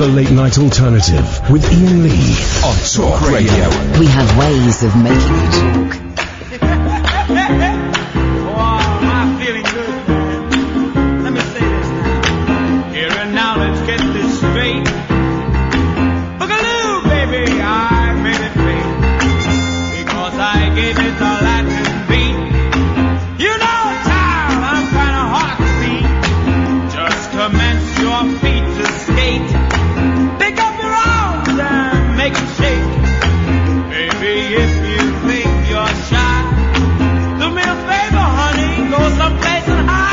The Late Night Alternative with Iain Lee on Talk Radio. We have ways of making you talk. I'm feeling good, man. Let me say this now. Here and now, let's get this straight. Boogaloo, baby, I made it great. Because I gave it the Latin beat. You know, child, I'm kind of hard to beat. Just commence your feet to skate. Pick up your arms and make them shake. Baby, if you think you're shy, do me a favor, honey, go someplace and hide.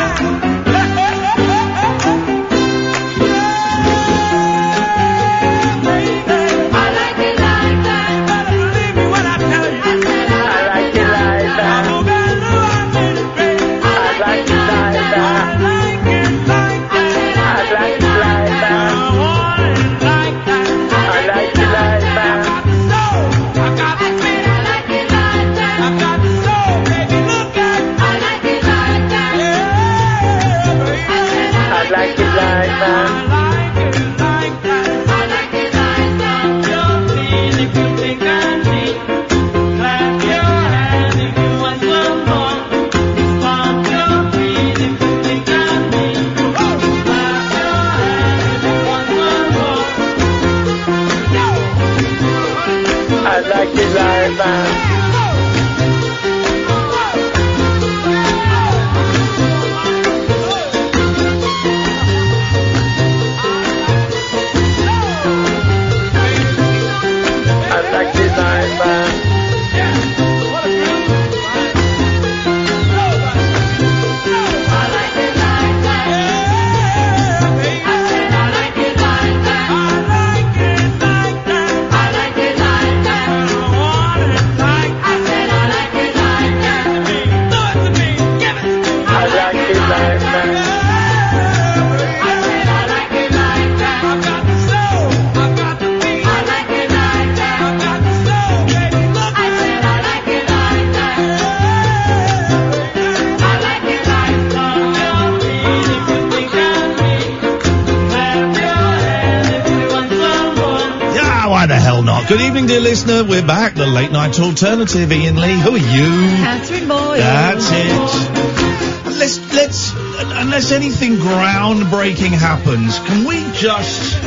Good evening, dear listener. We're back. The Late Night Alternative. Iain Lee. Who are you? Catherine Boyle. That's it. Let's, unless anything groundbreaking happens, can we just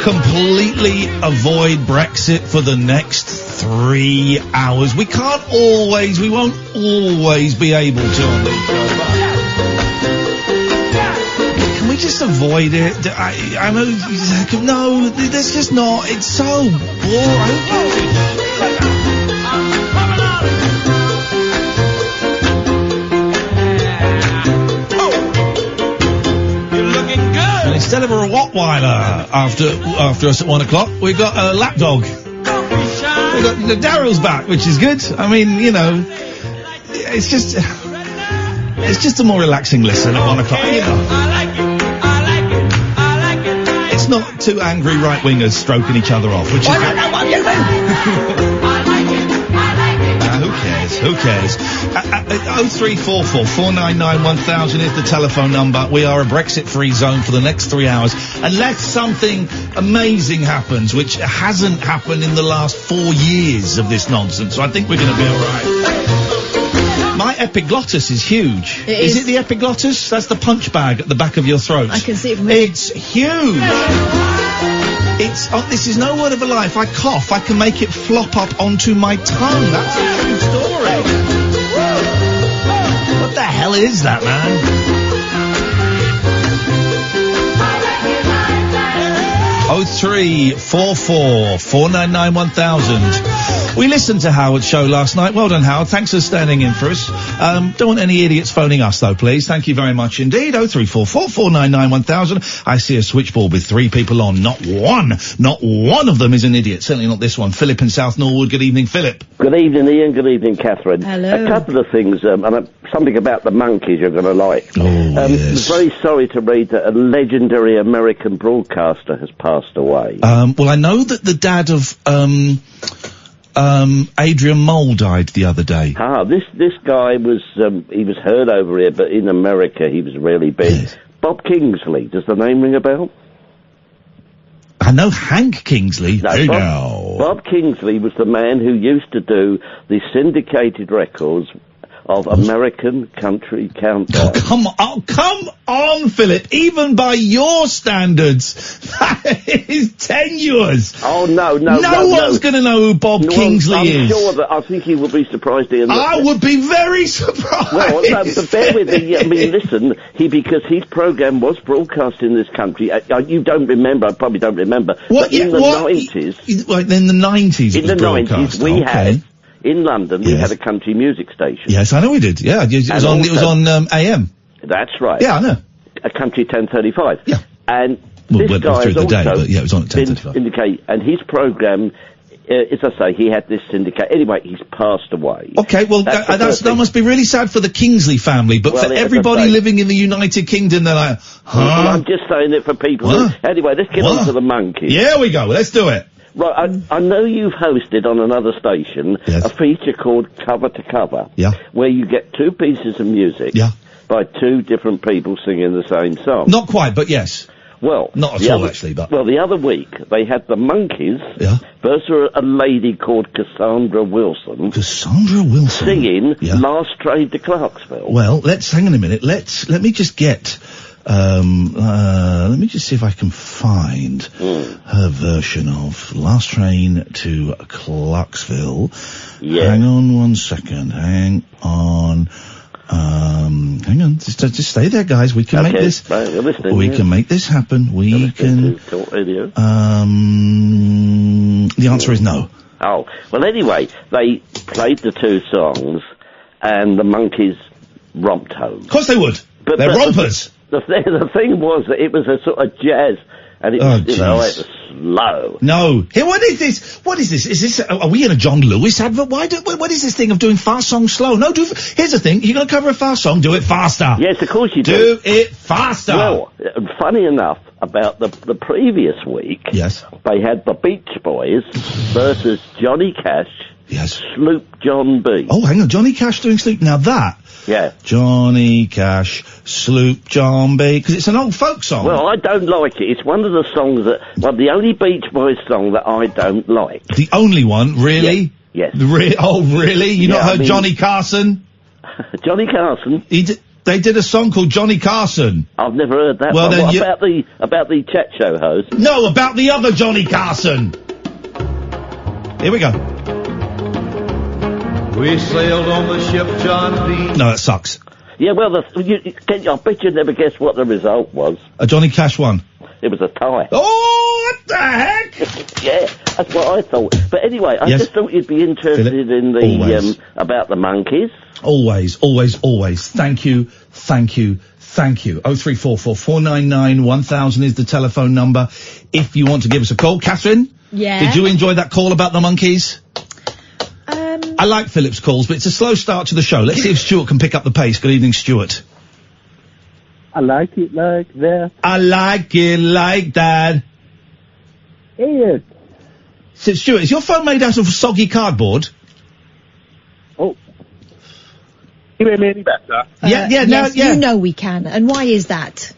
completely avoid Brexit for the next 3 hours? We won't always be able to on the show. Can we just avoid it? I know, no, there's just not. It's so boring. You're looking good. And instead of a Rottweiler after us at 1 o'clock, we've got a lapdog. We've got Daryl's back, which is good. I mean, you know, it's just a more relaxing listen at 1 o'clock. You know. I like it. It's not two angry right-wingers stroking each other off, which is... Who cares? 0344 499 1000 is the telephone number. We are a Brexit-free zone for the next 3 hours. Unless something amazing happens, which hasn't happened in the last 4 years of this nonsense. So I think we're going to be all right. My epiglottis is huge. Is it the epiglottis? That's the punch bag at the back of your throat. I can see it from here. It's huge. This is no word of a lie. If I cough, I can make it flop up onto my tongue. That's a true story. What the hell is that, man? 0344 499 1000. We listened to Howard's show last night. Well done, Howard. Thanks for standing in for us. Don't want any idiots phoning us, though, please. Thank you very much indeed. 0344 499 1000. I see a switchboard with 3 people on. Not one of them is an idiot. Certainly not this one. Philip in South Norwood. Good evening, Philip. Good evening, Ian. Good evening, Catherine. Hello. A couple of things, and something about the monkeys you're going to like. Yes. Very sorry to read that a legendary American broadcaster has passed away. Well, I know that the dad of Adrian Mole died the other day. This guy was he was heard over here, but in America he was really big. Yes. Bob Kingsley. Does the name ring a bell? know Hank Kingsley. No, Hey Bob, now. Bob Kingsley was the man who used to do the syndicated records of American Country Countdown. Come on, Philip. Even by your standards, that is tenuous. Oh, no. No one's going to know who Bob Kingsley is. I'm sure that I think he will be surprised. I would be very surprised. Well, but bear with me. I mean, listen, because his programme was broadcast in this country. You don't remember, I probably don't remember. But in the 90s... Right, in the 90s In the 90s, we had... In London, we had a country music station. Yes, I know we did. Yeah, it was on AM. That's right. Yeah, I know. A country 1035. Yeah. And this guy has the day, also but yeah, it was on at 10:35. And his programme, as I say, he had this syndicate. Anyway, he's passed away. Okay, well, that must be really sad for the Kingsley family, but for everybody living in the United Kingdom, they're like, huh? Well, I'm just saying it for people. Anyway, let's get on to the Monkeys. Yeah, we go. Let's do it. Right, I know you've hosted on another station a feature called Cover to Cover, where you get two pieces of music by two different people singing the same song. Not quite, but yes. Well, not at all, actually. But well, the other week they had the Monkeys versus a lady called Cassandra Wilson. Cassandra Wilson singing "Last Train to Clarksville." Well, hang on a minute. Let me just get. Let me just see if I can find her version of Last Train to Clarksville. Yeah. Hang on 1 second. Hang on. Hang on. Just stay there, guys. We can make this. Right, you're listening, we can make this happen. We can. Talk radio. The answer is no. Oh well. Anyway, they played the two songs, and the Monkeys romped home. Of course they would. They're rompers. The thing was that it was a sort of jazz, and it was, it was slow. No. Hey, what is this? What is this? Is this, are we in a John Lewis advert? What is this thing of doing fast songs slow? No, here's the thing. You're going to cover a fast song, do it faster. Yes, of course you do. Do it faster. Well, funny enough, about the previous week, they had the Beach Boys versus Johnny Cash, Sloop John B. Oh, hang on. Johnny Cash doing Sloop. Now that. Yeah. Johnny Cash, Sloop John B. Because it's an old folk song. Well, I don't like it. It's one of the songs the only Beach Boys song that I don't like. The only one? Really? Yes. Oh, really? You not heard Johnny Carson? Johnny Carson? They did a song called Johnny Carson. I've never heard that one. What about the chat show host? No, about the other Johnny Carson. Here we go. We sailed on the ship John B. No, that sucks. Yeah, well, I bet you'd never guess what the result was. A Johnny Cash one. It was a tie. Oh, what the heck? Yeah, that's what I thought. But anyway, I just thought you'd be interested in the about the Monkeys. Always. Thank you. 0344 499 1000 is the telephone number if you want to give us a call. Catherine? Yeah? Did you enjoy that call about the Monkeys? I like Philip's calls, but it's a slow start to the show. Let's see if Stuart can pick up the pace. Good evening, Stuart. I like it like that. I like it like that. Ian. So, Stuart, is your phone made out of soggy cardboard? Oh. Can you hear me any better? Yes, you know we can. And why is that?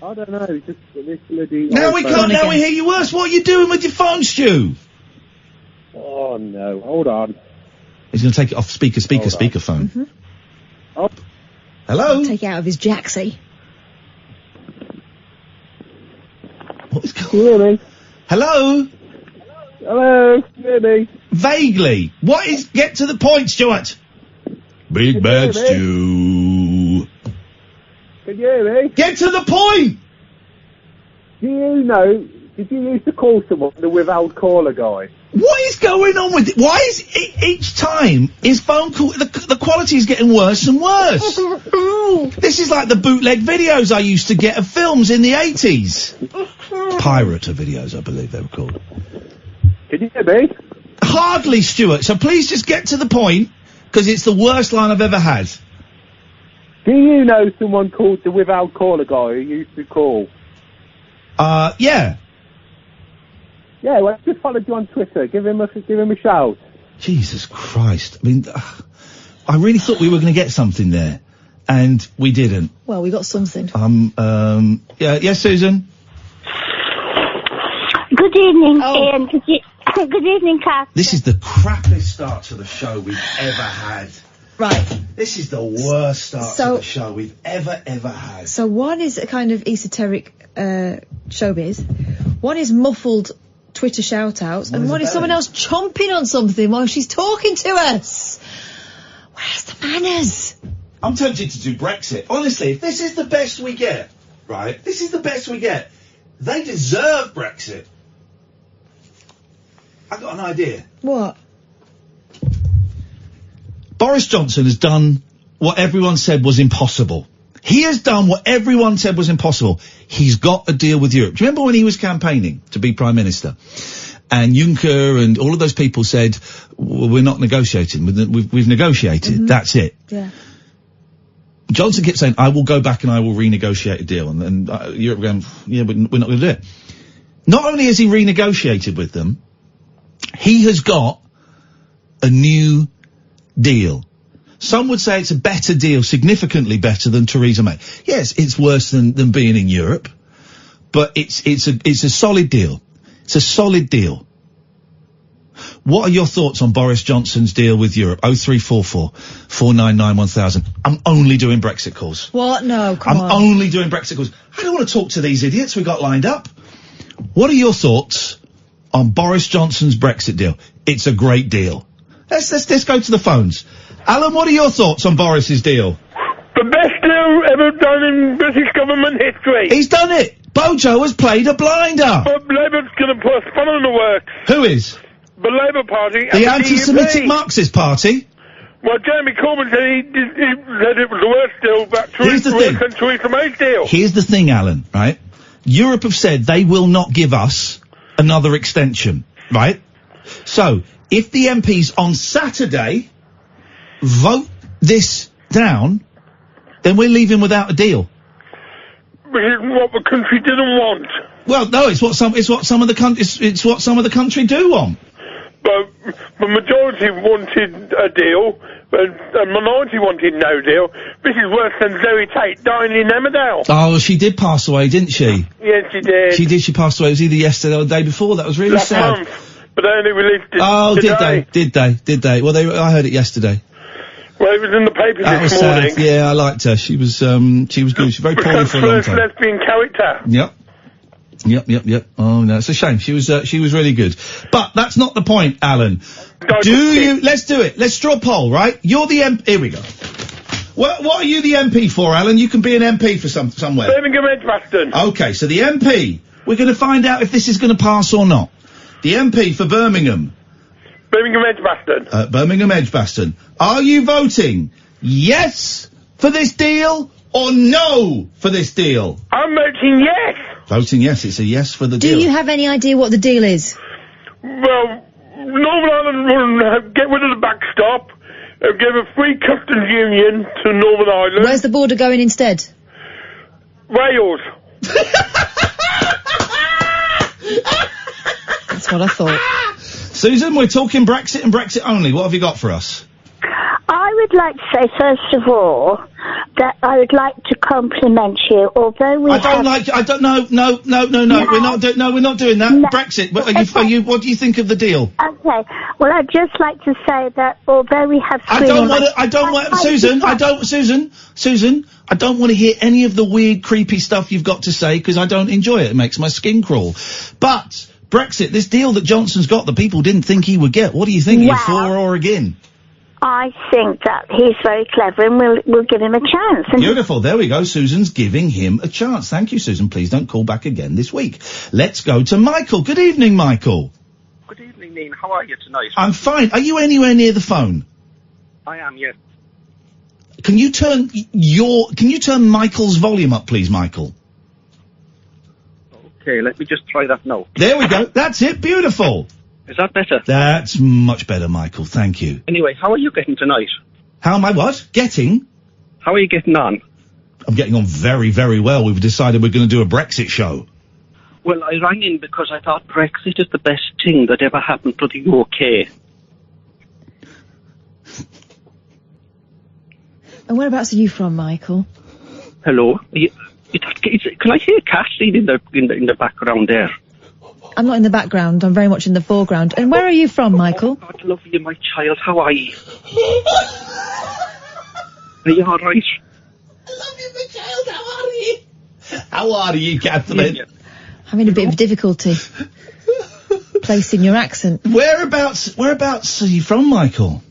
I don't know. Just this bloody... Now we can't. Now we hear you worse. What are you doing with your phone, Stu? Oh, no. Hold on. He's going to take it off speakerphone. Mm-hmm. Oh. Hello? Take it out of his jacksie. What is going on? Can you hear me? Hello? Hello? Can you hear me? Vaguely. Get to the point, Stuart. Big bad Stu. Can you hear me? Get to the point! Did you used to call someone the withheld caller guy? What is going on with it? Why is each time his phone call, the quality is getting worse and worse? This is like the bootleg videos I used to get of films in the 80s. Pirate videos, I believe they were called. Can you hear me? Hardly, Stuart, so please just get to the point, because it's the worst line I've ever had. Do you know someone called the withheld caller guy who used to call? Yeah. Yeah, well, I just followed you on Twitter. Give him a shout. Jesus Christ. I mean, I really thought we were going to get something there, and we didn't. Well, we got something. Yes, Susan? Good evening, Ian. Good evening, Kath. This is the crappiest start to the show we've ever had. Right. This is the worst start to the show we've ever had. So one is a kind of esoteric showbiz, one is muffled Twitter shout-outs, and one is someone else chomping on something while she's talking to us. Where's the manners? I'm tempted to do Brexit. Honestly, if this is the best we get, right, this is the best we get, they deserve Brexit. I've got an idea. What? Boris Johnson has done what everyone said was impossible. He has done what everyone said was impossible. He's got a deal with Europe. Do you remember when he was campaigning to be Prime Minister? And Juncker and all of those people said, well, we're not negotiating. We've negotiated. Mm-hmm. That's it. Yeah. Johnson kept saying, I will go back and I will renegotiate a deal. And Europe going, yeah, but we're not going to do it. Not only has he renegotiated with them, he has got a new deal. Some would say it's a better deal, significantly better than Theresa May. Yes, it's worse than being in Europe, but it's a solid deal. It's a solid deal. What are your thoughts on Boris Johnson's deal with Europe? 0344 499 1000. I'm only doing Brexit calls. What? No, come on. I'm only doing Brexit calls. I don't want to talk to these idiots we got lined up. What are your thoughts on Boris Johnson's Brexit deal? It's a great deal. Let's go to the phones. Alan, what are your thoughts on Boris's deal? The best deal ever done in British government history. He's done it. Bojo has played a blinder. But Labour's going to put a spun on the works. Who is? The Labour Party. The anti-Semitic Marxist Party. Well, Jeremy Corbyn said he said it was the worst deal, but Theresa May's deal. Here's the thing, Alan, right? Europe have said they will not give us another extension, right? So, if the MPs on Saturday vote this down, then we're leaving without a deal. Which is what the country didn't want. Well, no, it's what some of the country do want. But the majority wanted a deal, and the minority wanted no deal. This is worse than Zoe Tate dying in Emmerdale. Oh, she did pass away, didn't she? Yes, she did. She did. She passed away. It was either yesterday or the day before. That was really Last sad. month, but they only released it today. Did they? Well, I heard it yesterday. Well, it was in the papers this morning. Sad. Yeah, I liked her. She was good. She was very poorly for a long time. First lesbian character. Yep. Oh no, it's a shame. She was really good. But that's not the point, Alan. Let's do it. Let's draw a poll, right? You're the MP. Here we go. What are you the MP for, Alan? You can be an MP for somewhere. Birmingham Edgbaston. Okay, so the MP. We're going to find out if this is going to pass or not. The MP for Birmingham. Birmingham Edgbaston. Birmingham Edgbaston. Are you voting yes for this deal or no for this deal? I'm voting yes. Voting yes. It's a yes for the deal. Do you have any idea what the deal is? Well, Northern Ireland will get rid of the backstop, give a free customs union to Northern Ireland. Where's the border going instead? Wales. That's what I thought. Susan, we're talking Brexit and Brexit only. What have you got for us? I would like to say, first of all, that I would like to compliment you, although we No. We're not doing that. No. Brexit. What do you think of the deal? Okay. Well, I'd just like to say that although we have Susan, I don't want to hear any of the weird, creepy stuff you've got to say, because I don't enjoy it. It makes my skin crawl. But Brexit, this deal that Johnson's got that people didn't think he would get. What do you think? Are you for or against? I think that he's very clever and we'll give him a chance. Beautiful. There we go. Susan's giving him a chance. Thank you, Susan. Please don't call back again this week. Let's go to Michael. Good evening, Michael. Good evening, Ian. How are you tonight? I'm fine. Are you anywhere near the phone? I am, yes. Can you turn Michael's volume up, please, Michael? Okay, let me just try that now. There we go. That's it. Beautiful. Is that better? That's much better, Michael. Thank you. Anyway, how are you getting tonight? How am I what? Getting? How are you getting on? I'm getting on very, very well. We've decided we're going to do a Brexit show. Well, I rang in because I thought Brexit is the best thing that ever happened to the UK. And whereabouts are you from, Michael? Hello? Can I hear Catherine in the background there? I'm not in the background. I'm very much in the foreground. And where are you from, Michael? Oh, God love you, my child. How are you? Are you all right? I love you, my child. How are you? How are you, Catherine? Yeah. Having a bit of difficulty placing your accent. Whereabouts are you from, Michael?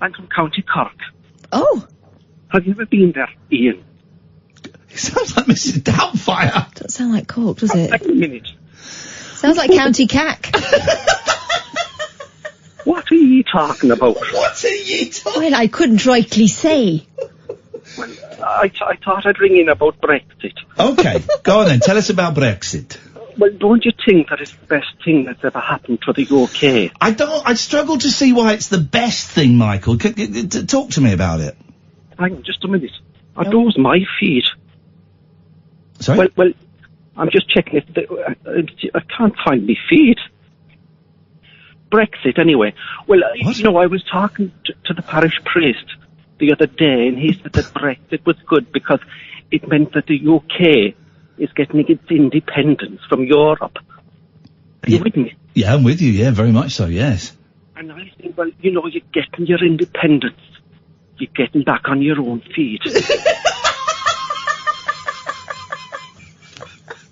I'm from County Cork. Oh. Have you ever been there, Ian? It sounds like Mrs. Doubtfire. Doesn't sound like Cork, does it? Wait a minute. Sounds like County Cack. What are you talking about? What are you talking Well, I couldn't rightly say. Well, I thought I'd ring in about Brexit. Okay, go on then. Tell us about Brexit. Well, don't you think that it's the best thing that's ever happened to the UK? I struggle to see why it's the best thing, Michael. Talk to me about it. Hang on, just a minute. Are those my feet? Sorry? Well, I'm just checking if I can't find my feet. Brexit, anyway. Well, I was talking to the parish priest the other day, and he said that Brexit was good because it meant that the UK is getting its independence from Europe. Are you with me? Yeah, I'm with you, yeah, very much so, yes. And I think, well, you're getting your independence. You're getting back on your own feet.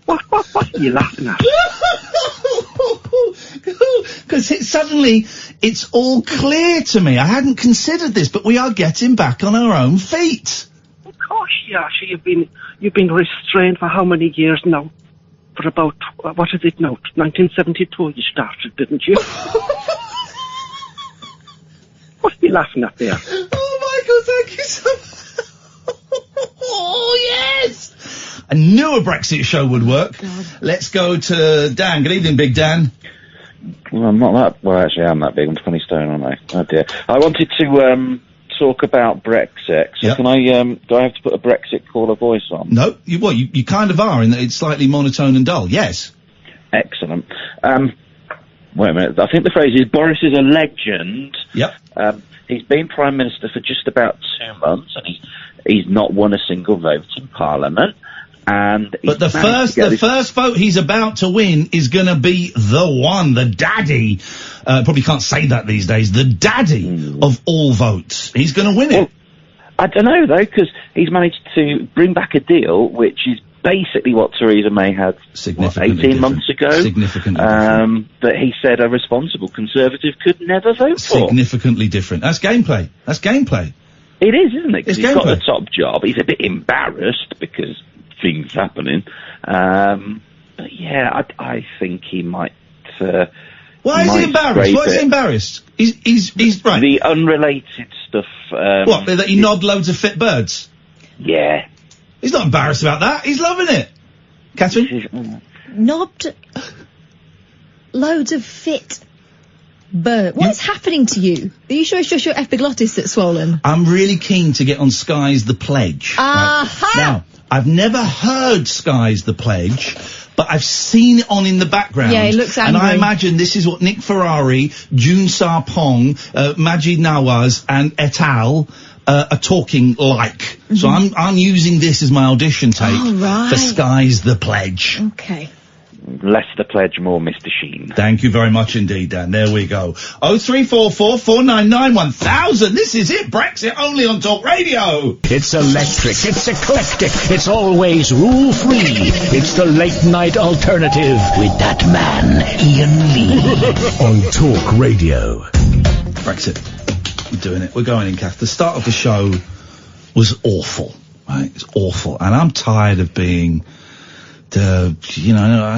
What are you laughing at? Because suddenly it's all clear to me. I hadn't considered this, but we are getting back on our own feet. Of course, yeah. So you've been restrained for how many years now? For about, what is it now? 1972 you started, didn't you? What are you laughing at there? Oh, Michael, thank you so much. Oh, yes! I knew a Brexit show would work. God. Let's go to Dan. Good evening, Big Dan. Well, I'm not that... Well, actually, I am that big. I'm 20 stone, aren't I? Oh, dear. I wanted to talk about Brexit. So can I... do I have to put a Brexit caller voice on? No. You kind of are, in that it's slightly monotone and dull. Yes. Excellent. Wait a minute. I think the phrase is, Boris is a legend. Yep. He's been Prime Minister for just about 2 months, and he's not won a single vote in Parliament. But the first vote he's about to win is going to be the one, the daddy. Probably can't say that these days. The daddy of all votes. He's going to win it. Well, I don't know though, because he's managed to bring back a deal which is basically what Theresa May had 18 months ago. Significantly different. That he said a responsible Conservative could never vote for. Significantly different. That's gameplay. It is, isn't it? Because he's got the top job. He's a bit embarrassed because things happening. But yeah, I think he might. Why is he embarrassed? Why is he embarrassed? He's right. The unrelated stuff. What? That he knobbed loads of fit birds? Yeah. He's not embarrassed about that. He's loving it. Catherine? Knobbed loads of fit birds. What's happening to you? Are you sure it's just your epiglottis that's swollen? I'm really keen to get on Sky's The Pledge. Aha! Right? Now, I've never heard Sky's The Pledge, but I've seen it on in the background. Yeah, it looks angry. And I imagine this is what Nick Ferrari, June Sarpong, Majid Nawaz and et al. Are talking like. Mm-hmm. So I'm using this as my audition tape for Sky's The Pledge. Okay. Less the pledge, more Mr. Sheen. Thank you very much indeed, Dan. There we go. 0344 499 1000. This is it. Brexit only on Talk Radio. It's electric. It's eclectic. It's always rule-free. It's the late-night alternative with that man, Iain Lee. on Talk Radio. Brexit. We're doing it. We're going in, Kath. The start of the show was awful, right? It's awful. And I'm tired of being... I'm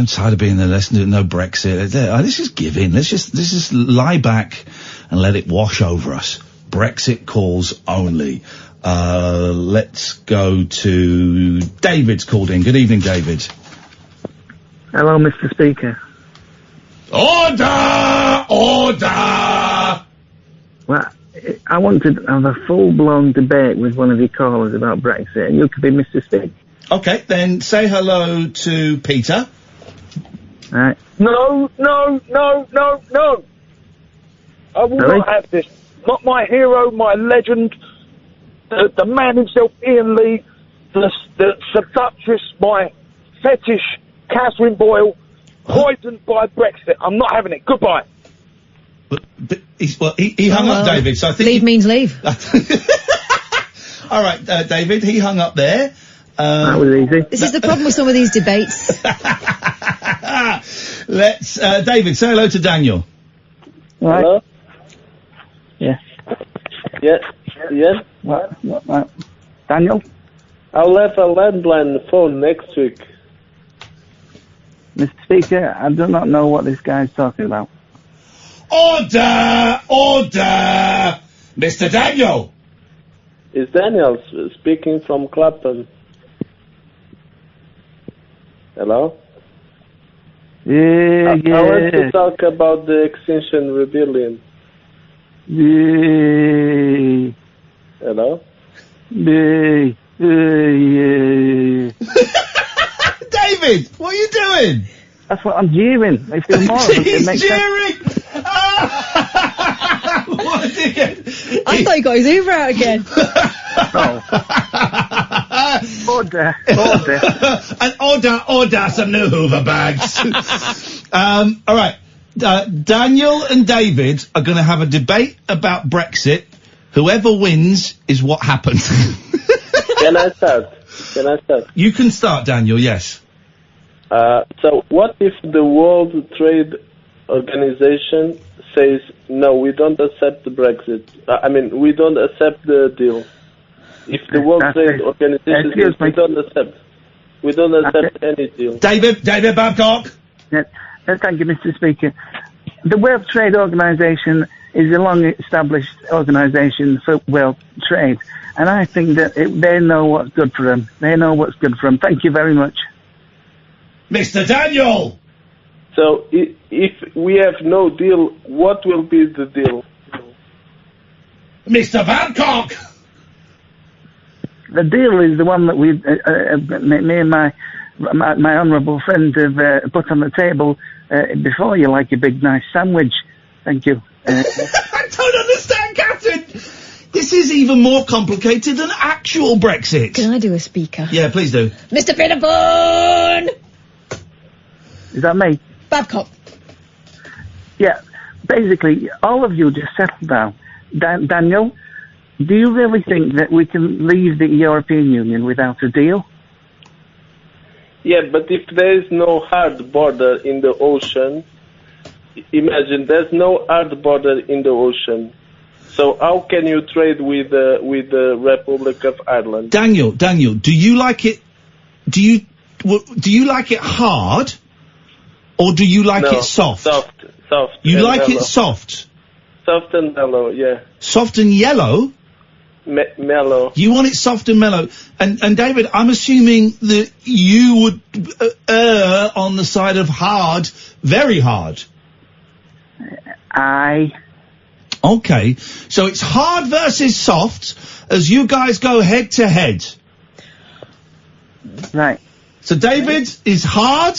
tired of being the lesson, no Brexit. Let's just give in. Let's just lie back and let it wash over us. Brexit calls only. Let's go to David's called in. Good evening, David. Hello, Mr. Speaker. Order! Order! Well, I want to have a full-blown debate with one of your callers about Brexit, and you could be Mr. Speaker. Okay, then say hello to Peter. Right. No. I will not have this. Not my hero, my legend, the man himself, Iain Lee, the seductress, my fetish, Catherine Boyle. poisoned by Brexit. I'm not having it. Goodbye. But he hung up, David, so I think... Leave means leave. All right, David, he hung up there. That was easy. This is the problem with some of these debates. Let's, David, say hello to Daniel. Right. Hello? Yeah. Yes. Yes? What? Daniel? I'll have a landline phone next week. Mr. Speaker, I do not know what this guy's talking about. Order! Order! Mr. Daniel! It's Daniel speaking from Clapham. Hello? Yeah, I want to talk about the Extinction Rebellion. Yeah. Hello? Yeah. David, what are you doing? That's what I'm jeering. I feel more. He's jeering! What a dickhead! I thought he got his Hoover out again. Order. And order some new Hoover bags. All right. Daniel and David are going to have a debate about Brexit. Whoever wins is what happens. Can I start? You can start, Daniel, yes. So what if the World Trade Organization says, no, we don't accept the Brexit. We don't accept the deal. If the World Trade Organization says, we don't accept any deal. David Babcock. Yes. Thank you, Mr. Speaker. The World Trade Organization is a long-established organisation for world trade, and I think that they know what's good for them. Thank you very much. Mr. Daniel! So, if we have no deal, what will be the deal? Mr. Babcock! The deal is the one that me and my honourable friend have put on the table before you, like a big nice sandwich. Thank you. I don't understand, Captain! This is even more complicated than actual Brexit. Can I do a speaker? Yeah, please do. Mr. Pinnabone! Is that me? Babcock. Yeah, basically, all of you just settle down. Daniel, do you really think that we can leave the European Union without a deal? Yeah, but if there is no hard border in the ocean, imagine there's no hard border in the ocean. So how can you trade with the Republic of Ireland? Daniel, do you like it? Do you like it hard, or do you like it soft? Soft. You like mellow. it soft? Soft and mellow, yeah. Soft and yellow? Mellow. You want it soft and mellow. And David, I'm assuming that you would err on the side of hard, very hard. Okay, so it's hard versus soft as you guys go head to head. Right. So David is hard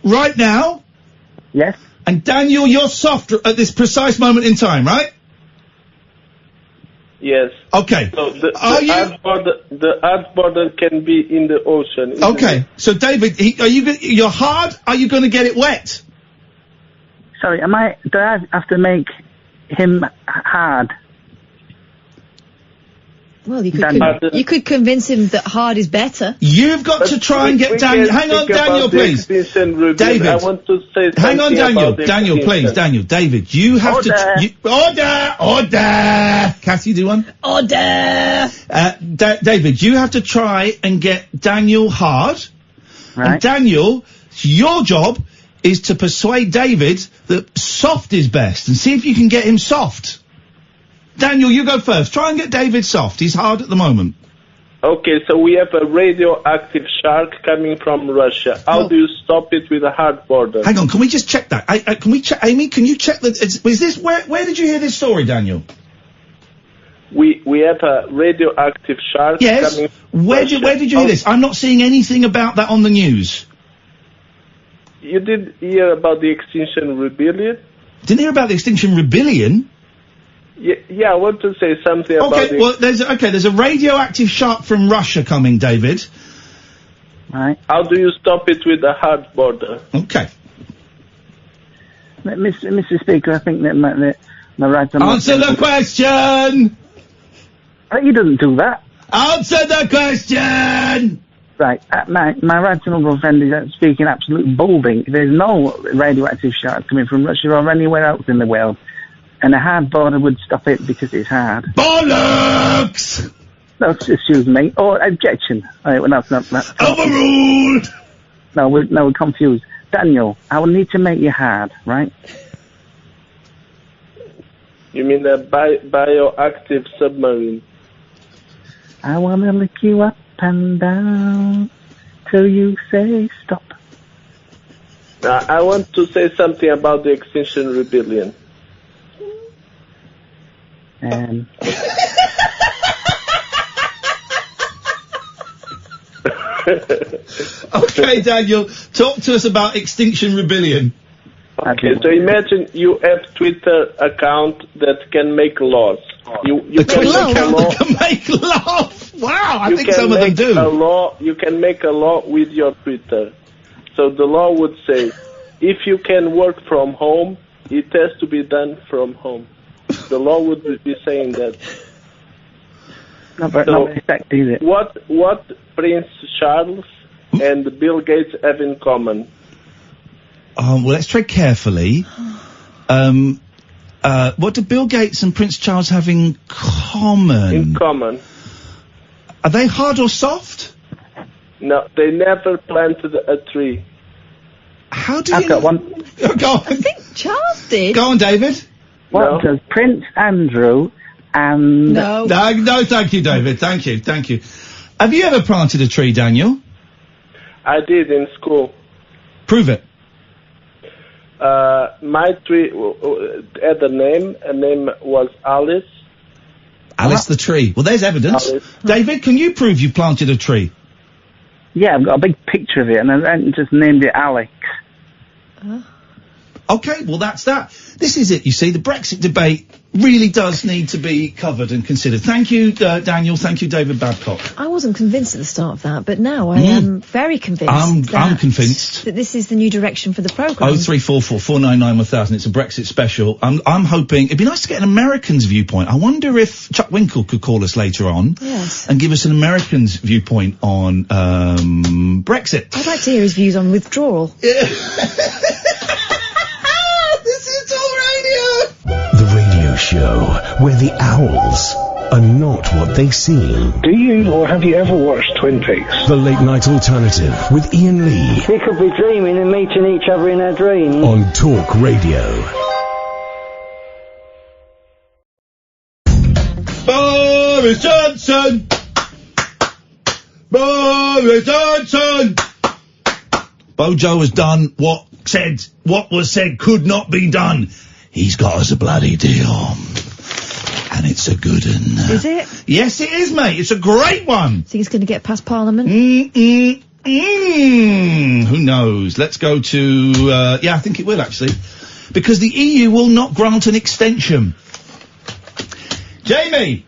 right now. Yes. And Daniel, you're soft at this precise moment in time, right? Yes. Okay. So the hard border can be in the ocean. Okay. So David, you're hard. Are you going to get it wet? Sorry, do I have to make him hard? Well, you could convince him that hard is better. You've got to try and get Daniel. Hang on, Daniel, please. David, I want to say hang on, Daniel. Daniel, Please, Daniel. David, you have to. Order. Kathy, do one. Order. David, you have to try and get Daniel hard. Right. And Daniel, your job is to persuade David that soft is best, and see if you can get him soft. Daniel, you go first. Try and get David soft. He's hard at the moment. Okay, so we have a radioactive shark coming from Russia. How do you stop it with a hard border? Hang on, can we just check that? Can we check, Amy? Can you check that? Is this where did you hear this story, Daniel? We have a radioactive shark. Yes. Coming Where did you hear this? I'm not seeing anything about that on the news. You did hear about the Extinction Rebellion? Didn't hear about the Extinction Rebellion? Yeah, I want to say something about there's a radioactive shark from Russia coming, David. Right. How do you stop it with a hard border? Okay. Mr. Speaker, I think that my rights are... Answer the question! He doesn't do that. Answer the question! Right, my right honourable friend is speaking absolute bullshit. There's no radioactive shards coming from Russia or anywhere else in the world. And a hard border would stop it because it's hard. Bollocks! No, excuse me. Or objection. Well, that's not... Overruled! No, we're confused. Daniel, I will need to make you hard, right? You mean a bioactive submarine? I want to lick you up and down till you say stop. I want to say something about the Extinction Rebellion. Okay, Daniel, talk to us about Extinction Rebellion. Okay, so imagine you have Twitter account that can make laws. You can make laws. Wow, I think some of them do. You can make a law with your Twitter. So the law would say, if you can work from home, it has to be done from home. The law would be saying that. Not very effective, is it? What Prince Charles and Bill Gates have in common? Well, let's tread carefully. What do Bill Gates and Prince Charles have in common? In common. Are they hard or soft? No, they never planted a tree. How do I've got one. Go on. I think Charles did. Go on, David. What does Prince Andrew and... No, thank you, David. Thank you. Have you ever planted a tree, Daniel? I did in school. Prove it. My tree had a name. Her name was Alice. Alice the tree. Well, there's evidence. Alice. David, can you prove you planted a tree? Yeah, I've got a big picture of it, and I just named it Alex. Okay, well, that's that. This is it, you see. The Brexit debate really does need to be covered and considered. Thank you, Daniel. Thank you, David Babcock. I wasn't convinced at the start of that, but now I am very convinced. I'm convinced that this is the new direction for the programme. 0344 499 1000. It's a Brexit special. I'm hoping it'd be nice to get an American's viewpoint. I wonder if Chuck Winkle could call us later on and give us an American's viewpoint on Brexit. I'd like to hear his views on withdrawal. The radio show where the owls are not what they seem. Do you or have you ever watched Twin Peaks? The Late Night Alternative with Iain Lee. We could be dreaming and meeting each other in our dreams. On Talk Radio. Boris Johnson! Boris Johnson! Bojo has done what was said could not be done. He's got us a bloody deal. And it's a good one. Is it? Yes, it is, mate. It's a great one. Think it's going to get past Parliament? Who knows? Let's go to... I think it will, actually. Because the EU will not grant an extension. Jamie!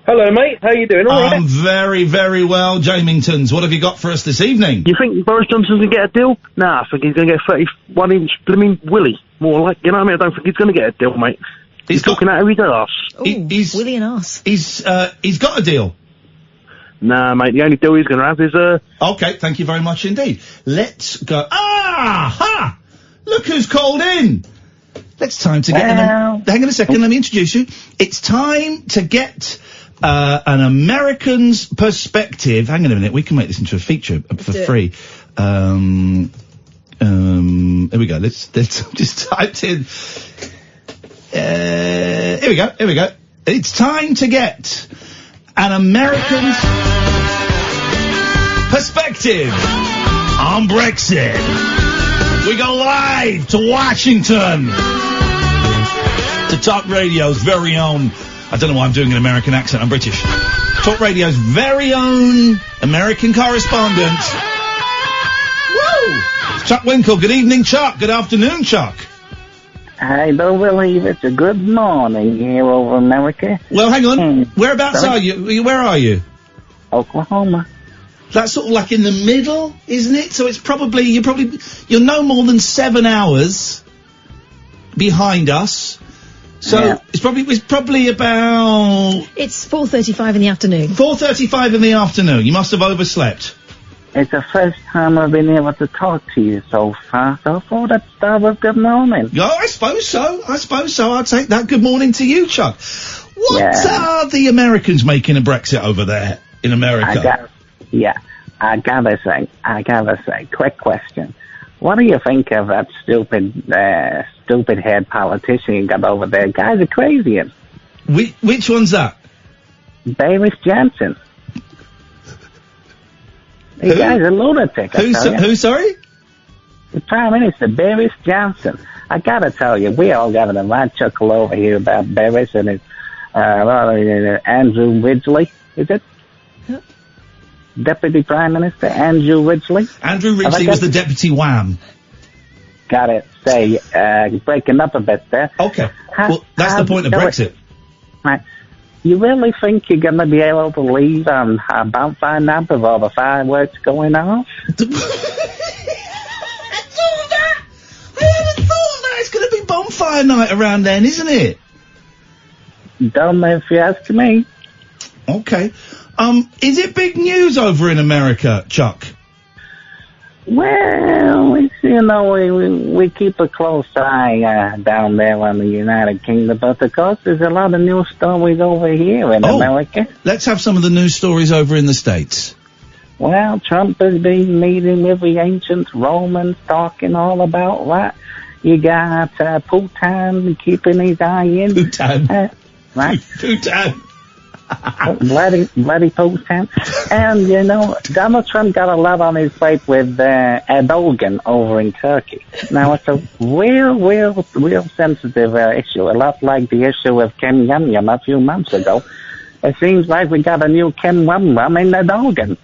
Hello, mate. How you doing? All right? I'm very, very well, Jamingtons. What have you got for us this evening? You think Boris Johnson's going to get a deal? Nah, I think he's going to get a 31-inch blooming willy. More like, you know what I mean? I don't think he's going to get a deal, mate. He's talking out of his arse. He's willy and arse. He's got a deal. Nah, mate, the only deal he's going to have is, Okay, thank you very much indeed. Let's go... Ha! Look who's called in! It's time to get... Hang on a second, let me introduce you. It's time to get... an American's perspective. Hang on a minute, we can make this into a feature for free. Here we go. Let's just typed in. Here we go. It's time to get an American's perspective on Brexit. We go live to Washington to Talk Radio's very own. I don't know why I'm doing an American accent. I'm British. Talk Radio's very own American correspondent. Woo! Chuck Winkle. Good evening, Chuck. Good afternoon, Chuck. I don't believe it's a good morning here over America. Well, hang on. Whereabouts are you? Where are you? Oklahoma. That's sort of like in the middle, isn't it? So it's probably, you're no more than 7 hours behind us. So it's probably about... It's 4:35 in the afternoon. 4:35 in the afternoon. You must have overslept. It's the first time I've been able to talk to you so far, so I thought I'd start with good morning. Oh, I suppose so. I'll take that. Good morning to you, Chuck. What are the Americans making of Brexit over there in America? I gotta say, quick question. What do you think of that stupid head politician you got over there? Guys are crazy. Which one's that? Boris Johnson. The guy's a lunatic. Who, sorry? The Prime Minister, Boris Johnson. I gotta tell you, we all got a right chuckle over here about Boris and his, Andrew Ridgeley, is it? Deputy Prime Minister Andrew Ridgeley. Andrew Ridgeley was the Deputy Wham. Gotta say, breaking up a bit there. Okay. Well, that's the point of Brexit. Right. You really think you're going to be able to leave on a bonfire night with all the fireworks going off? I haven't thought of that. It's going to be bonfire night around then, isn't it? Don't know if you ask me. Okay. Is it big news over in America, Chuck? Well, we keep a close eye down there on the United Kingdom, but of course there's a lot of news stories over here in America. Let's have some of the news stories over in the States. Well, Trump has been meeting with the ancient Romans, talking all about that. You got Putin keeping his eye in. Putin. Right? Putin. bloody Putin. And, Donald Trump got a lot on his plate with Erdogan over in Turkey. Now, it's a real sensitive issue, a lot like the issue with Kim Yum-Yum a few months ago. It seems like we got a new Kim Yum-Yum in Erdogan.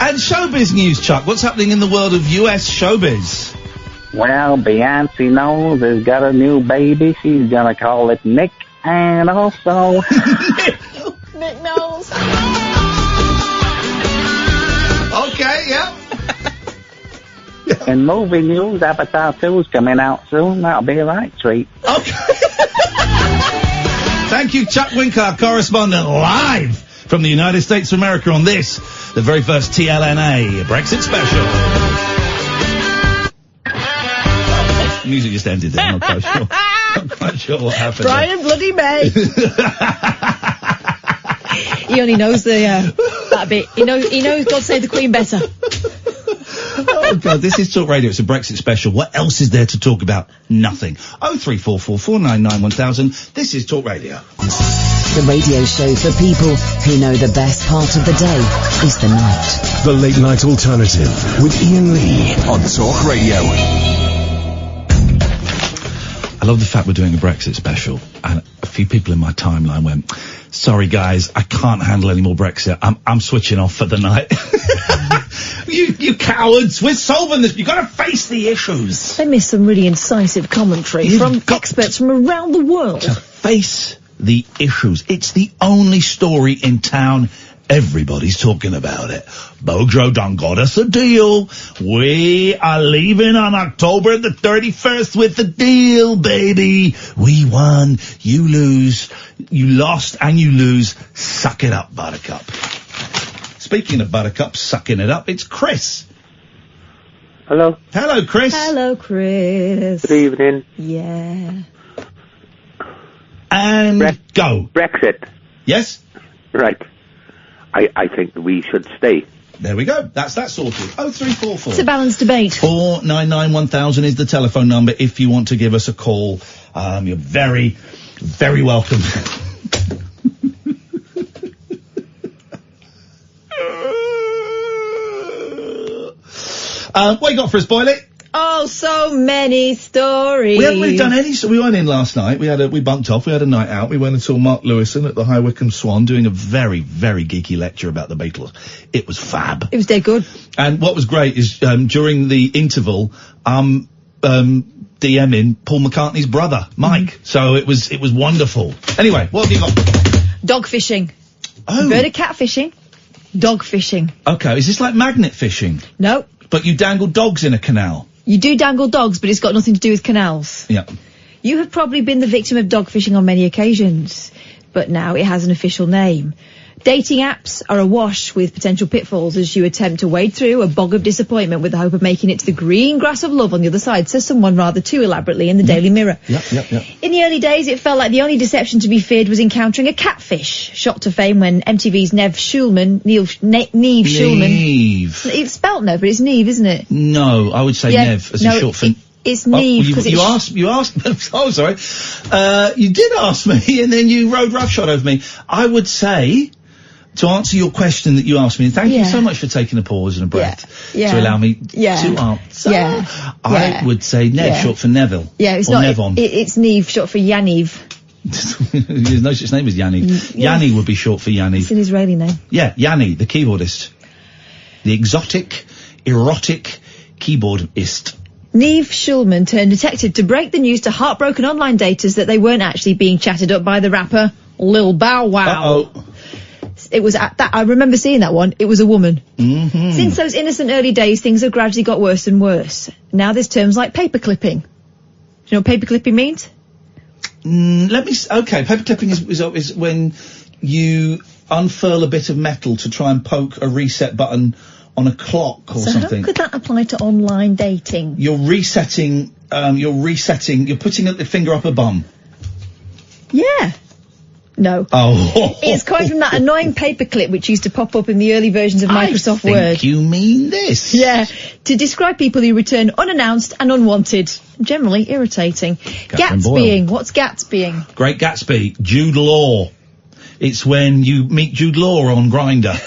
And showbiz news, Chuck. What's happening in the world of US showbiz? Well, Beyonce Knowles has got a new baby. She's gonna call it Nick, and also Nick Knowles. Okay, yeah. In movie news, Avatar 2's coming out soon. That'll be a right treat. Okay. Thank you, Chuck Winkle, our correspondent, live from the United States of America on this, the very first TLNA Brexit special. Music just ended there. I'm not quite sure what happened. Brian Bloody May. He only knows that bit. He knows God Save the Queen better. Oh God, this is Talk Radio. It's a Brexit special. What else is there to talk about? Nothing. 0344 499 1000. This is Talk Radio. The radio show for people who know the best part of the day is the night. The Late Night Alternative with Iain Lee on Talk Radio. I love the fact we're doing a Brexit special, and a few people in my timeline went, sorry guys, I can't handle any more Brexit. I'm switching off for the night. You cowards, we're solving this. You've got to face the issues. They missed some really incisive commentary from experts from around the world. To face the issues. It's the only story in town. Everybody's talking about it. Bojo done got us a deal. We are leaving on October the 31st with the deal, baby. We won. You lose. You lost and you lose. Suck it up, Buttercup. Speaking of Buttercup sucking it up, it's Chris. Hello. Hello, Chris. Hello, Chris. Good evening. Yeah. And go. Brexit. Yes? Right. I think we should stay. There we go. That's that sorted. 0344. It's a balanced debate. 499 1000 is the telephone number if you want to give us a call. You're very, very welcome. What you got for us, Boyley? Oh, so many stories. We haven't really done any. So we weren't in last night. We bunked off. We had a night out. We went and saw Mark Lewison at the High Wycombe Swan doing a very, very geeky lecture about the Beatles. It was fab. It was dead good. And what was great is during the interval, DMing Paul McCartney's brother, Mike. So it was wonderful. Anyway, what have you got? Dog fishing. Oh. Bird of cat fishing. Dog fishing. Okay, is this like magnet fishing? No. But you dangle dogs in a canal? You do dangle dogs, but it's got nothing to do with canals. Yeah. You have probably been the victim of dog fishing on many occasions, but now it has an official name. Dating apps are awash with potential pitfalls as you attempt to wade through a bog of disappointment with the hope of making it to the green grass of love on the other side, says someone rather too elaborately in the Daily Mirror. Yep. In the early days, it felt like the only deception to be feared was encountering a catfish, shot to fame when MTV's Neve Schulman. It's spelt Neve, but it's Neve, isn't it? No, I would say Neve as a short for... It's Neve because you asked. Oh, sorry. You did ask me, and then you rode roughshod over me. I would say, to answer your question that you asked me, thank you so much for taking a pause and a breath to allow me to answer. I would say Neve, short for Neville. Yeah, it's not. It's Neve, short for Yaniv. There's no such name as Yaniv. Yanni would be short for Yaniv. It's an Israeli name. Yeah, Yanni, the keyboardist. The exotic, erotic keyboardist. Neve Schulman turned detective to break the news to heartbroken online daters that they weren't actually being chatted up by the rapper Lil Bow Wow. Uh-oh. It was at that, I remember seeing that one, it was a woman. Mm-hmm. Since those innocent early days, things have gradually got worse and worse. Now there's terms like paper clipping. Do you know what paper clipping means? Okay, paper clipping is when you unfurl a bit of metal to try and poke a reset button on a clock or something. So how could that apply to online dating? You're resetting, you're putting the finger up a bum. Yeah. No. Oh. It's coming from that annoying paperclip which used to pop up in the early versions of Microsoft Word. I think you mean this. Yeah. To describe people who return unannounced and unwanted. Generally irritating. Gatsbying. What's Gatsbying? Great Gatsby. Jude Law. It's when you meet Jude Law on Grindr.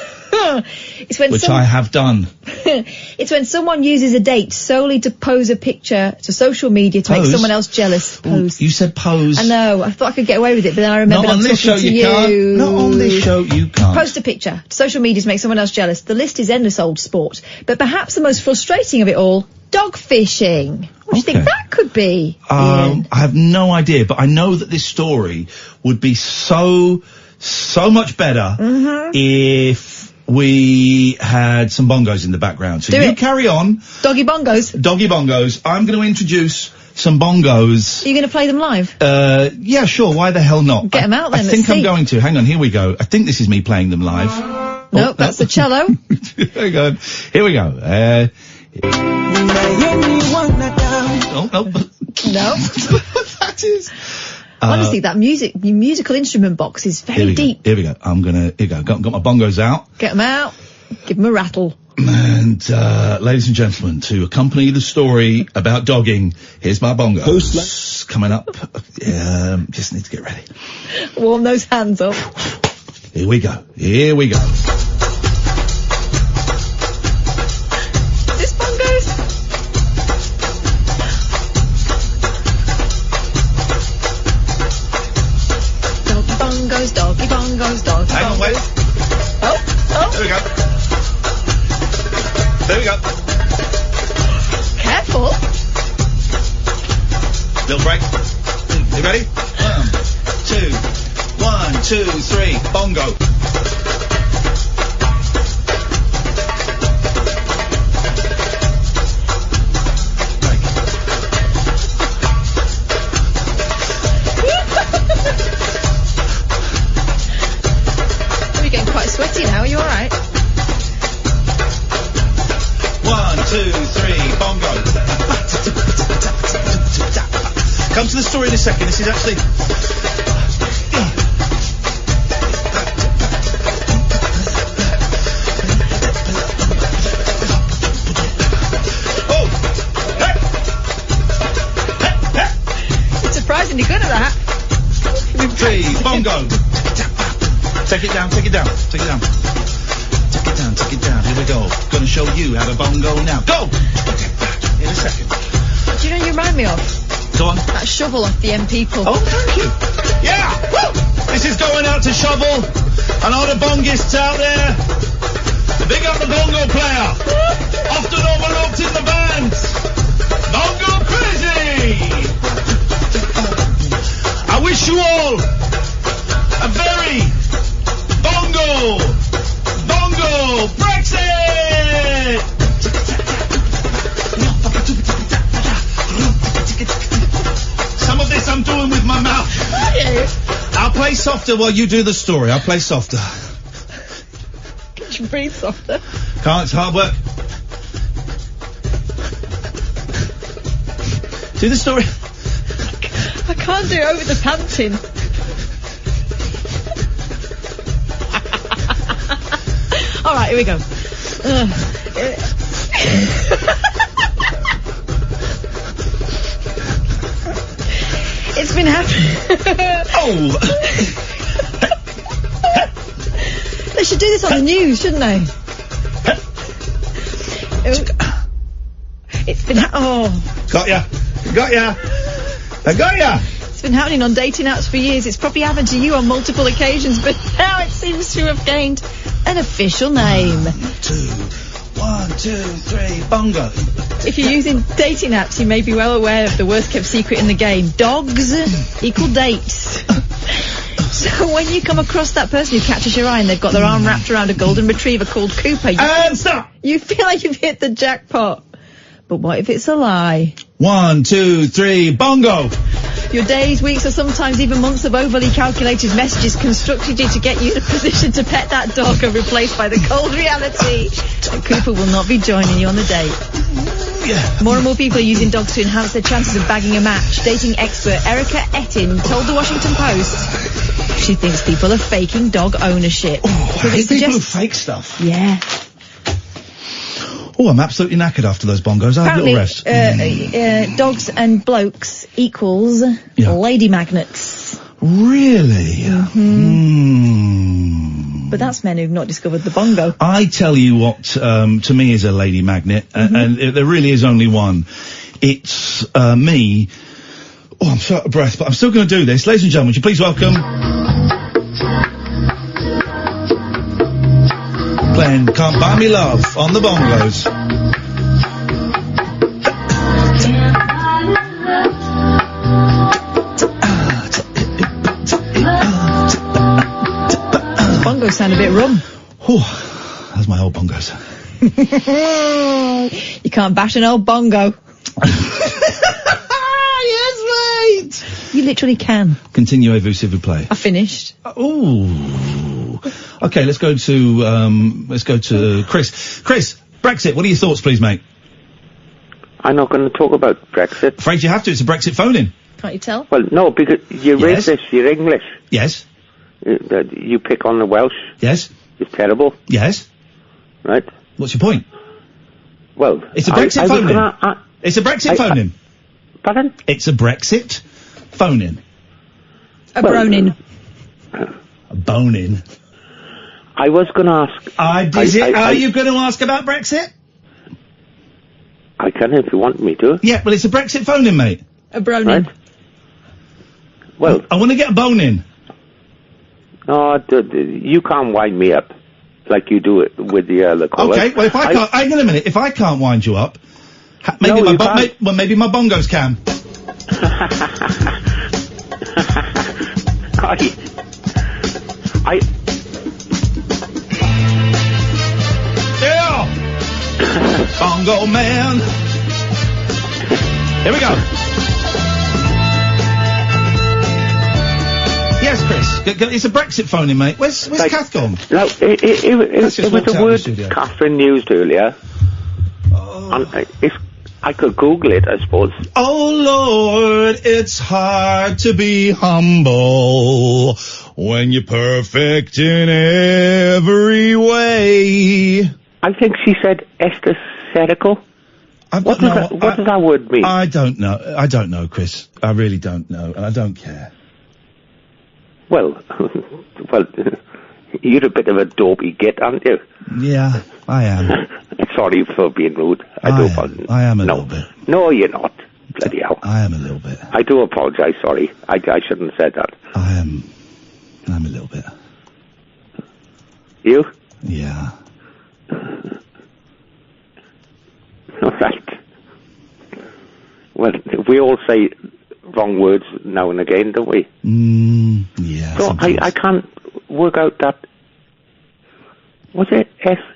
It's when I have done. It's when someone uses a date solely to pose a picture to social media to make someone else jealous. Pose. Ooh, you said pose. I know. I thought I could get away with it, but then I remembered Not on this show you can't. Not on this show you can't. Post a picture to social media to make someone else jealous. The list is endless, old sport. But perhaps the most frustrating of it all, dog fishing. What do you think that could be? I have no idea, but I know that this story would be so much better if we had some bongos in the background. So you carry on. Doggy bongos. Doggy bongos. I'm going to introduce some bongos. Are you going to play them live? Yeah, sure. Why the hell not? Get them out then. I think I'm going to. Hang on. Here we go. I think this is me playing them live. Nope, that's the cello. Hang on. Here we go. No. That is... Honestly, that musical instrument box is very deep. Here we go. Here we go. Got my bongos out. Get them out. Give them a rattle. And, ladies and gentlemen, to accompany the story about dogging, here's my bongos. Coming up. Just need to get ready. Warm those hands up. Here we go. Here we go. Is this bongos? Doggy bongos, doggy bongos. Hang on, wait. Oh. There we go. There we go. Careful. Little break. You ready? 1, 2, 3, bongo. Sweaty now, are you alright? 1, 2, 3, bongo. Come to the story in a second. This is actually... It's surprisingly good at that. 3, bongo. Take it down, take it down, take it down. Take it down, take it down. Here we go. Gonna show you how to bongo now. Go! Okay, in a second. remind me of? Go on. That shovel off the MP pub. Oh, thank you. Yeah! Woo! This is going out to Shovel and all the bongists out there. Big up the bongo player. Often overlooked in the band. Bongo crazy! I wish you all a very bongo Brexit! Some of this I'm doing with my mouth. I'll play softer while you do the story. I'll play softer. Can you breathe softer? Can't, it's hard work. Do the story. I can't do it over the panting. All right, here we go. It's been happening. Oh! They should do this on the news, shouldn't they? It's been Got ya. I got ya. It's been happening on dating apps for years. It's probably happened to you on multiple occasions, but now it seems to have gained an official name. 1, 2, 3, bongo. If you're using dating apps, you may be well aware of the worst kept secret in the game. Dogs equal dates. So when you come across that person who catches your eye and they've got their arm wrapped around a golden retriever called Cooper, stop! You feel like you've hit the jackpot. But what if it's a lie? 1, 2, 3, bongo! Your days, weeks, or sometimes even months of overly calculated messages constructed you to get you in a position to pet that dog are replaced by the cold reality that Cooper will not be joining you on the date. Yeah. More and more people are using dogs to enhance their chances of bagging a match. Dating expert Erica Ettin told the Washington Post she thinks people are faking dog ownership. Oh, I hate people who fake stuff. Yeah. Oh, I'm absolutely knackered after those bongos. I'll have a little rest. Dogs and blokes equals lady magnets. Really? But that's men who've not discovered the bongo. I tell you what, to me is a lady magnet, and there really is only one. It's me. Oh, I'm so out of breath, but I'm still going to do this. Ladies and gentlemen, would you please welcome Glenn, Can't Buy Me Love on the bongos. Bongos sound a bit rum. Oh, that's my old bongos. You can't bash an old bongo. Yes, mate! You literally can. Continuez-vous, s'il vous plaît. I finished. Ooh. Okay, let's go to Chris. Chris, Brexit, what are your thoughts, please, mate? I'm not going to talk about Brexit. Afraid you have to, it's a Brexit phone-in. Can't you tell? Well, no, because you're racist, you're English. Yes. You pick on the Welsh. Yes. It's terrible. Yes. Right. What's your point? Well, it's a Brexit phone-in. It's a Brexit phone-in. Pardon? It's a Brexit phone-in. A bronin. A bone-in. I was going to ask... Are you going to ask about Brexit? I can if you want me to. Yeah, well, it's a Brexit phone-in, mate. A bronin. Right. Well... I want to get a bone-in. No, you can't wind me up like you do it with the callers. Okay, well, if I can't... Hang on a minute. If I can't wind you up... Maybe maybe my bongos can. Yeah! Bongo man! Here we go. Yes, Chris. It's a Brexit phone-in, mate. Where's Kath gone? No, it was a word Catherine used earlier. And if I could Google it, I suppose. Oh, Lord, it's hard to be humble when you're perfect in every way. I think she said aesthetical. What does that word mean? I don't know, Chris. I really don't know, and I don't care. Well, you're a bit of a dopey git, aren't you? Yeah, I am. Sorry for being rude. I do apologize. I am a little bit. No, you're not. Bloody hell. I am a little bit. I do apologise, sorry. I shouldn't have said that. I'm a little bit. You? Yeah. All right. Well, we all say wrong words now and again, don't we? Yeah. So I can't work out that... Was it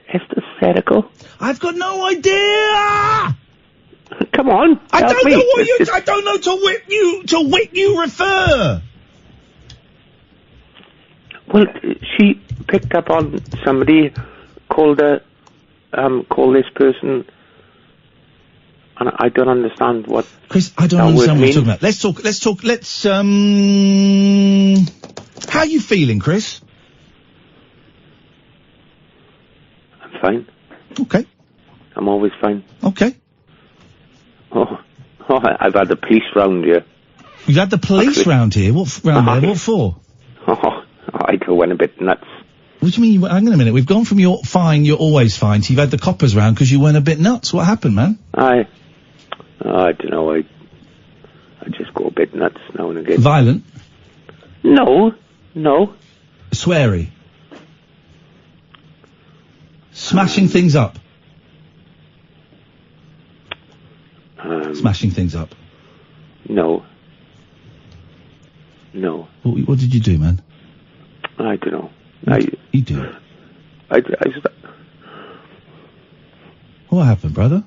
hysterical? I've got no idea! Come on, I help don't me. know what I don't know to which you refer. Well, she picked up on somebody called this person, and I don't understand what. Chris, I don't understand what you're talking about. Let's talk. How are you feeling, Chris? I'm fine. Okay. I'm always fine. Okay. Oh, I've had the police round here. You've had the police round here? What round here? What for? Oh, I went a bit nuts. What do you mean? Hang on a minute. We've gone from you're fine, you're always fine, to you've had the coppers round because you went a bit nuts. What happened, man? I don't know. I just go a bit nuts now and again. Violent? No. Sweary? Smashing things up? Smashing things up? No. What did you do, man? I don't know. You do? I What happened, brother?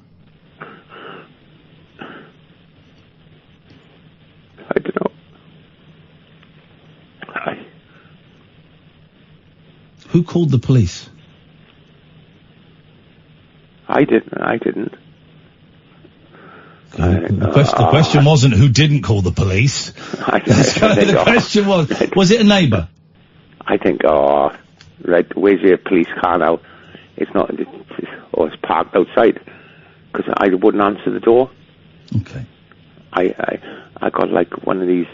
I don't know. Who called the police? I didn't. The question wasn't who didn't call the police. The question was it a neighbour? I think, right, where's your police car now? It's not, it's parked outside. Because I wouldn't answer the door. Okay. I got like one of these,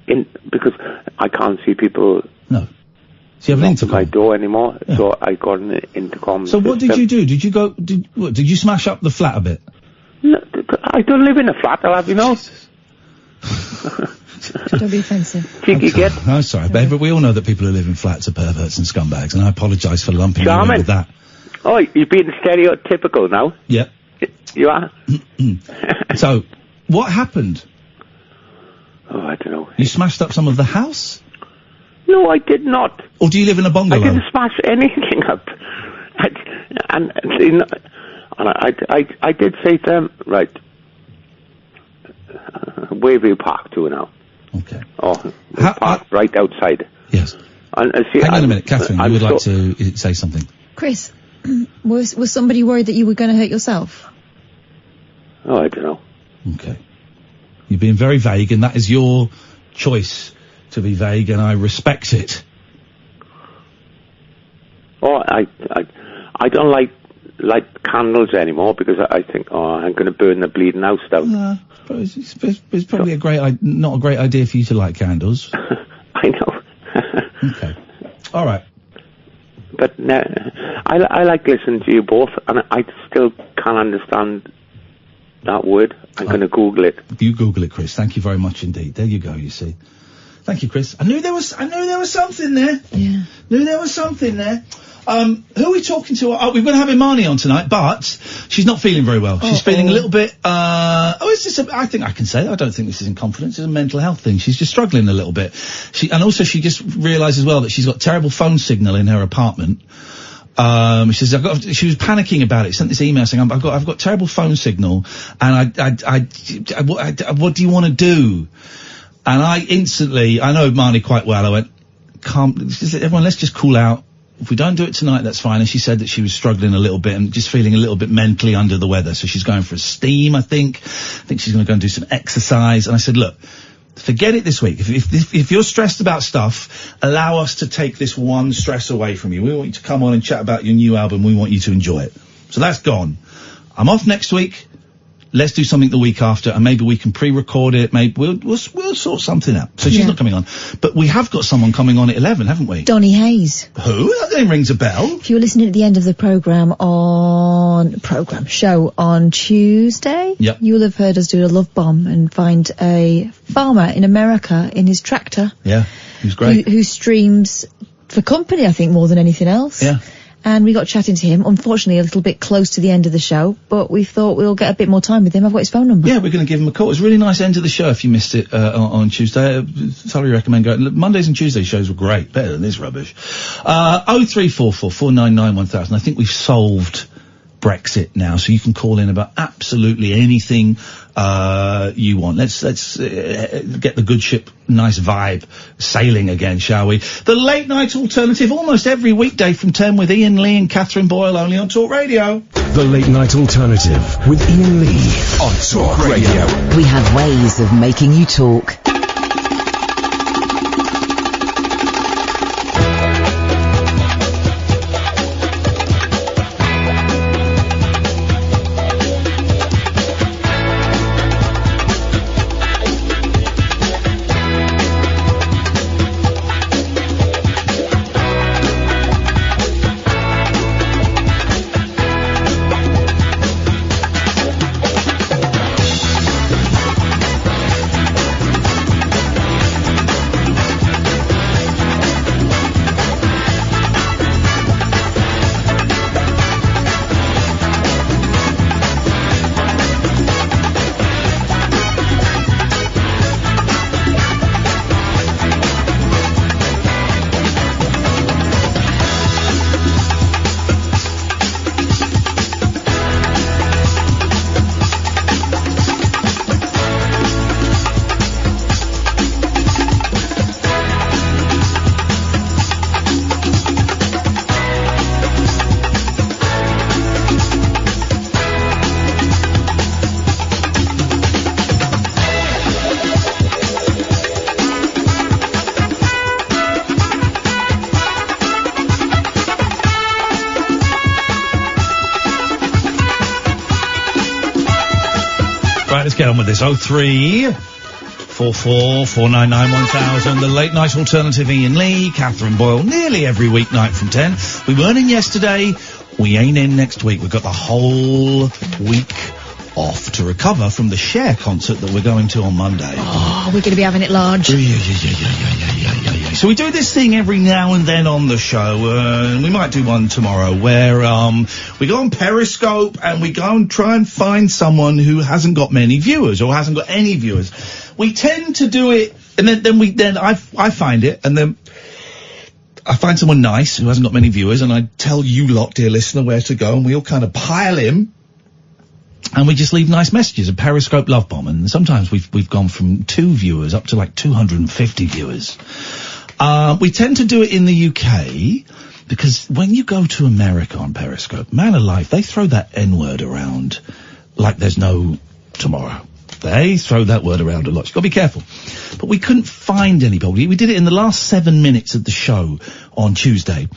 because I can't see people. No. So you have an intercom? My door anymore, yeah. So I got an intercom. So what did you do? Did you smash up the flat a bit? No, I don't live in a flat, I'll have you know. Don't be offensive. Cheeky get. I'm sorry, but we all know that people who live in flats are perverts and scumbags, and I apologise for lumping you in with that. Oh, you're being stereotypical now. Yeah. You are? So, what happened? Oh, I don't know. You smashed up some of the house? No, I did not. Or do you live in a bungalow? I didn't smash anything up. I did say to them, right, where have you parked to now? Okay. Oh, parked right outside. Yes. And, hang on a minute, Catherine, you would like to say something? Chris, was somebody worried that you were going to hurt yourself? Oh, I don't know. Okay. You're being very vague, and that is your choice to be vague, and I respect it. Oh, I don't like candles anymore because I think, I'm going to burn the bleeding house down. It's probably not a great idea for you to light candles. I know. Okay. All right. But I like listening to you both, and I still can't understand that word. I'm going to Google it. You Google it, Chris. Thank you very much indeed. There you go, you see. Thank you, Chris. I knew there was something there. Yeah. Knew there was something there. Who are we talking to? Oh, we're going to have Imani on tonight, but she's not feeling very well. She's feeling a little bit, it's just I think I can say, I don't think this is in confidence, it's a mental health thing. She's just struggling a little bit. She just realised as well that she's got terrible phone signal in her apartment. She says, she was panicking about it, sent this email saying, I've got terrible phone signal, and what do you want to do? And I know Marnie quite well, I went, everyone, let's just cool out. If we don't do it tonight, that's fine. And she said that she was struggling a little bit and just feeling a little bit mentally under the weather. So she's going for a steam, I think. I think she's going to go and do some exercise. And I said, look, forget it this week. If you're stressed about stuff, allow us to take this one stress away from you. We want you to come on and chat about your new album. We want you to enjoy it. So that's gone. I'm off next week. let's do something the week after, and maybe we can pre-record it. Maybe we'll sort something out. So she's not coming on, but we have got someone coming on at 11, haven't we? Donnie Hays. Who? That name rings a bell. If you were listening at the end of the show on Tuesday, you will have heard us do a love bomb and find a farmer in America in his tractor. Yeah, he was great. Who streams for company, I think, more than anything else. Yeah. And we got chatting to him, unfortunately a little bit close to the end of the show, but we thought we'll get a bit more time with him. I've got his phone number. Yeah, we're going to give him a call. It was a really nice end of the show if you missed it on Tuesday. I thoroughly recommend going. Mondays and Tuesdays shows were great, better than this rubbish. 0344 499 1000. I think we've solved Brexit now, so you can call in about absolutely anything you want. Let's get the good ship, nice vibe, sailing again, shall we? The late night alternative, almost every weekday from 10 with Iain Lee and Catherine Boyle, only on Talk Radio. The late night alternative with Iain Lee on Talk Radio. We have ways of making you talk. Let's get on with this. 0344 499 1000. The late night alternative, Iain Lee, Catherine Boyle, nearly every weeknight from 10. We weren't in yesterday. We ain't in next week. We've got the whole week off to recover from the Cher concert that we're going to on Monday. Oh, we're going to be having it large. Yeah. So we do this thing every now and then on the show, and we might do one tomorrow, where we go on Periscope and we go and try and find someone who hasn't got many viewers or hasn't got any viewers. We tend to do it, and then I find it, and then I find someone nice who hasn't got many viewers, and I tell you lot, dear listener, where to go, and we all kind of pile in. And we just leave nice messages, a Periscope love bomb, and sometimes we've gone from 2 viewers up to like 250 viewers. We tend to do it in the UK because when you go to America on Periscope, man alive, they throw that N-word around like there's no tomorrow. They throw that word around a lot. You've got to be careful. But we couldn't find anybody. We did it in the last 7 minutes of the show on Tuesday,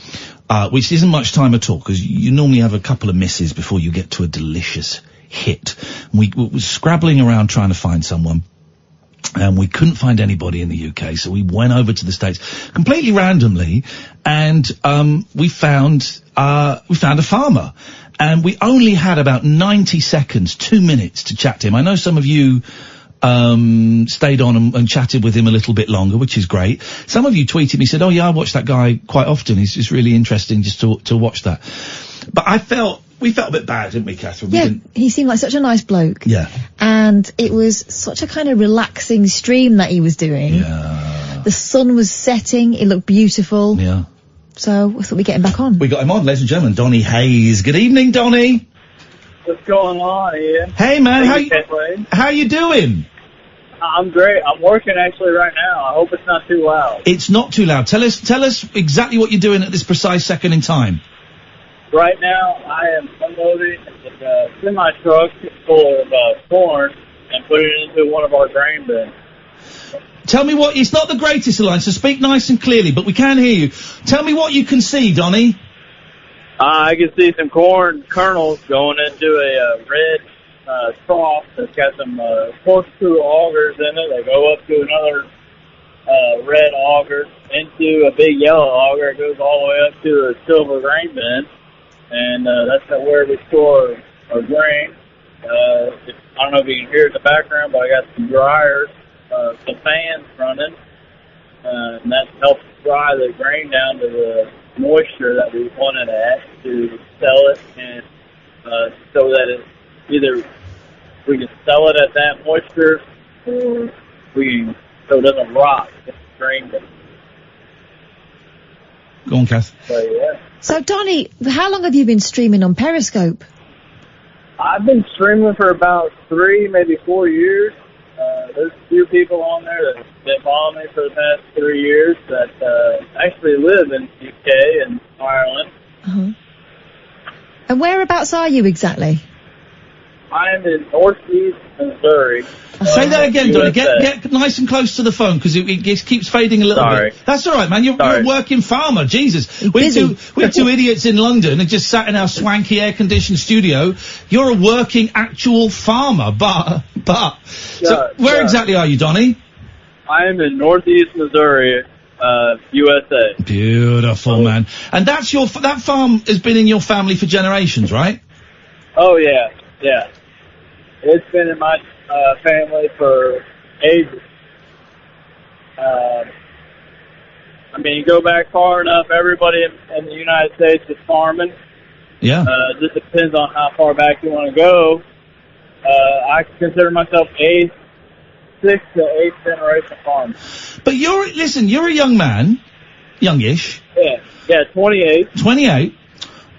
which isn't much time at all because you normally have a couple of misses before you get to a delicious hit. We were scrabbling around trying to find someone, and we couldn't find anybody in the UK, so we went over to the States completely randomly, and we found a farmer, and we only had about 90 seconds, 2 minutes to chat to him. I know some of you stayed on and chatted with him a little bit longer, which is great. Some of you tweeted me, said, oh yeah, I watch that guy quite often, it's just really interesting just to watch that. But we felt a bit bad, didn't we, Catherine? Yeah, he seemed like such a nice bloke. Yeah. And it was such a kind of relaxing stream that he was doing. Yeah. The sun was setting, it looked beautiful. Yeah. So I thought we'd get him back on. We got him on, ladies and gentlemen, Donnie Hays. Good evening, Donnie. What's going on, Ian? Hey, man, how you doing? I'm great. I'm working actually right now. I hope it's not too loud. It's not too loud. Tell us exactly what you're doing at this precise second in time. Right now, I am unloading a semi-truck full of corn and putting it into one of our grain bins. Tell me what, it's not the greatest of lines, so speak nice and clearly, but we can hear you. Tell me what you can see, Donnie. I can see some corn kernels going into a red trough that's got some corkscrew augers in it. They go up to another red auger, into a big yellow auger. It goes all the way up to a silver grain bin, and that's where we store our grain. I don't know if you can hear it in the background, but I got some dryers, some fans running, and that helps dry the grain down to the moisture that we want it at to sell it, and so that it either we can sell it at that moisture, or so it doesn't rot in the grain bin. Go on, Kath. So, Donnie, how long have you been streaming on Periscope? I've been streaming for about 3, maybe 4 years. There's a few people on there that have been following me for the past 3 years that actually live in the UK and Ireland. Uh-huh. And whereabouts are you exactly? I'm in northeast Missouri. Say that again, Donnie. Get nice and close to the phone, because it keeps fading a little bit. That's all right, man. You're a working farmer. Jesus. We're two idiots in London and just sat in our swanky air-conditioned studio. You're a working, actual farmer, but. So where exactly are you, Donnie? I am in northeast Missouri, USA. Beautiful, man. And that farm has been in your family for generations, right? Oh, yeah. Yeah. It's been in my family for ages. I mean, you go back far enough, everybody in the United States is farming. Yeah. It just depends on how far back you want to go. I consider myself 6th to 8th generation farmer. But you're a young man, youngish. Yeah, 28. 28.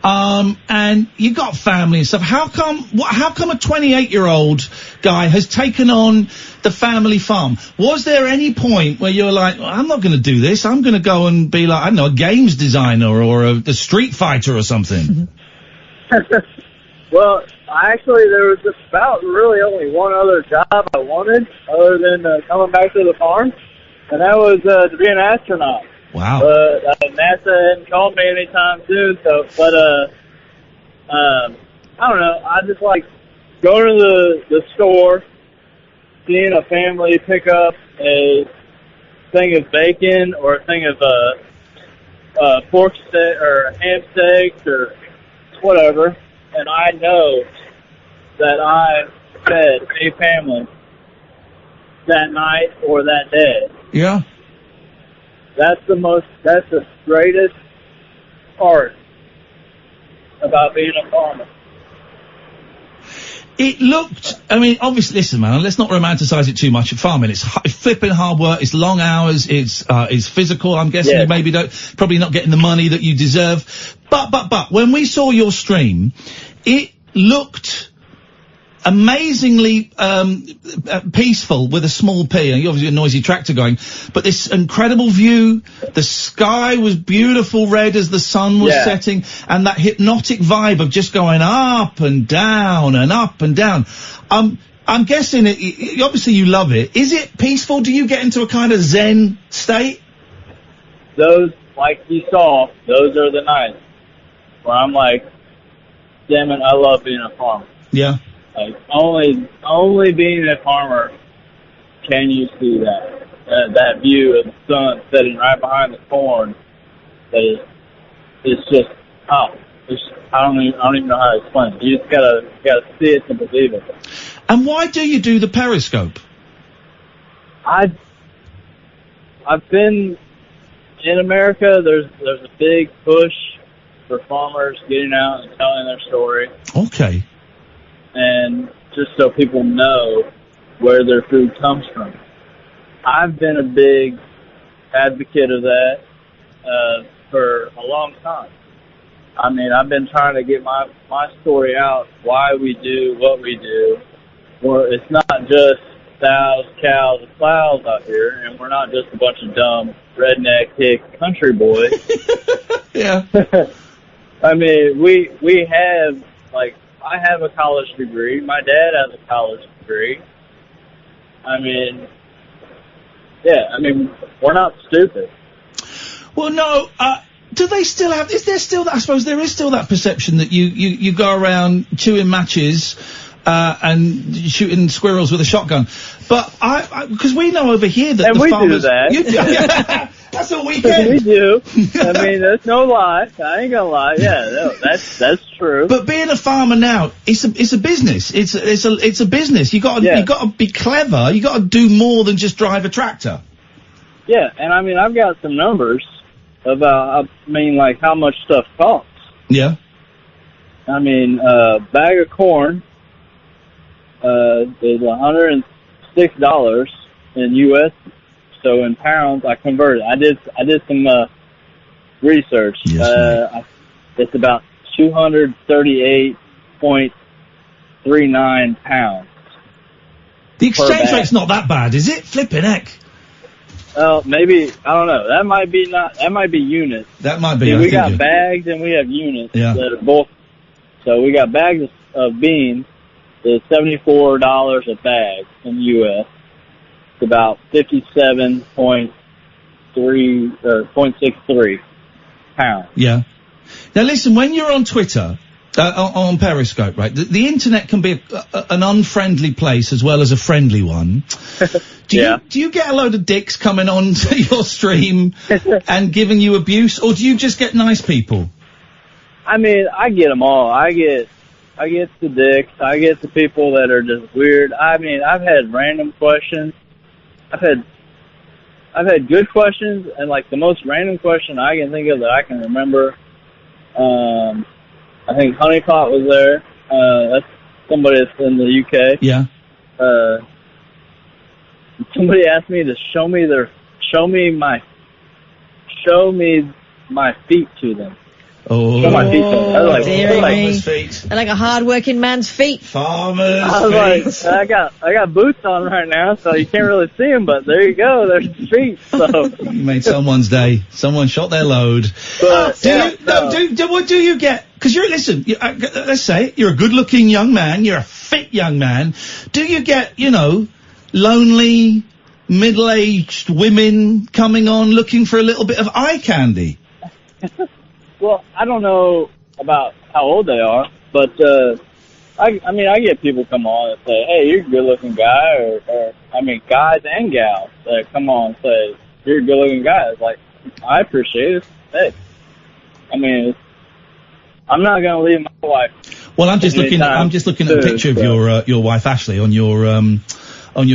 And you got family and stuff. How come a 28-year-old guy has taken on the family farm? Was there any point where you were like, I'm not going to do this. I'm going to go and be like, I don't know, a games designer or a street fighter or something? Well, actually, there was just about really only one other job I wanted other than coming back to the farm, and that was to be an astronaut. Wow. NASA hadn't called me anytime soon, but I don't know. I just like going to the store, seeing a family pick up a thing of bacon or a thing of pork steak or ham steaks or whatever, and I know that I fed a family that night or that day. Yeah. That's the greatest part about being a farmer. It looked, I mean, obviously, listen, man, let's not romanticize it too much. Farming, it's flipping hard work, it's long hours, it's physical. I'm guessing you maybe probably not getting the money that you deserve. But, when we saw your stream, it looked amazingly peaceful with a small P, and obviously a noisy tractor going, but this incredible view, the sky was beautiful red as the sun was setting, and that hypnotic vibe of just going up and down and up and down. I'm guessing obviously you love it. Is it peaceful? Do you get into a kind of zen state? Those, like you saw, those are the nights where I'm like, damn it, I love being a farmer. Yeah. Like, only being a farmer can you see that view of the sun setting right behind the corn. That it's just, I don't even know how to explain it. You just gotta see it to believe it. And why do you do the Periscope? I've been in America. There's a big push for farmers getting out and telling their story. Okay. And just so people know where their food comes from. I've been a big advocate of that for a long time. I mean, I've been trying to get my story out, why we do what we do. It's not just cows, and plows out here, and we're not just a bunch of dumb, redneck, hick country boys. Yeah. I mean, we have, like, I have a college degree. My dad has a college degree. I mean, we're not stupid. Well, no, do they still have, I suppose there is still that perception that you go around chewing matches, and shooting squirrels with a shotgun. But because we know over here that and the we farmers... do that. You do, yeah. That's a weekend. We do. I mean, that's no lie. I ain't gonna lie. Yeah, no, that's true. But being a farmer now, it's a business. It's a business. You got to be clever. You got to do more than just drive a tractor. Yeah, and I mean, I've got some numbers about, like how much stuff costs. Yeah. I mean, a bag of corn is $106 in U.S. So in pounds, I converted. I did some research. Yes, it's about 238.39 pounds. The exchange rate's not that bad, is it? Flipping heck. Well, maybe, I don't know. That might be units. That might be. See, we got bags and we have units that are both. So we got bags of beans. It's $74 a bag in the U.S. It's about 0.63 pounds. Yeah. Now listen, when you're on Twitter, on Periscope, right, the internet can be an unfriendly place as well as a friendly one. Do you get a load of dicks coming on to your stream and giving you abuse, or do you just get nice people? I mean, I get them all. I get the dicks. I get the people that are just weird. I mean, I've had random questions. I've had good questions, and like the most random question I can think of that I can remember. I think Honeypot was there. That's somebody that's in the UK. Yeah. Somebody asked me to show me my feet to them. Oh, show my feet to them. I was like, farmer's feet. They're like a hard-working man's feet. Farmer's I was like, I got boots on right now, so you can't really see them, but there you go. There's the feet. So you made someone's day. Someone shot their load. But, what do you get? Because let's say you're a good-looking young man. You're a fit young man. Do you get, lonely, middle-aged women coming on looking for a little bit of eye candy? Well, I don't know about how old they are, but I get people come on and say, "Hey, you're a good-looking guy," or guys and gals that come on and say, "You're a good-looking guy." It's like, I appreciate it. Hey, I mean, I'm not gonna leave my wife. Well, I'm just looking at a picture of your wife Ashley on your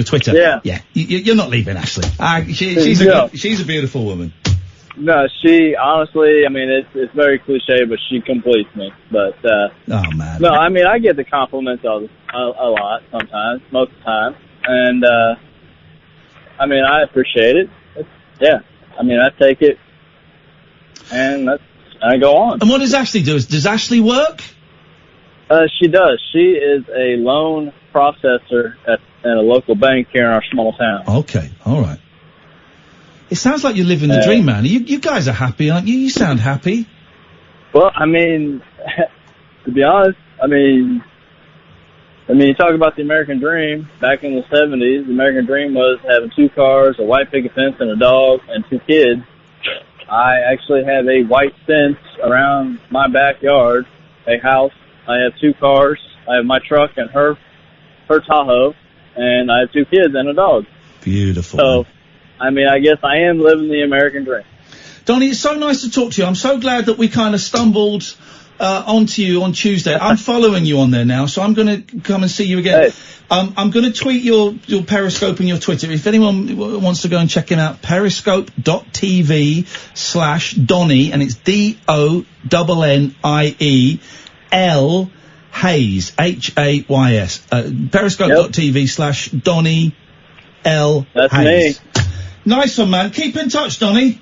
Twitter. Yeah. You're not leaving Ashley. She's a beautiful woman. No, she honestly, it's very cliche, but she completes me. But oh man. No, I get the compliments a lot sometimes, most of the time, and I appreciate it. I take it, and I go on. And what does Ashley do? Does Ashley work? She does. She is a loan processor at a local bank here in our small town. Okay, all right. It sounds like you're living the dream, man. You guys are happy, aren't you? You sound happy. Well, to be honest, you talk about the American dream. Back in the 70s, the American dream was having 2 cars, a white picket fence, and a dog, and 2 kids. I actually have a white fence around my backyard, a house. I have 2 cars. I have my truck and her Tahoe, and I have 2 kids and a dog. Beautiful. So, I guess I am living the American dream. Donnie, it's so nice to talk to you. I'm so glad that we kind of stumbled onto you on Tuesday. I'm following you on there now, so I'm going to come and see you again. Hey. I'm going to tweet your Periscope and your Twitter. If anyone wants to go and check him out, periscope.tv/Donnie, and it's DONNIEL Hays, Hays. Periscope.tv/Donnie L. That's Hays. me. Nice one, man. Keep in touch, Donnie.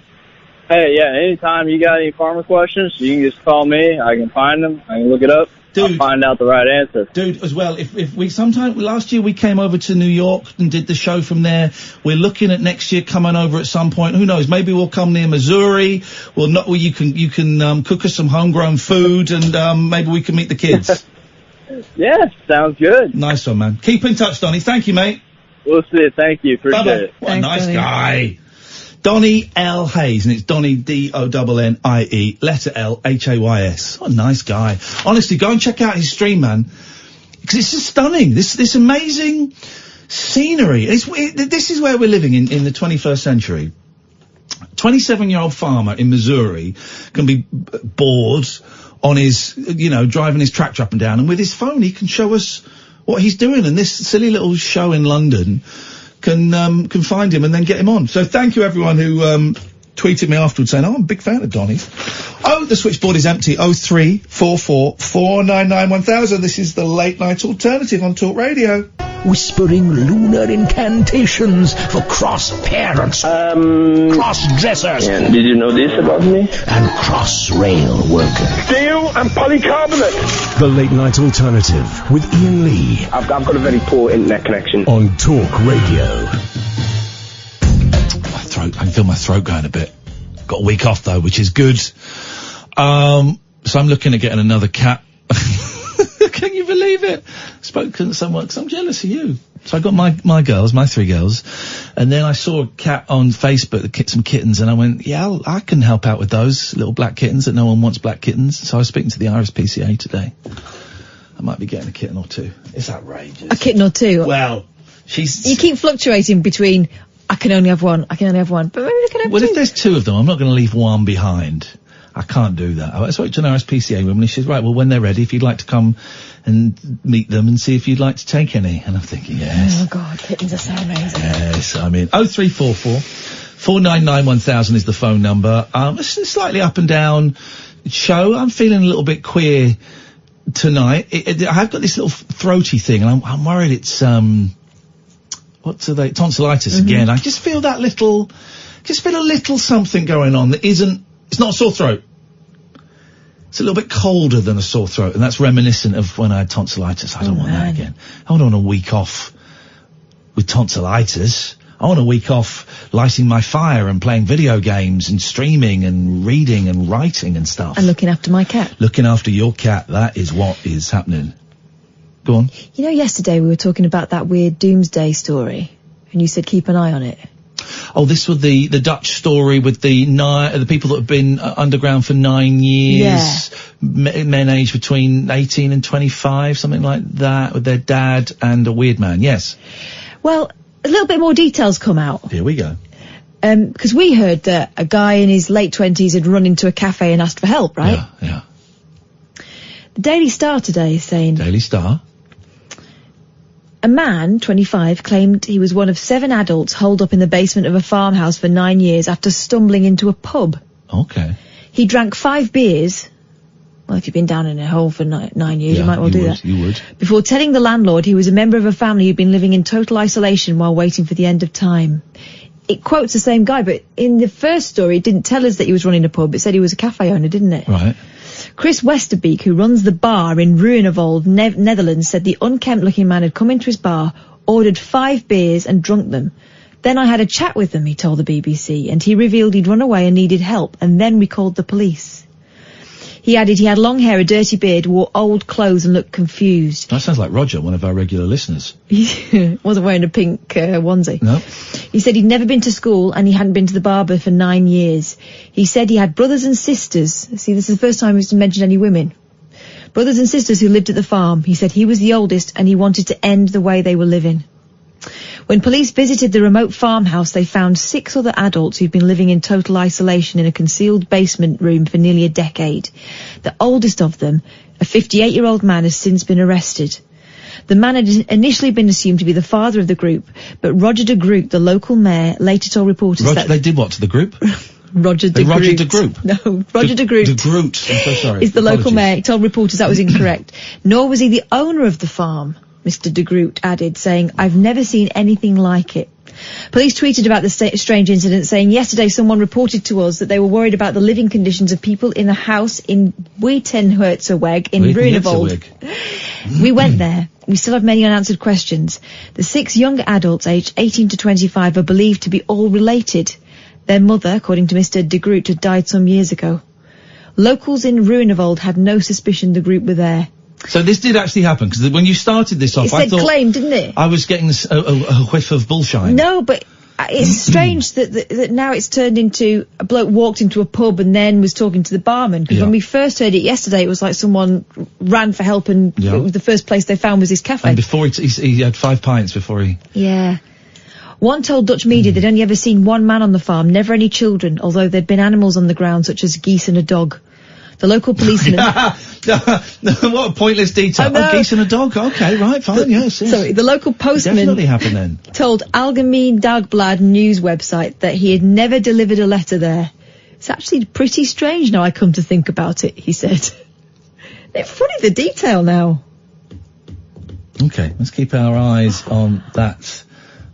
Hey, yeah, anytime you got any farmer questions, you can just call me. I can find them. I can look it up. Dude, I'll find out the right answer. Dude, as well, if we last year we came over to New York and did the show from there. We're looking at next year coming over at some point. Who knows? Maybe we'll come near Missouri. You can cook us some homegrown food, and maybe we can meet the kids. Yeah, sounds good. Nice one, man. Keep in touch, Donnie. Thank you, mate. We'll see you. Thank you. Appreciate it. What a nice guy. Donnie L. Hays, and it's Donnie, DONNIE, letter L, HAYS. What a nice guy. Honestly, go and check out his stream, man. because it's just stunning. This amazing scenery. This is where we're living in the 21st century. 27-year-old farmer in Missouri can be bored on his, driving his tractor up and down, and with his phone he can show us what he's doing, and this silly little show in London can find him and then get him on. So thank you everyone who tweeted me afterwards saying, I'm a big fan of Donnie's. Oh, the switchboard is empty. 0344 499 1000. This is the late night alternative on Talk Radio. Whispering lunar incantations for cross-parents, cross-dressers. Yeah. Did you know this about me? And cross-rail workers. Steel and polycarbonate. The late night alternative with Iain Lee. I've got a very poor internet connection. On Talk Radio. I can feel my throat going a bit. Got a week off though, which is good. So I'm looking at getting another cat. Can you believe it? Spoken to someone, because I'm jealous of you. So I got my girls, my 3 girls, and then I saw a cat on Facebook, some kittens, and I went, yeah, I can help out with those little black kittens that no one wants black kittens. So I was speaking to the RSPCA today. I might be getting a kitten or 2. It's outrageous. A kitten or 2? Well, you keep fluctuating between, I can only have one, but maybe I can have 2. Well, if there's 2 of them, I'm not going to leave one behind. I can't do that. I spoke to an RSPCA woman and she says, right, well, when they're ready, if you'd like to come and meet them and see if you'd like to take any. And I'm thinking, yes. Oh, God, kittens are so amazing. Yes, I mean, 0344 499 1000 is the phone number. It's a slightly up and down show. I'm feeling a little bit queer tonight. I have got this little throaty thing and I'm worried it's, tonsillitis again. I just feel a little something going on that isn't, it's not a sore throat. It's a little bit colder than a sore throat, and that's reminiscent of when I had tonsillitis. I don't want that again. I don't want a week off with tonsillitis. I want a week off lighting my fire and playing video games and streaming and reading and writing and stuff. And looking after my cat. Looking after your cat, that is what is happening. Go on. You know, yesterday we were talking about that weird doomsday story, and you said keep an eye on it. Oh, this was the Dutch story with the people that have been underground for 9 years. Yeah. Men aged between 18 and 25, something like that, with their dad and a weird man. Yes. Well, a little bit more details come out. Here we go. Because we heard that a guy in his late 20s had run into a cafe and asked for help, right? Yeah. The Daily Star today is saying... Daily Star? A man, 25, claimed he was one of 7 adults holed up in the basement of a farmhouse for 9 years after stumbling into a pub. Okay. He drank 5 beers. Well, if you've been down in a hole for 9 years, you might well do that. You would. Before telling the landlord he was a member of a family who'd been living in total isolation while waiting for the end of time. It quotes the same guy, but in the first story it didn't tell us that he was running a pub. It said he was a cafe owner, didn't it? Right. Chris Westerbeek, who runs the bar in Ruinewold, Netherlands, said the unkempt-looking man had come into his bar, ordered 5 beers and drunk them. Then I had a chat with him, he told the BBC, and he revealed he'd run away and needed help, and then we called the police. He added he had long hair, a dirty beard, wore old clothes and looked confused. That sounds like Roger, one of our regular listeners. He wasn't wearing a pink onesie. No. He said he'd never been to school and he hadn't been to the barber for 9 years. He said he had brothers and sisters. See, this is the first time he's mentioned any women. Brothers and sisters who lived at the farm. He said he was the oldest and he wanted to end the way they were living. When police visited the remote farmhouse, they found 6 other adults who'd been living in total isolation in a concealed basement room for nearly a decade. The oldest of them, a 58-year-old man, has since been arrested. The man had initially been assumed to be the father of the group, but Roger de Groot, the local mayor, later told reporters that... They did what to the group? Roger de Groot. Roger de Groot? No, Roger de Groot. De Groot, I'm so sorry. Is the local mayor. He told reporters that was incorrect. Nor was he the owner of the farm. Mr. de Groot added, saying, I've never seen anything like it. Police tweeted about the strange incident, saying yesterday someone reported to us that they were worried about the living conditions of people in a house in Buitenhuizenweg in Ruinewold. We went there. We still have many unanswered questions. The 6 young adults aged 18 to 25 are believed to be all related. Their mother, according to Mr. de Groot, had died some years ago. Locals in Ruinewold had no suspicion the group were there. So this did actually happen, because when you started this off, I thought... It said claim, didn't it? I was getting a whiff of bullshine. No, but It's strange that now it's turned into a bloke walked into a pub and then was talking to the barman. Because when we first heard it yesterday, it was like someone ran for help and the first place they found was his cafe. And before he had 5 pints before he... Yeah. One told Dutch media they'd only ever seen one man on the farm, never any children, although there'd been animals on the ground such as geese and a dog. The local policeman... What a pointless detail. Oh, geese and a dog. Okay, right, fine, yes. Sorry, the local postman... Definitely happened then. ...told Algemeen Dagblad news website that he had never delivered a letter there. It's actually pretty strange now I come to think about it, he said. It's funny, the detail now. Okay, let's keep our eyes on that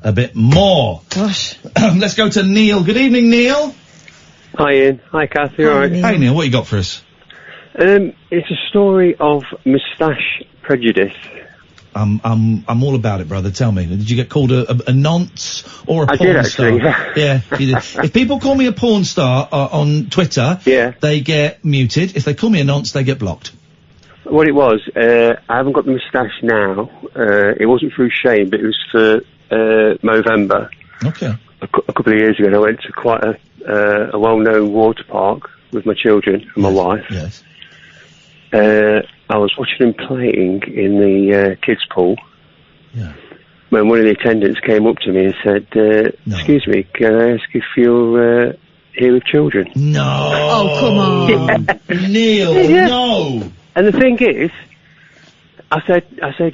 a bit more. Gosh. Let's go to Neil. Good evening, Neil. Hi, Ian. Hi, Kathy. All right. Hey, Neil, what you got for us? It's a story of moustache prejudice. I'm all about it, brother. Tell me, did you get called a nonce or a porn star? I did, actually. Yeah, you did. If people call me a porn star on Twitter, they get muted. If they call me a nonce, they get blocked. What it was, I haven't got the moustache now. It wasn't through shame, but it was for Movember. Okay. A couple of years ago, I went to quite a well-known water park with my children and my wife. Yes. I was watching them playing in the kids' pool. Yeah. When one of the attendants came up to me and said, "Excuse me, can I ask if you're here with children?" No. Oh, come on. Neil, no. And the thing is, I said,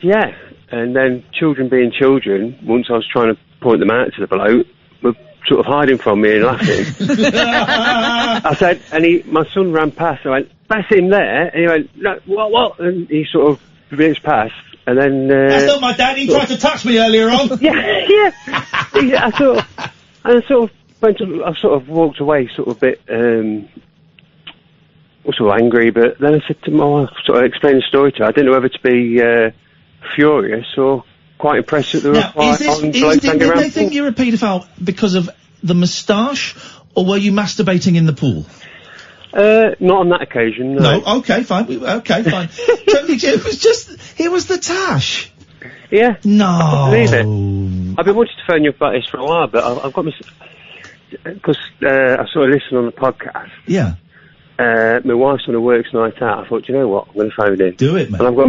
yeah. And then children being children, once I was trying to point them out to the bloke, were sort of hiding from me and laughing. I said, and my son ran past, I went, "That's him there." And he went, "No, what? And he sort of reached past, and then... That's not my dad, he tried to touch me earlier on. Yeah. I sort of walked away sort of a bit, sort of angry, but then I said to my wife, sort of explained the story to her. I didn't know whether to be furious or quite impressed that they were quite on blokes hanging around. Did they think you were a paedophile because of the moustache, or were you masturbating in the pool? Not on that occasion, no. No, okay, fine. It was the tash. Yeah. No. I believe it. I've been wanting to phone you about this for a while, but I've got because I sort of listened on the podcast. Yeah. My wife's on a works night out. I thought, you know what, I'm going to phone in. Do it, man. And I've got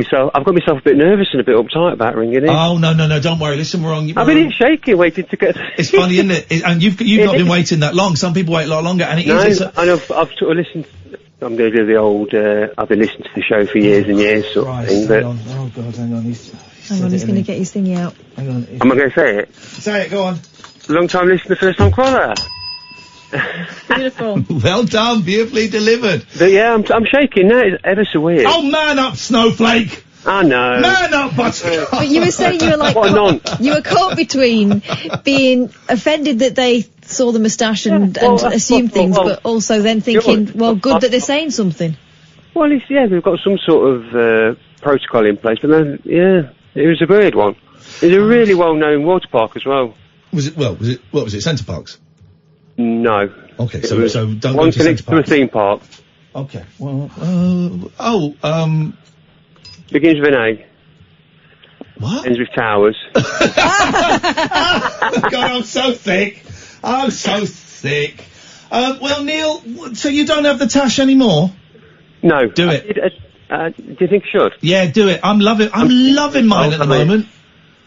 myself a bit nervous and a bit uptight about ringing in. Oh, no, don't worry. Listen, I've been shaking, waiting to get... It's funny, isn't it? And you've not been waiting that long. Some people wait a lot longer, and it is... I know, I've sort of listened... I'm going to do the old, I've been listening to the show for years and years sort of thing, but... Oh, God, hang on. He's going to get his thingy out. Hang on. Am I going to say it? Say it, go on. Long time listener, first time caller. Beautiful. Well done, beautifully delivered. But yeah, I'm shaking now. It's ever so weird. Oh, man up, snowflake! I know. Man up, Buttercup! But you were saying you were like... you were caught between being offended that they saw the moustache and assumed things, but also then thinking, good that they're saying something. Well, we've got some sort of protocol in place, but then, it was a weird one. It was a really well-known water park as well. What was it, Centre Parks? No. Okay, so don't go to Centre Parks. To a theme park. Okay, begins with an A. What? Ends with towers. God, I'm so thick. Well, Neil, so you don't have the tash anymore? No. Do it. Do you think I should? Yeah, do it. I'm loving mine at the moment.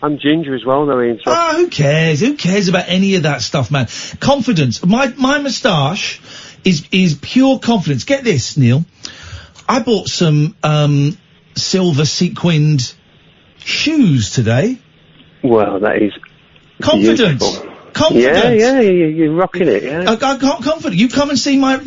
I'm ginger as well, though, Ian. So who cares? Who cares about any of that stuff, man? Confidence. My moustache is pure confidence. Get this, Neil. I bought some silver sequined shoes today. Well, that is confidence. Beautiful. Confidence. Yeah, you're rocking it. Yeah. I got confident. You come and see me at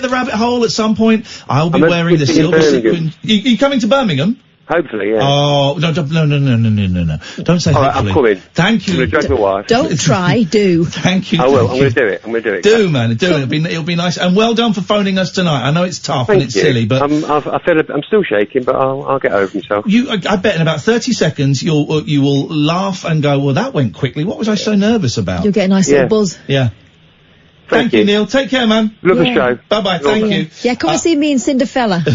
the Rabbit Hole at some point. I'll be wearing the silver sequined. You coming to Birmingham? Hopefully, yeah. Oh, no. Don't say hopefully. I'm coming. Thank you. I'm going to drag my wife. Don't try, do. Thank you. I will. I'm going to do it. Do, man. Do it. It'll be nice. And well done for phoning us tonight. I know it's tough and it's silly, but... I feel I'm still shaking, but I'll get over myself. I bet in about 30 seconds you will laugh and go, well, that went quickly. What was I so nervous about? You'll get a nice little buzz. Yeah. Thank you, Neil. Take care, man. Love the show. Bye-bye. Thank you. Yeah, come and see me in Cinderfella.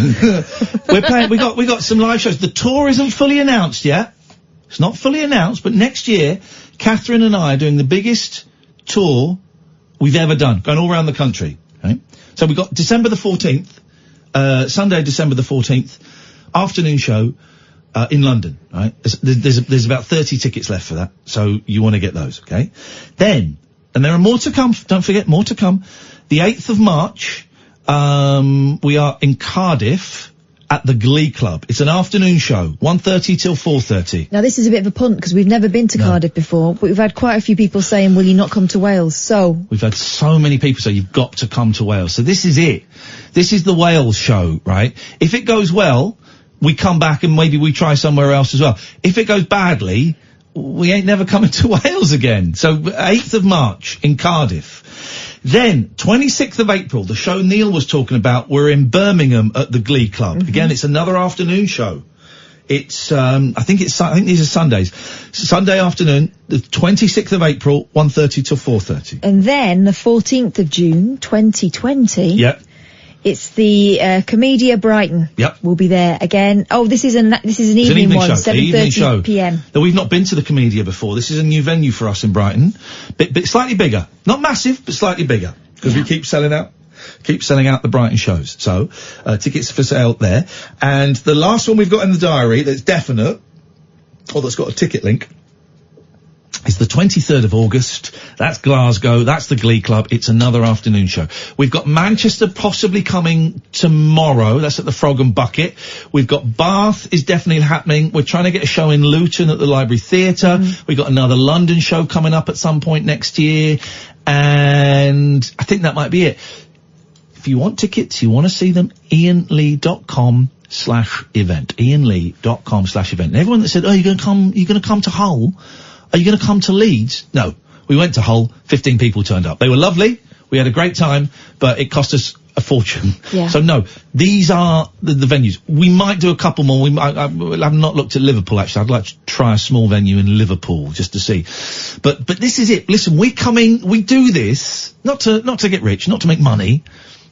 We're playing. We got some live shows. The tour isn't fully announced yet. It's not fully announced, but next year, Catherine and I are doing the biggest tour we've ever done, going all around the country, right? So we've got December the 14th, Sunday, December the 14th, afternoon show, in London, right? There's about 30 tickets left for that, so you want to get those, okay? Then, and there are more to come, don't forget, more to come. The 8th of March, we are in Cardiff at the Glee Club. It's an afternoon show, 1:30 till 4:30. Now, this is a bit of a punt, because we've never been to Cardiff before, but we've had quite a few people saying, will you not come to Wales? So... We've had so many people say, you've got to come to Wales. So this is it. This is the Wales show, right? If it goes well, we come back and maybe we try somewhere else as well. If it goes badly, we ain't never coming to Wales again. So 8th of March in Cardiff. Then, 26th of April, the show Neil was talking about, we're in Birmingham at the Glee Club. Again, it's another afternoon show. It's, I think these are Sundays. Sunday afternoon, the 26th of April, 1:30 till 4:30. And then, the 14th of June, 2020. Yep. It's the Comedia Brighton. Yep. We'll be there again. Oh, this is an evening one, 7:30 p.m. Now, we've not been to the Comedia before. This is a new venue for us in Brighton. Bit slightly bigger. Not massive, but slightly bigger. Because we keep selling out the Brighton shows. So, tickets for sale there. And the last one we've got in the diary that's definite, or that's got a ticket link, is the 23rd of August. That's Glasgow. That's the Glee Club. It's another afternoon show. We've got Manchester possibly coming tomorrow. That's at the Frog and Bucket. We've got Bath is definitely happening. We're trying to get a show in Luton at the Library Theatre. We've got another London show coming up at some point next year. And I think that might be it. If you want tickets, you want to see them, iainlee.com/event. iainlee.com/event. And everyone that said, oh, you're going to come to Hull? Are you going to come to Leeds? No. We went to Hull, 15 people turned up. They were lovely, we had a great time, but it cost us a fortune. Yeah. So no, these are the venues. We might do a couple more. I've not looked at Liverpool, actually. I'd like to try a small venue in Liverpool, just to see. But this is it. Listen, we do this, not to get rich, not to make money.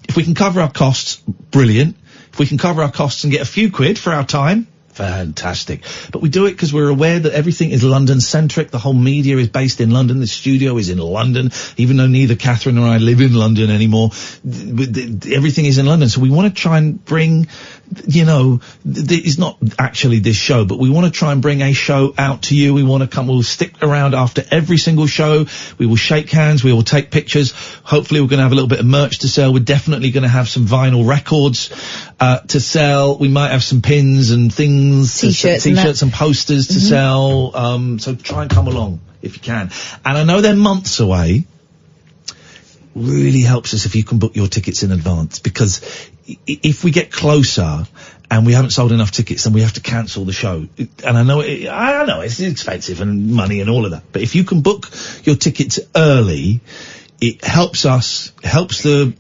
If we can cover our costs, brilliant. If we can cover our costs and get a few quid for our time, fantastic. But we do it because we're aware that everything is London-centric. The whole media is based in London. The studio is in London. Even though neither Catherine or I live in London anymore, everything is in London. So we want to try and bring, it's not actually this show, but we want to try and bring a show out to you. We'll stick around after every single show. We will shake hands. We will take pictures. Hopefully we're going to have a little bit of merch to sell. We're definitely going to have some vinyl records to sell. We might have some pins and things, T-shirts and posters to sell. So try and come along if you can. And I know they're months away. Really helps us if you can book your tickets in advance, because if we get closer and we haven't sold enough tickets, then we have to cancel the show. And I know it's expensive and money and all of that, but if you can book your tickets early, it helps us, helps the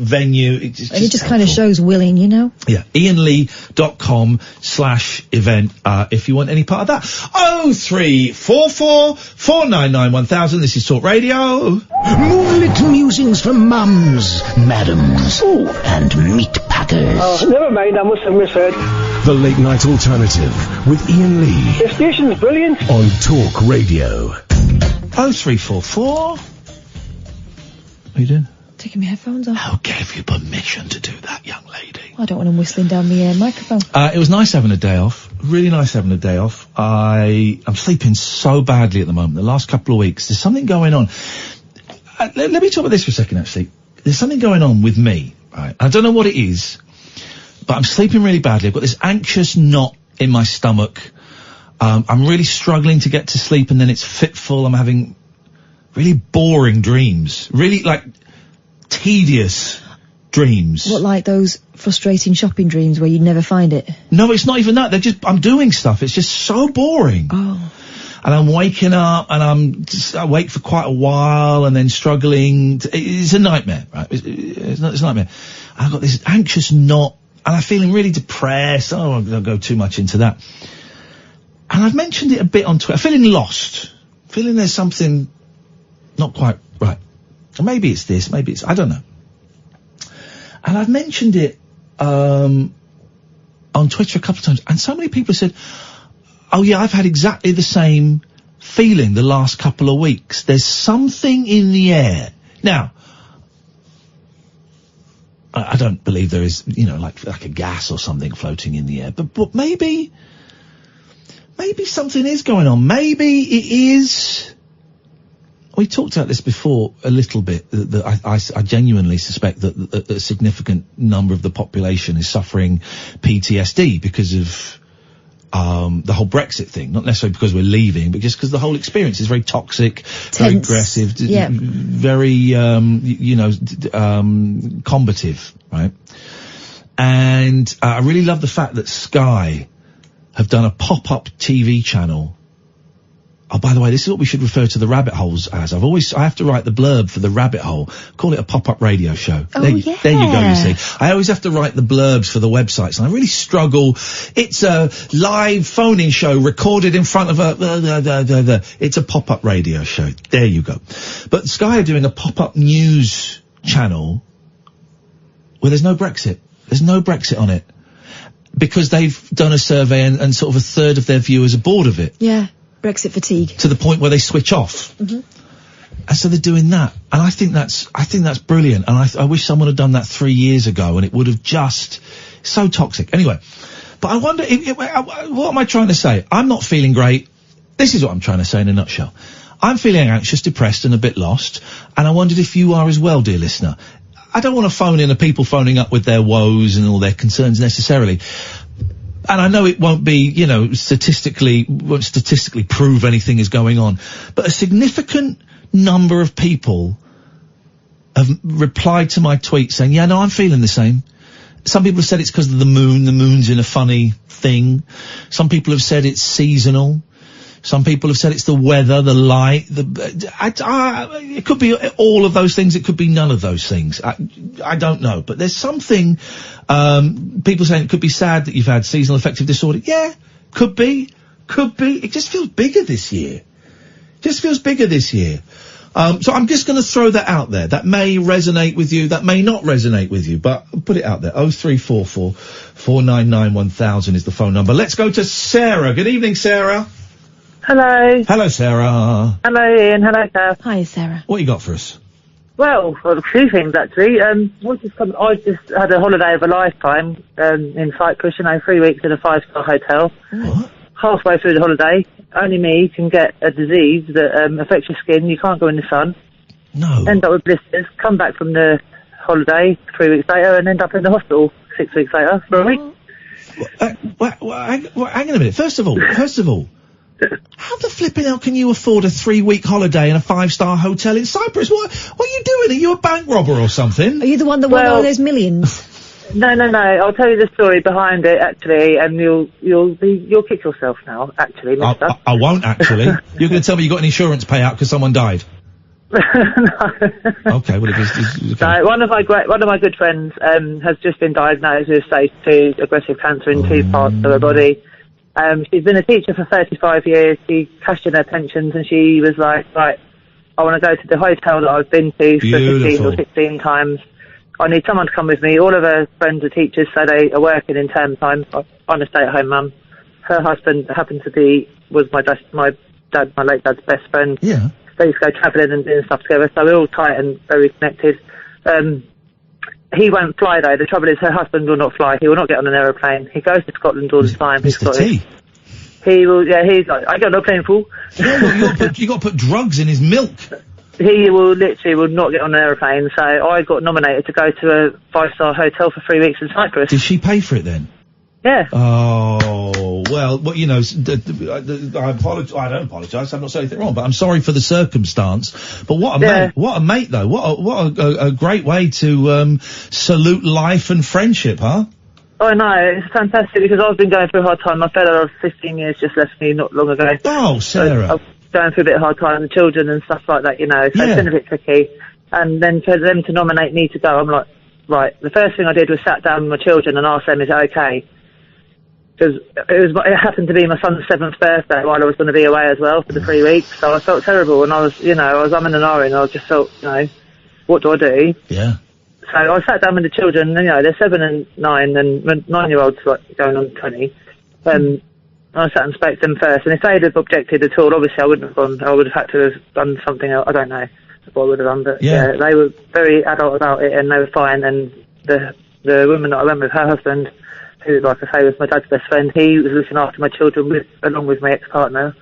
venue. It just kind of shows willing, Yeah, iainlee.com/event, if you want any part of that. 0344 499 1000. This is Talk Radio. Moonlit musings from mums, madams, and meat packers. Oh, never mind, I must have misheard. The Late Night Alternative with Iain Lee. The station's brilliant. On Talk Radio. 0344. What are you doing? Taking my headphones off. Who gave you permission to do that, young lady? I don't want them whistling down the microphone. It was nice having a day off. Really nice having a day off. I'm sleeping so badly at the moment. The last couple of weeks, there's something going on. Let me talk about this for a second, actually. There's something going on with me, right? I don't know what it is, but I'm sleeping really badly. I've got this anxious knot in my stomach. I'm really struggling to get to sleep, and then it's fitful. I'm having really boring dreams. Really, tedious dreams. What, like those frustrating shopping dreams where you'd never find it? No, it's not even that. I'm doing stuff. It's just so boring. Oh. And I'm waking up, and I'm just awake for quite a while, and then struggling. It's a nightmare, right? It's a nightmare. I've got this anxious knot, and I'm feeling really depressed. I don't want to go too much into that. And I've mentioned it a bit on Twitter. I'm feeling lost. Feeling there's something not quite right. Or maybe it's this, maybe it's, I don't know. And I've mentioned it, on Twitter a couple of times, and so many people said, oh yeah, I've had exactly the same feeling the last couple of weeks. There's something in the air. Now, I don't believe there is, like a gas or something floating in the air, but maybe something is going on. Maybe it is. We talked about this before a little bit, that I genuinely suspect that a significant number of the population is suffering PTSD because of the whole Brexit thing. Not necessarily because we're leaving, but just because the whole experience is very toxic, very aggressive, very, combative, right? And I really love the fact that Sky have done a pop-up TV channel. Oh, by the way, this is what we should refer to the rabbit holes as. I have to write the blurb for the rabbit hole. Call it a pop-up radio show. Oh, there you go, you see. I always have to write the blurbs for the websites, and I really struggle. It's a live phone-in show recorded in front of it's a pop-up radio show. There you go. But Sky are doing a pop-up news channel where there's no Brexit. There's no Brexit on it. Because they've done a survey and sort of a third of their viewers are bored of it. Yeah. Brexit fatigue. To the point where they switch off. Mm-hmm. And so they're doing that. And I think that's brilliant. And I wish someone had done that 3 years ago, and it would have just, so toxic. Anyway, but I wonder, what am I trying to say? I'm not feeling great. This is what I'm trying to say in a nutshell. I'm feeling anxious, depressed, and a bit lost. And I wondered if you are as well, dear listener. I don't want to phone in people phoning up with their woes and all their concerns necessarily. And I know it won't be, statistically prove anything is going on. But a significant number of people have replied to my tweet saying, yeah, no, I'm feeling the same. Some people have said it's because of the moon. The moon's in a funny thing. Some people have said it's seasonal. Some people have said it's the weather, the light, it could be all of those things. It could be none of those things. I don't know. But there's something, people saying it could be sad that you've had seasonal affective disorder. Yeah, could be. It just feels bigger this year. So I'm just going to throw that out there. That may resonate with you. That may not resonate with you, but I'll put it out there. 0344 499 1000 is the phone number. Let's go to Sarah. Good evening, Sarah. Hello. Hello, Sarah. Hello, Ian. Hello, Kath. Hi, Sarah. What you got for us? Well, a few things, actually. I just had a holiday of a lifetime in Cyprus, 3 weeks in a 5-star hotel. What? Halfway through the holiday, only me can get a disease that affects your skin. You can't go in the sun. No. End up with blisters, come back from the holiday 3 weeks later and end up in the hospital 6 weeks later for a week. Hang on a minute. First of all, how the flipping hell can you afford a 3-week holiday in a 5-star hotel in Cyprus? What are you doing? Are you a bank robber or something? Are you the one that won all those millions? No. I'll tell you the story behind it, actually, and you'll kick yourself now, actually, mister. I won't, actually. You're going to tell me you got an insurance payout because someone died? No. Okay, well, okay. No, one of my good friends has just been diagnosed with stage 2 aggressive cancer in 2 parts of her body. She's been a teacher for 35 years. She cashed in her pensions and she was like, right, I want to go to the hotel that I've been to for 15 or 16 times. I need someone to come with me. All of her friends are teachers, so they are working in term time. I'm a stay-at-home mum. Her husband was my late dad's best friend. Yeah. They used to go travelling and doing stuff together, so we're all tight and very connected. He won't fly though. The trouble is her husband will not fly. He will not get on an aeroplane. He goes to Scotland all the time. He's Scottish. He will, he's like, I got no plane fool. Yeah, well, you got to put drugs in his milk. He will not get on an aeroplane, so I got nominated to go to a 5-star hotel for 3 weeks in Cyprus. Did she pay for it then? Yeah. Oh, well, I apologise. I don't apologise. I'm not saying anything wrong, but I'm sorry for the circumstance. But what a mate though. What a great way to, salute life and friendship, huh? Oh, no, it's fantastic because I've been going through a hard time. My fellow of 15 years just left me not long ago. Oh, Sarah. I was going through a bit of hard time, the children and stuff like that, so it's been a bit tricky. And then for them to nominate me to go, I'm like, right, the first thing I did was sat down with my children and asked them, is it okay? Because it happened to be my son's 7th birthday while I was going to be away as well for the 3 weeks, so I felt terrible, and I was umming and ahhing, and I just felt, what do I do? Yeah. So I sat down with the children, they're 7 and 9, and my 9-year-old's like going on 20. And I sat and spoke to them first, and if they'd have objected at all, obviously I wouldn't have gone. I would have had to have done something else. I don't know what I would have done, but yeah, they were very adult about it, and they were fine. And the woman that I went with, her husband, who, like I say, was my dad's best friend, he was looking after my children along with my ex-partner.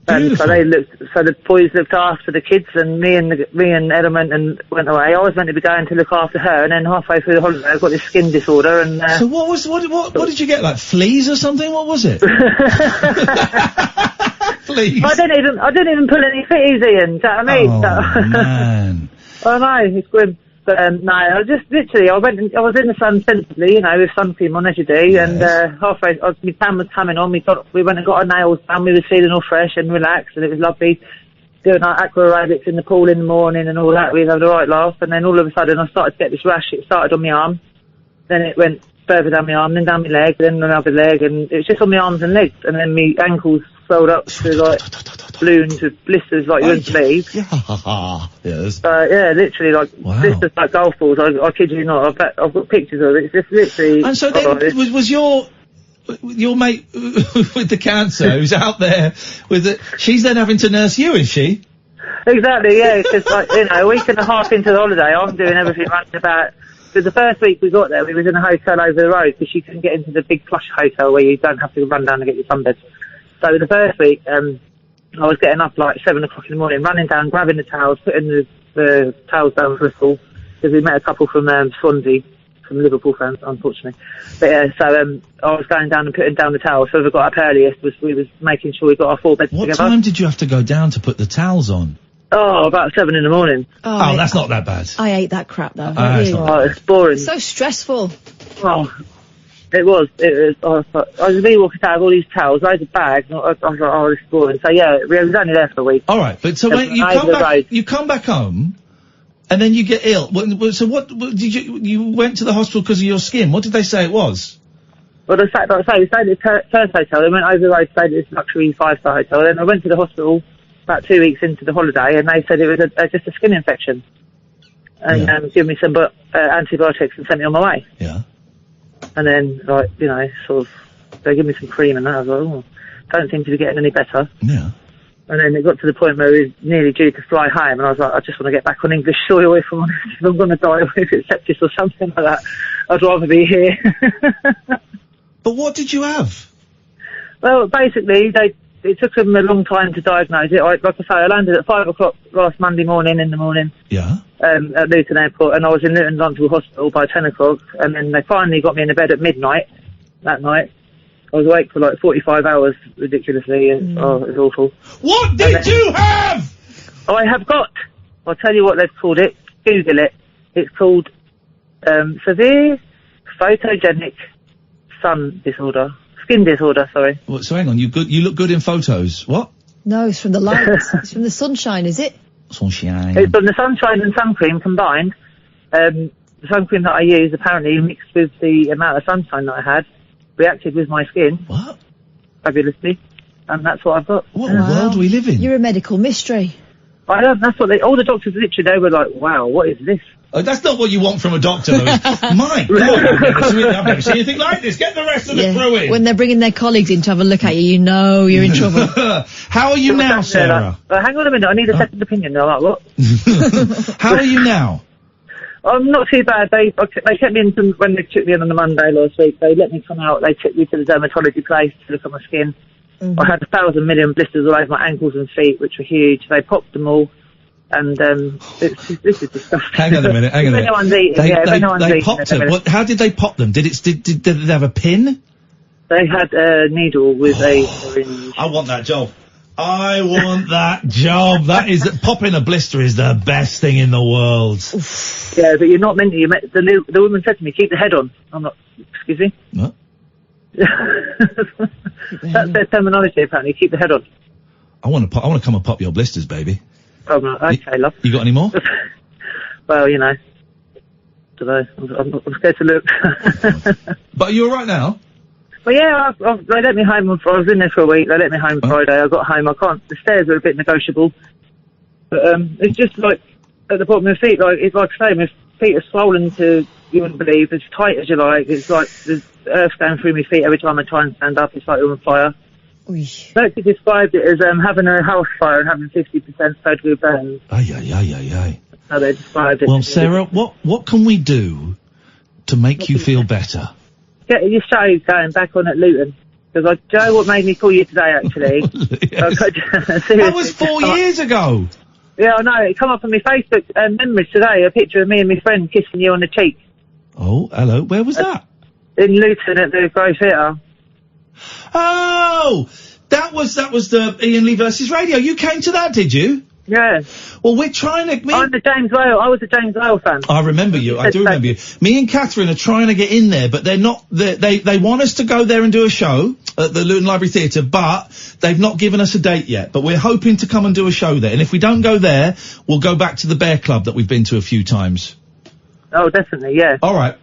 And so the boys looked after the kids, and me and Element and went away. I was meant to be going to look after her, and then halfway through the holiday I got this skin disorder. And so what did you get? Like fleas or something? What was it? Fleas. I didn't even pull any fitties, Ian. Do you know what I mean? Oh man. I know, it's grim. But no, I just literally, I was in the sun sensibly, you know, with sun cream on as you do, and halfway, my tan was coming on, we went and got our nails done, we were feeling all fresh and relaxed, and it was lovely doing our aqua aerobics in the pool in the morning and all that. We had a right laugh, and then all of a sudden I started to get this rash. It started on my arm, then it went further down my arm, then down my leg, then another leg, and it was just on my arms and legs, and then my ankles swelled up to like balloons with blisters like you wouldn't believe. Yes. Yeah, literally like blisters like golf balls. I kid you not. I've got pictures of it. It's just literally. And so then was your mate with the cancer who's out there with it? She's then having to nurse you, is she? Exactly. Yeah. It's just like, you know, a week and a half into the holiday, I'm doing everything running about. So the first week we got there, we was in a hotel over the road because you couldn't get into the big plush hotel where you don't have to run down and get your sunbeds. So the first week, I was getting up like 7 o'clock in the morning, running down, grabbing the towels, putting the towels down for Bristol, because we met a couple from Swansea, from Liverpool fans, unfortunately. But yeah, so I was going down and putting down the towels. So we got up earliest, we was making sure we got our 4 beds together. What time did you have to go down to put the towels on? Oh, about 7 in the morning. Oh, that's not that bad. I hate that crap though. It's boring. So stressful. Oh. It was. I was really walking out with all these towels, loads of bags, and I was like, oh, this is boring. So yeah, we was only there for a week. Alright, but so when you come back home, and then you get ill. So what did you went to the hospital because of your skin? What did they say it was? Well, we stayed at the first hotel, then went over the road, stayed at this luxury 5-star hotel, then I went to the hospital about 2 weeks into the holiday, and they said it was just a skin infection. And gave me some antibiotics and sent me on my way. Yeah. And then, like, you know, sort of, they give me some cream and that. I was like, oh, don't seem to be getting any better. Yeah. And then it got to the point where we was nearly due to fly home, and I was like, I just want to get back on English soil if I'm going to die, if it's sepsis or something like that. I'd rather be here. But what did you have? Well, basically, it took them a long time to diagnose it. Like I say, I landed at 5 o'clock last Monday morning in the morning. Yeah. At Luton Airport, and I was in Luton Hospital Hospital by 10 o'clock, and then they finally got me in the bed at midnight that night. I was awake for like 45 hours, ridiculously, and it was awful. What did you have? I have got, I'll tell you what they've called it, Google it. It's called severe photogenic skin disorder, sorry. What, so hang on, you look good in photos. What? No, it's from the lights. It's from the sunshine, is it? Sunshine. It's from the sunshine and sun cream combined. The sun cream that I used, apparently, mixed with the amount of sunshine that I had, reacted with my skin. What? Fabulously. And that's what I've got. What world do we live in? You're a medical mystery. I know, that's what all the doctors literally, they were like, wow, what is this? Oh, that's not what you want from a doctor, though. My God, I've never seen anything like this. Get the rest of the crew in. When they're bringing their colleagues in to have a look at you, you know you're in trouble. How are you now, Sarah? Hang on a minute, I need a second opinion. They're like, what? How are you now? I'm not too bad. They kept me in when they took me in on the Monday last week. They let me come out. They took me to the dermatology place to look at my skin. Mm-hmm. I had 1,000 million blisters all over my ankles and feet, which were huge. They popped them all. And this is disgusting. Hang on a minute. If anyone's eating, they popped them. How did they pop them? Did they have a pin? They had a needle with a syringe. I want that job. I want that job. Popping a blister is the best thing in the world. Yeah, but you're not meant to. The woman said to me, keep the head on. I'm not, excuse me? What? That's their terminology, apparently. Keep the head on. I want to come and pop your blisters, baby. Oh, okay, love. You got any more? Well, you know. I'm scared to look. But are you alright now? Well, yeah, they let me home. I was in there for a week. They let me home Friday. I got home. The stairs are a bit negotiable. But it's just like, at the bottom of my feet, it's like I say, my feet are swollen to, you wouldn't believe, as tight as you like. It's like there's earth going through my feet every time I try and stand up. It's like they're on fire. She described it as having a house fire and having 50% federal burns. Ay. How they described it. Well, Sarah, what can we do to make you feel better? Get your show going back on at Luton. Because do you know what made me call you today, actually? That was 4 years ago. Yeah, I know. It come up on my Facebook memories today, a picture of me and my friend kissing you on the cheek. Oh, hello. Where was that? In Luton at the Grove Theatre. Oh! That was the Iain Lee versus Radio. You came to that, did you? Yeah. Well, we're trying to... I was a James Whale fan. I remember you. I do remember you. Me and Catherine are trying to get in there, but they're not... They want us to go there and do a show at the Luton Library Theatre, but they've not given us a date yet. But we're hoping to come and do a show there. And if we don't go there, we'll go back to the Bear Club that we've been to a few times. Oh, definitely, yeah. All right.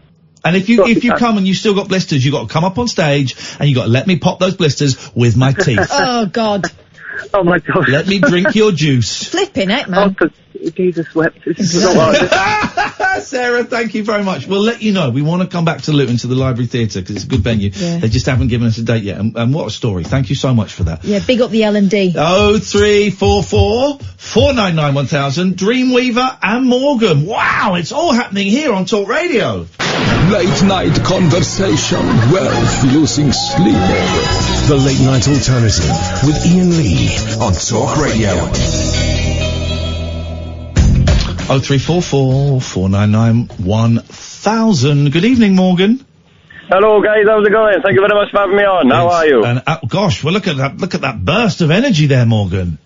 And if you come and you still got blisters, you got to come up on stage and you got to let me pop those blisters with my teeth. Oh, God. Oh, my God. Let me drink your juice. Flipping it, man. Oh, Jesus wept. Sarah, thank you very much. We'll let you know. We want to come back to Luton to the Library Theatre because it's a good venue. Yeah. They just haven't given us a date yet. And what a story. Thank you so much for that. Yeah, big up the L&D. 0344 499 1000, Dreamweaver and Morgan. Wow, it's all happening here on Talk Radio. Late night conversation, wealth, losing sleep. The Late Night Alternative with Iain Lee on Talk Radio. 0344 499 1000. Good evening, Morgan. Hello, guys. How's it going? Thank you very much for having me on. How are you? And gosh, well, look at that burst of energy there, Morgan.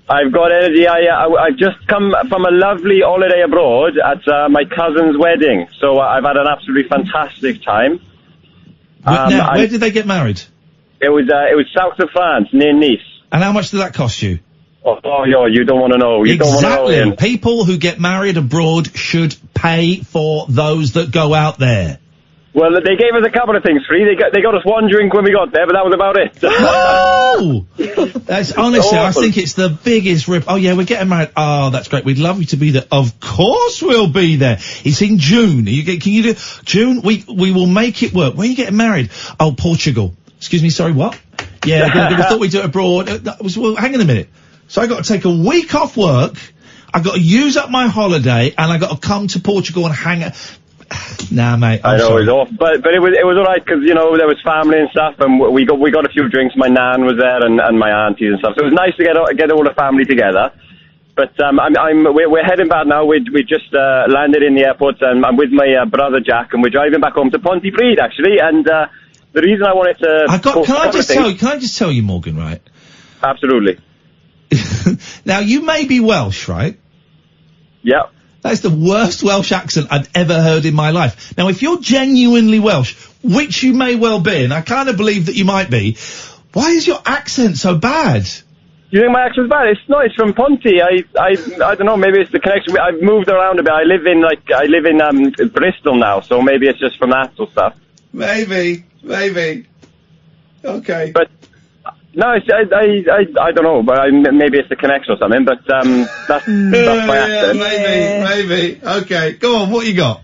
I've got energy. I've just come from a lovely holiday abroad at my cousin's wedding, so I've had an absolutely fantastic time. Now, where did they get married? It was south of France, near Nice. And how much did that cost you? Oh, you don't want to know. You don't want to know. Exactly. People who get married abroad should pay for those that go out there. Well, they gave us a couple of things free. They got us one drink when we got there, but that was about it. No! That's honestly, I think it's the biggest rip. Oh yeah, we're getting married. Oh, that's great. We'd love you to be there. Of course we'll be there. It's in June. Can you do June? We will make it work. Where are you getting married? Oh, Portugal. Excuse me. Sorry, what? Yeah, we thought we'd do it abroad. Well, hang on a minute. So I got to take a week off work. I got to use up my holiday, and I got to come to Portugal and hang out. Nah, mate. I know it was off, but it was all right because there was family and stuff, and we got a few drinks. My nan was there and my aunties and stuff, so it was nice to get all the family together. But we're heading back now. We just landed in the airport, and I'm with my brother Jack, and we're driving back home to Pontypridd actually. And the reason I wanted to can I just tell you, Morgan, right? Absolutely. Now you may be Welsh, right? Yeah. That's the worst Welsh accent I've ever heard in my life. Now, if you're genuinely Welsh, which you may well be, and I kind of believe that you might be, why is your accent so bad? You think my accent's bad? It's not. It's from Ponty. I don't know. Maybe it's the connection. I've moved around a bit. I live in Bristol now, so maybe it's just from that or stuff. Maybe. Okay. But. No, I don't know, but maybe it's the connection or something, but that's my accent. Maybe. Okay, go on, what you got?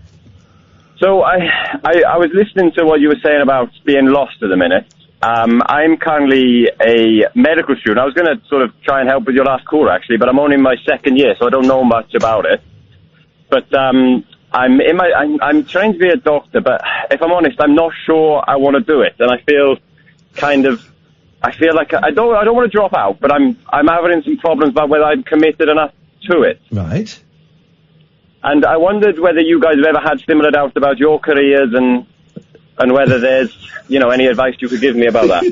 So I was listening to what you were saying about being lost at the minute. I'm currently a medical student. I was going to sort of try and help with your last caller, actually, but I'm only in my second year, so I don't know much about it. But I'm trying to be a doctor, but if I'm honest, I'm not sure I want to do it, and I feel like I don't want to drop out, but I'm having some problems about whether I'm committed enough to it. Right. And I wondered whether you guys have ever had similar doubts about your careers and whether there's, any advice you could give me about that.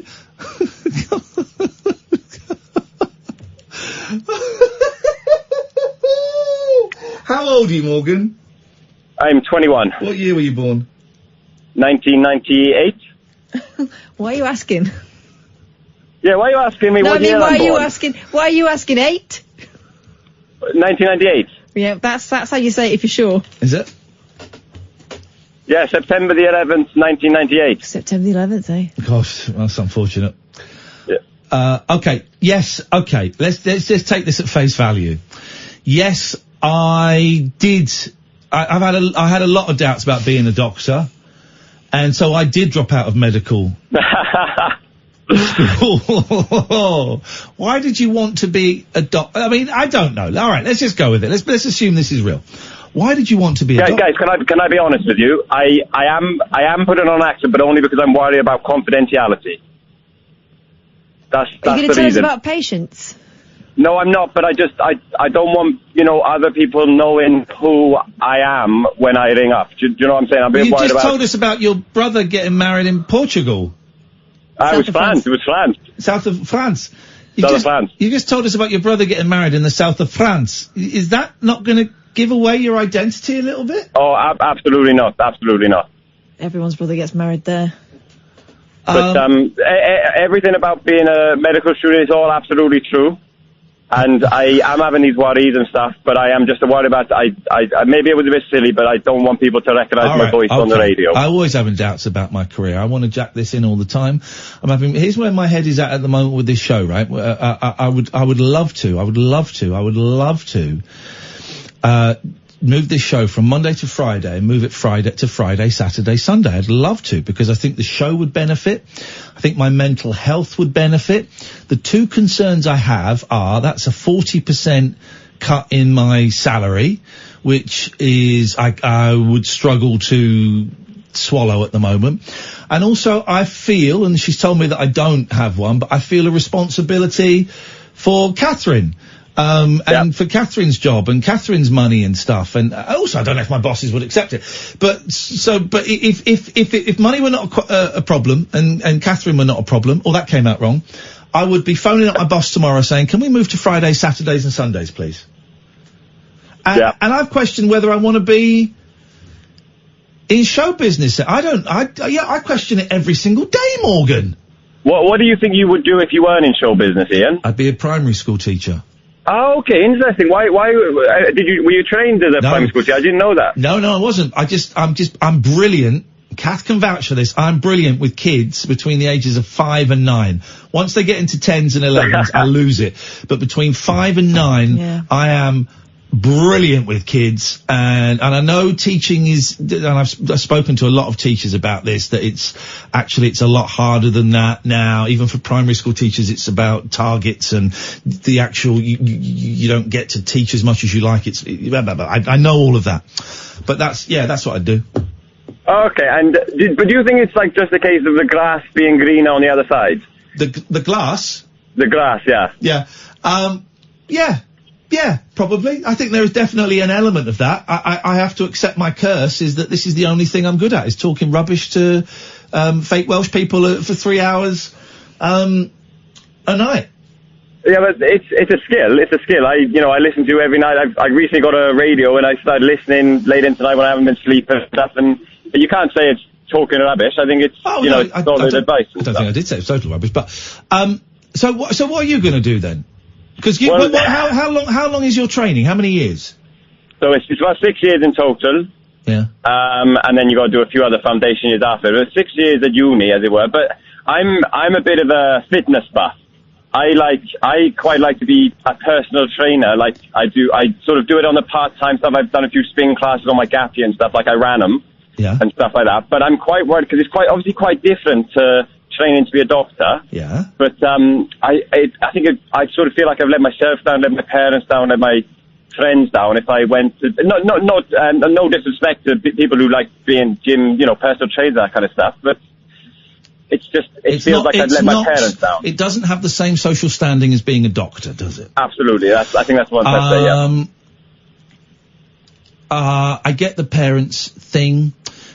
How old are you, Morgan? I'm 21. What year were you born? 1998. Why are you asking? Yeah, why are you asking me what year I'm born? Why are you asking 8? 1998. Yeah, that's how you say it if you're sure. Is it? Yeah, September the 11th, 1998. September the 11th, eh? Gosh, that's unfortunate. Yeah. Okay. Yes. Okay. Let's just take this at face value. Yes, I did. I had a lot of doubts about being a doctor, and so I did drop out of medical. Why did you want to be a doctor? I mean, I don't know. All right, let's just go with it. Let's assume this is real. Why did you want to be a doctor? Guys, can I be honest with you? I am putting on an accent, but only because I'm worried about confidentiality. That's Are you going the to tell us reason. about patients? No, I'm not, but I don't want, other people knowing who I am when I ring up. Do you know what I'm saying? I'm a bit You worried just about... told us about your brother getting married in Portugal. It was France. South of France. South of France. You just told us about your brother getting married in the south of France. Is that not going to give away your identity a little bit? Oh, absolutely not. Absolutely not. Everyone's brother gets married there. But everything about being a medical student is all absolutely true. And I am having these worries and stuff, but I am just worried about, maybe it was a bit silly, but I don't want people to recognise my voice on the radio. I always having doubts about my career. I want to jack this in all the time. Here's where my head is at the moment with this show, right? I would love to, move this show from Monday to Friday and move it Friday to Friday, Saturday, Sunday. I'd love to, because I think the show would benefit. I think my mental health would benefit. The two concerns I have are that's a 40% cut in my salary, which is I would struggle to swallow at the moment. And also I feel, and she's told me that I don't have one, but I feel a responsibility for Catherine. And for Catherine's job and Catherine's money and stuff, and also I don't know if my bosses would accept it. But if money were not a problem and Catherine were not a problem, or that came out wrong, I would be phoning up my boss tomorrow saying, "Can we move to Fridays, Saturdays, and Sundays, please?" And I've questioned whether I want to be in show business. I question it every single day, Morgan. What do you think you would do if you weren't in show business, Ian? I'd be a primary school teacher. Oh, okay, interesting. Why, were you trained as a primary school teacher? I didn't know that. No, I wasn't. I'm brilliant. Kath can vouch for this. I'm brilliant with kids between the ages of 5 and 9. Once they get into 10s and 11s, I lose it. But between 5 and 9, I am brilliant with kids, and I know teaching is, and I've spoken to a lot of teachers about this, that it's a lot harder than that now. Even for primary school teachers, it's about targets and the actual, you don't get to teach as much as you like. I know all of that, but that's what I do. Okay, but do you think it's like just a case of the grass being greener on the other side? The glass? The grass, yeah. Yeah, probably. I think there is definitely an element of that. I have to accept my curse is that this is the only thing I'm good at, is talking rubbish to fake Welsh people for 3 hours a night. Yeah, but it's a skill. It's a skill. I listen to you every night. I recently got a radio and I started listening late into the night when I haven't been sleeping and stuff. And you can't say it's talking rubbish. I think it's solid advice. I don't think I did say it's total rubbish. But so what are you going to do then? Because how long is your training? How many years? So it's about 6 years in total. Yeah. And then you got to do a few other foundation years after. It was 6 years at uni, as it were. But I'm a bit of a fitness buff. I quite like to be a personal trainer. Like I sort of do it on the part-time stuff. I've done a few spin classes on my gap year and stuff. Like I ran them. Yeah. And stuff like that. But I'm quite worried because it's obviously quite different to training to be a doctor. Yeah. But I think I sort of feel like I've let myself down, let my parents down, let my friends down if I went to no disrespect to people who like being gym, personal trainers, that kind of stuff, but it feels like I'd let my parents down. It doesn't have the same social standing as being a doctor, does it? Absolutely. I think that's what I'm saying, yeah. I get the parents thing.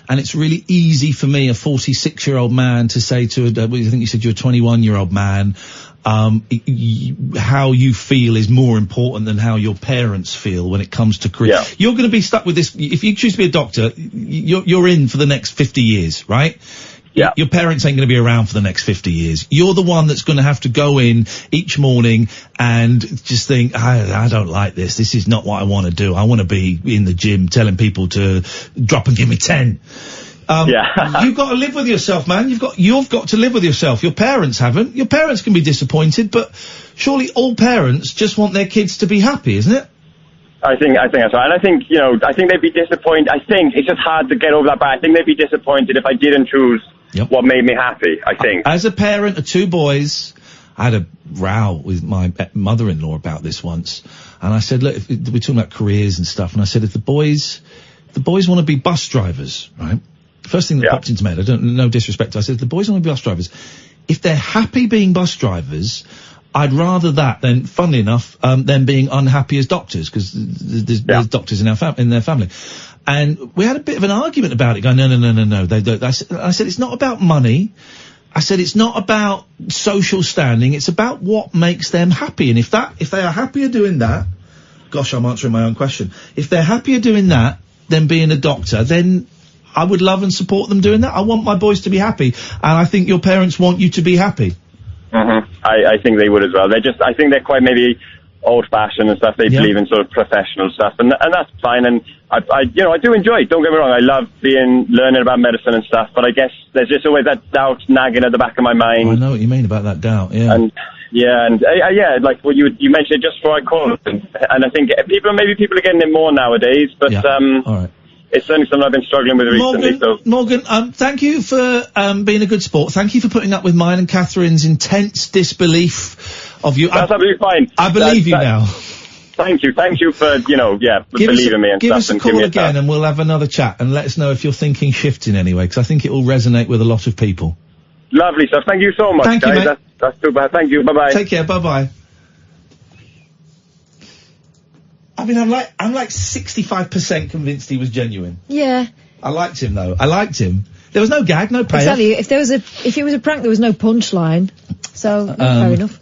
And it's really easy for me, a 46-year-old man, to say to I think you said you're a 21-year-old man, how you feel is more important than how your parents feel when it comes to career. Yeah. You're going to be stuck with this. If you choose to be a doctor, you're in for the next 50 years, right? Yeah. Your parents ain't going to be around for the next 50 years. You're the one that's going to have to go in each morning and just think, I don't like this. This is not what I want to do. I want to be in the gym telling people to drop and give me 10. You've got to live with yourself, man. You've got to live with yourself. Your parents haven't. Your parents can be disappointed, but surely all parents just want their kids to be happy, isn't it? I think that's right. And I think, I think they'd be disappointed. I think it's just hard to get over that, but I think they'd be disappointed if I didn't choose what made me happy, I think. As a parent of 2 boys, I had a row with my mother-in-law about this once, and I said, look, we're talking about careers and stuff, and I said, if the boys want to be bus drivers, right? First thing that popped into my head, no disrespect, I said, if the boys want to be bus drivers, if they're happy being bus drivers, I'd rather that than, funnily enough, than being unhappy as doctors, because there's doctors in their family. And we had a bit of an argument about it, going, no, they don't. I said, it's not about money. I said, it's not about social standing. It's about what makes them happy. And if they are happier doing that, gosh, I'm answering my own question. If they're happier doing that than being a doctor, then I would love and support them doing that. I want my boys to be happy. And I think your parents want you to be happy. I think they would as well. I think they're quite maybe old-fashioned and stuff. They believe in sort of professional stuff, and that's fine. And I do enjoy it. Don't get me wrong. I love learning about medicine and stuff. But I guess there's just always that doubt nagging at the back of my mind. I know what you mean about that doubt. Yeah. And like what you mentioned it just before I called, and I think people are getting it more nowadays. But all right. It's certainly something I've been struggling with recently. Morgan, thank you for being a good sport. Thank you for putting up with mine and Catherine's intense disbelief of you. That's absolutely fine. I believe you now. Thank you for believing me and give stuff. Us a call again and we'll have another chat and let us know if you're thinking shift in any way, because I think it will resonate with a lot of people. Lovely stuff. Thank you so much, Thank guys. You, mate. That's too bad. Thank you. Bye bye. Take care. Bye bye. I mean, I'm like 65% convinced he was genuine. Yeah. I liked him though. There was no gag, no payoff. Exactly. If it was a prank, there was no punchline. So fair enough.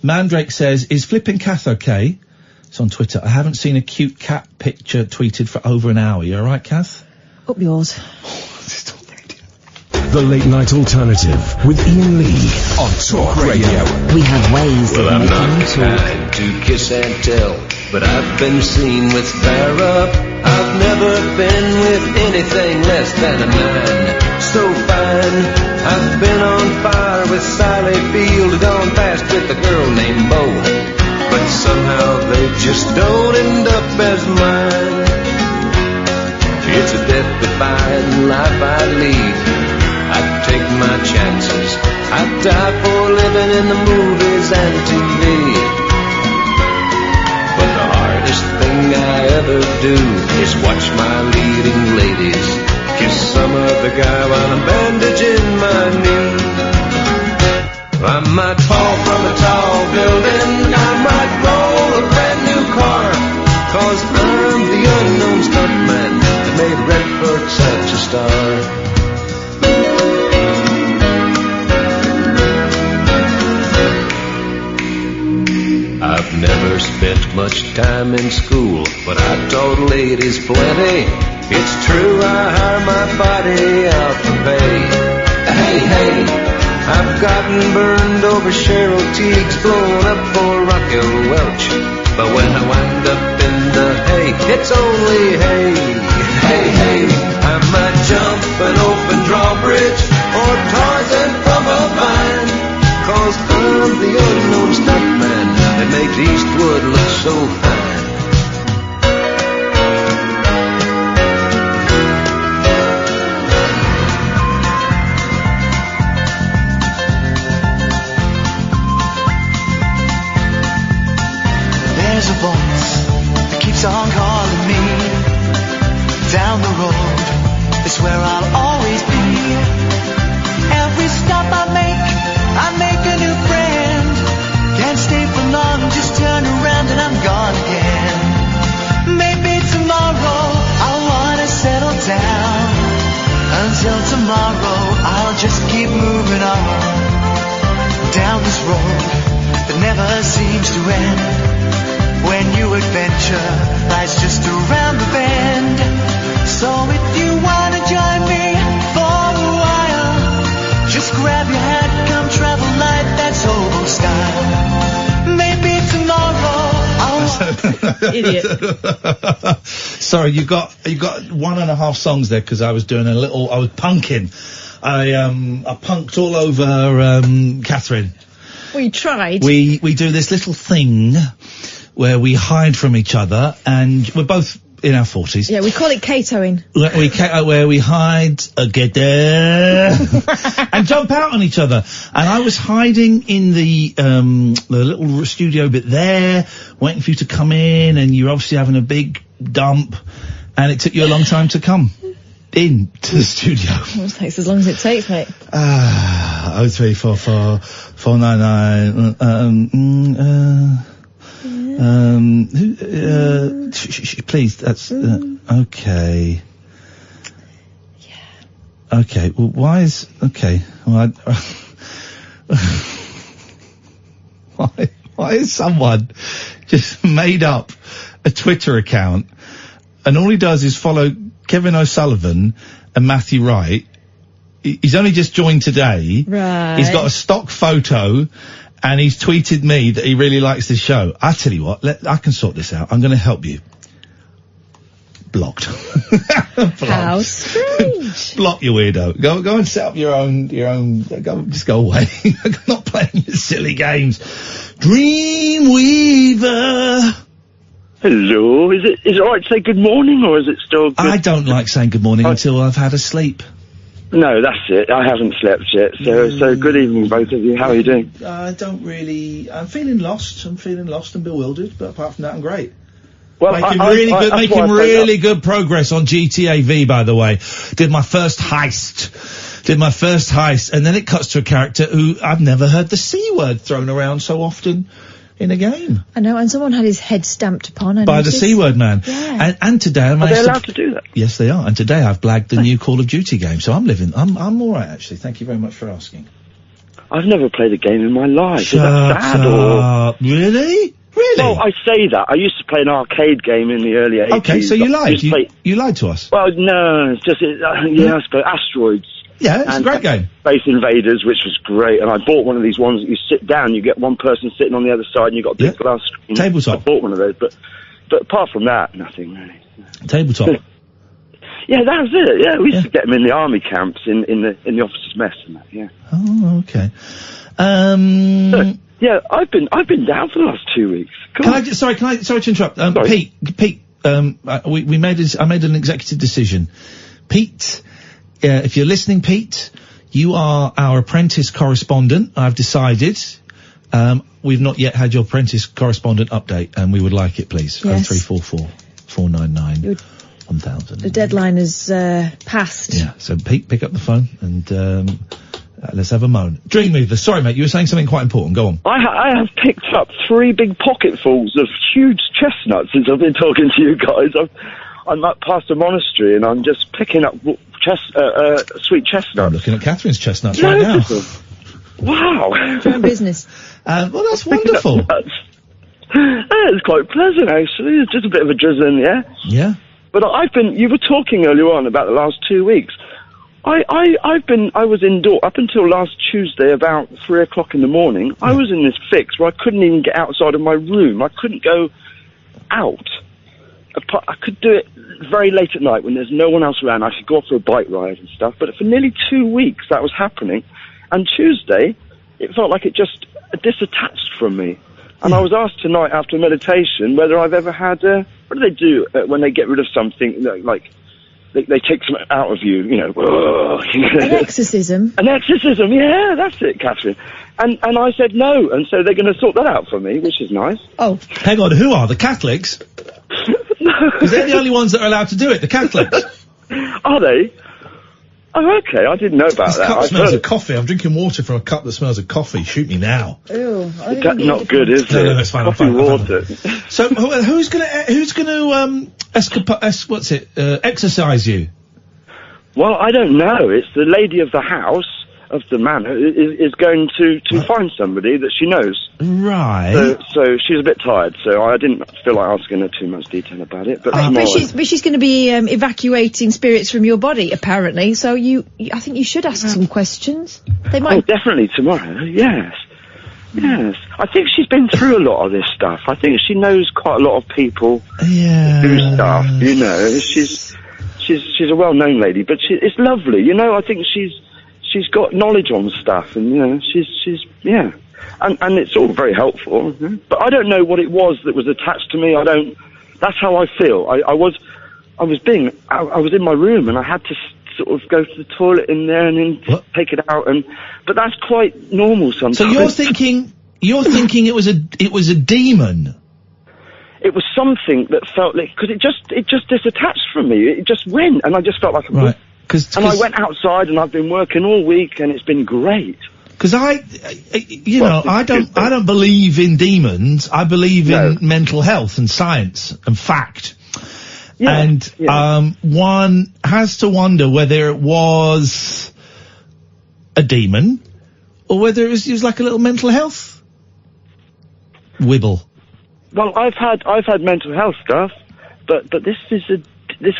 Mandrake says, "Is flipping Kath okay?" It's on Twitter. I haven't seen a cute cat picture tweeted for over an hour. You all right, Kath? Up yours. The Late Night Alternative with Iain Lee on Talk Radio. We have ways Well, of I'm making not you talk. kind to kiss and tell, but I've been seen with Farrah. I've never been with anything less than a 9. So fine. I've been on fire with Sally Field, gone fast with a girl named Bo, but somehow they just don't end up as mine. It's a death-defying life I lead. I take my chances. I die for living in the movies and TV. But the hardest thing I ever do is watch my leading ladies kiss some other guy while I'm bandaging my knee. I might fall from a tall building, I might roll a brand new car, 'cause I'm the unknown stuntman that made Redford such a star. I've never spent much time in school, but I taught ladies plenty. It's true, I hire my body out for pay. Hey, I've gotten burned over Cheryl Teague's, blown up for Raquel Welch. But when I wind up in the hay, it's only hay. Hey, I might jump an open drawbridge or Tarzan from a vine, 'cause I'm the unknown stuntman that makes Eastwood look so fine. There's a voice that keeps on calling me. Down the road is where I'll always be. Every stop I make a new friend. Can't stay for long, just turn around and I'm gone again. Maybe tomorrow I'll wanna settle down. Until tomorrow I'll just keep moving on. Down this road that never seems to end. When new adventure lies just around the bend. So if you wanna join me for a while, just grab your hat, come travel light, that's old style. Maybe tomorrow I'll... Idiot. Sorry, you got 1.5 songs there, because I was punking. I punked all over Catherine. We tried. We do this little thing where we hide from each other, and we're both in our 40s. Yeah, we call it Catoing. Where we hide together. and jump out on each other. And I was hiding in the little studio bit there, waiting for you to come in, and you're obviously having a big dump, and it took you a long time to come in to the studio. Well, it takes as long as it takes, mate. 0344 499 please, that's okay. Okay, well, why is... Okay, well, why is someone just made up a Twitter account, and all he does is follow Kevin O'Sullivan and Matthew Wright? He's only just joined today. Right. He's got a stock photo, and he's tweeted me that he really likes this show. I tell you what, I can sort this out. I'm going to help you. Blocked. How strange. Block, you weirdo. Go and set up your own, just go away. I'm not playing your silly games. Dreamweaver. Hello, is it alright to say good morning, or is it still good? I don't like saying good morning until I've had a sleep. No, that's it. I haven't slept yet, so good evening, both of you. How are you doing? I don't really, I'm feeling lost and bewildered, but apart from that, I'm great. Well, making really good progress on GTA V, by the way. Did my first heist, and then it cuts to a character who I've never heard the C word thrown around so often in a game. I know, and someone had his head stamped upon. By the C word man. Yeah. And today I managed Are they allowed to do that? Yes, they are. And today I've blagged the new Call of Duty game, so I'm alright, actually. Thank you very much for asking. I've never played a game in my life. Shut Is that sad up. Really? Really? Well, I say that. I used to play an arcade game in the early 80s. Okay, so you lied. You lied to us. Well, no, it's just, I suppose, Asteroids. Yeah, it's a great game. Space Invaders, which was great, and I bought one of these ones that you sit down, you get one person sitting on the other side, and you've got a big glass screen. Tabletop. I bought one of those, but apart from that, nothing really. Tabletop. Yeah, that was it. Yeah, we used to get them in the army camps, in the officers' mess and that. Yeah. Oh, okay. Yeah, I've been down for the last 2 weeks. Sorry to interrupt. Pete, I made an executive decision. Pete, if you're listening, Pete, you are our apprentice correspondent. I've decided. We've not yet had your apprentice correspondent update, and we would like it, please. Yes. 0344 499 1000. The deadline is passed. Yeah, so Pete, pick up the phone and let's have a moan. Dreamweaver, sorry mate, you were saying something quite important. Go on. I have picked up 3 big pocketfuls of huge chestnuts since I've been talking to you guys. I'm up past a monastery and I'm just picking up sweet chestnuts. I'm looking at Catherine's chestnuts right now. Wow. Your own business. Well, that's wonderful. It's quite pleasant, actually. It's just a bit of a drizzle in the air. Yeah. But you were talking earlier on about the last 2 weeks. I was indoors up until last Tuesday about 3 o'clock in the morning. I was in this fix where I couldn't even get outside of my room. I couldn't go out. I could do it very late at night when there's no one else around. I could go off for a bike ride and stuff. But for nearly 2 weeks that was happening. And Tuesday, it felt like it just disattached from me. And I was asked tonight after meditation whether I've ever had, what do they do when they get rid of something, like, they take something out of you, you know. An exorcism. An exorcism, yeah, that's it, Catherine. And I said no, and so they're going to sort that out for me, which is nice. Oh. Hang on, who are the Catholics? Because they're the only ones that are allowed to do it, the Catholics. Are they? Oh, okay, I didn't know about this that. Cup smells of coffee. I'm drinking water from a cup that smells of coffee. Shoot me now. Ew. That's not good, is it? No, that's fine. Coffee water. So, who's gonna exercise you? Well, I don't know. It's the lady of the house, of the manor, is going to find somebody that she knows. Right. So she's a bit tired, so I didn't feel like asking her too much detail about it. But she's going to be evacuating spirits from your body, apparently. So I think you should ask some questions. They might. Oh, definitely tomorrow. Yes. Yes. I think she's been through a lot of this stuff. I think she knows quite a lot of people who do stuff. You know, she's a well-known lady, but it's lovely. You know, I think she's got knowledge on stuff, and you know, she's and it's all very helpful. But I don't know what it was that was attached to me. That's how I feel. I was in my room and I had to sort of go to the toilet in there and then take it out, but that's quite normal sometimes. So you're thinking it was a demon? It was something that felt like, because it just disattached from me. It just went, and I just felt like right. And I went outside, and I've been working all week, and it's been great. Because I don't believe in demons. I believe in mental health and science and fact. Yeah, and one has to wonder whether it was a demon or whether it was like a little mental health wibble. Well, I've had mental health stuff, but this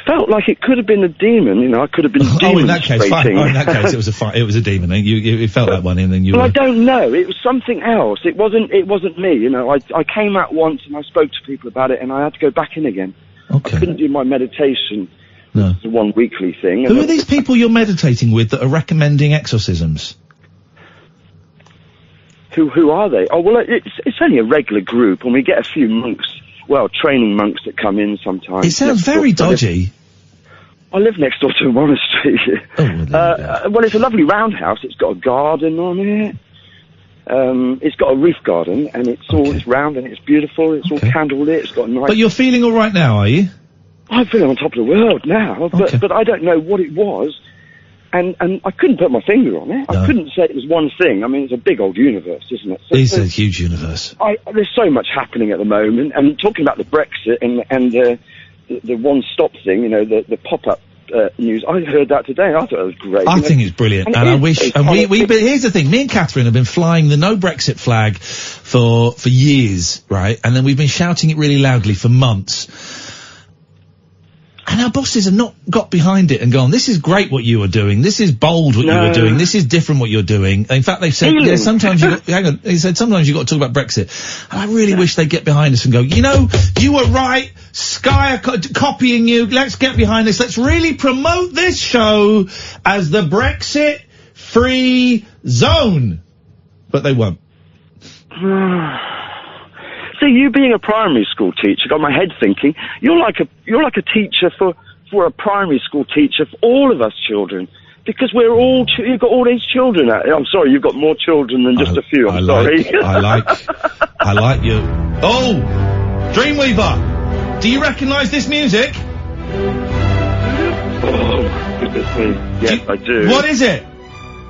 felt like it could have been a demon. You know, I could have been demonstrating. Oh, in that case, fine. Oh, in that case, it was a demon. You felt that one, and then you. Well, I don't know. It was something else. It wasn't me. You know, I came out once and I spoke to people about it, and I had to go back in again. Okay. I couldn't do my meditation. No. It's a one weekly thing. Who are these people you're meditating with that are recommending exorcisms? Who are they? Oh, well, it's only a regular group, and we get a few monks, training monks that come in sometimes. It sounds very dodgy. I live next door to a monastery. Well, it's a lovely roundhouse. It's got a garden on it. It's got a roof garden, and it's round and it's beautiful. It's all candlelit. It's got a nice. But you're feeling all right now, are you? I'm feeling on top of the world now, but I don't know what it was. And I couldn't put my finger on it. No. I couldn't say it was one thing. I mean, it's a big old universe, isn't it? So, it's a huge universe. There's so much happening at the moment. And talking about the Brexit and the one-stop thing, you know, the pop-up news. I heard that today. I thought it was great. I think it's brilliant. And I wish... And but here's the thing. Me and Catherine have been flying the no Brexit flag for years, right? And then we've been shouting it really loudly for months. And our bosses have not got behind it and gone, this is great what you are doing, this is bold what you are doing, this is different what you're doing. In fact, they've said, sometimes he said, sometimes you've got to talk about Brexit. And I really wish they'd get behind us and go, you know, you were right, Sky are copying you, let's get behind this, let's really promote this show as the Brexit-free zone. But they won't. So you being a primary school teacher got my head thinking, you're like a teacher for a primary school teacher for all of us children, because we're all you've got all these children. I'm sorry, you've got more children than just a few. I'm sorry. I like you. Oh, Dreamweaver, do you recognise this music? Oh, goodness me. Yes, I do. What is it?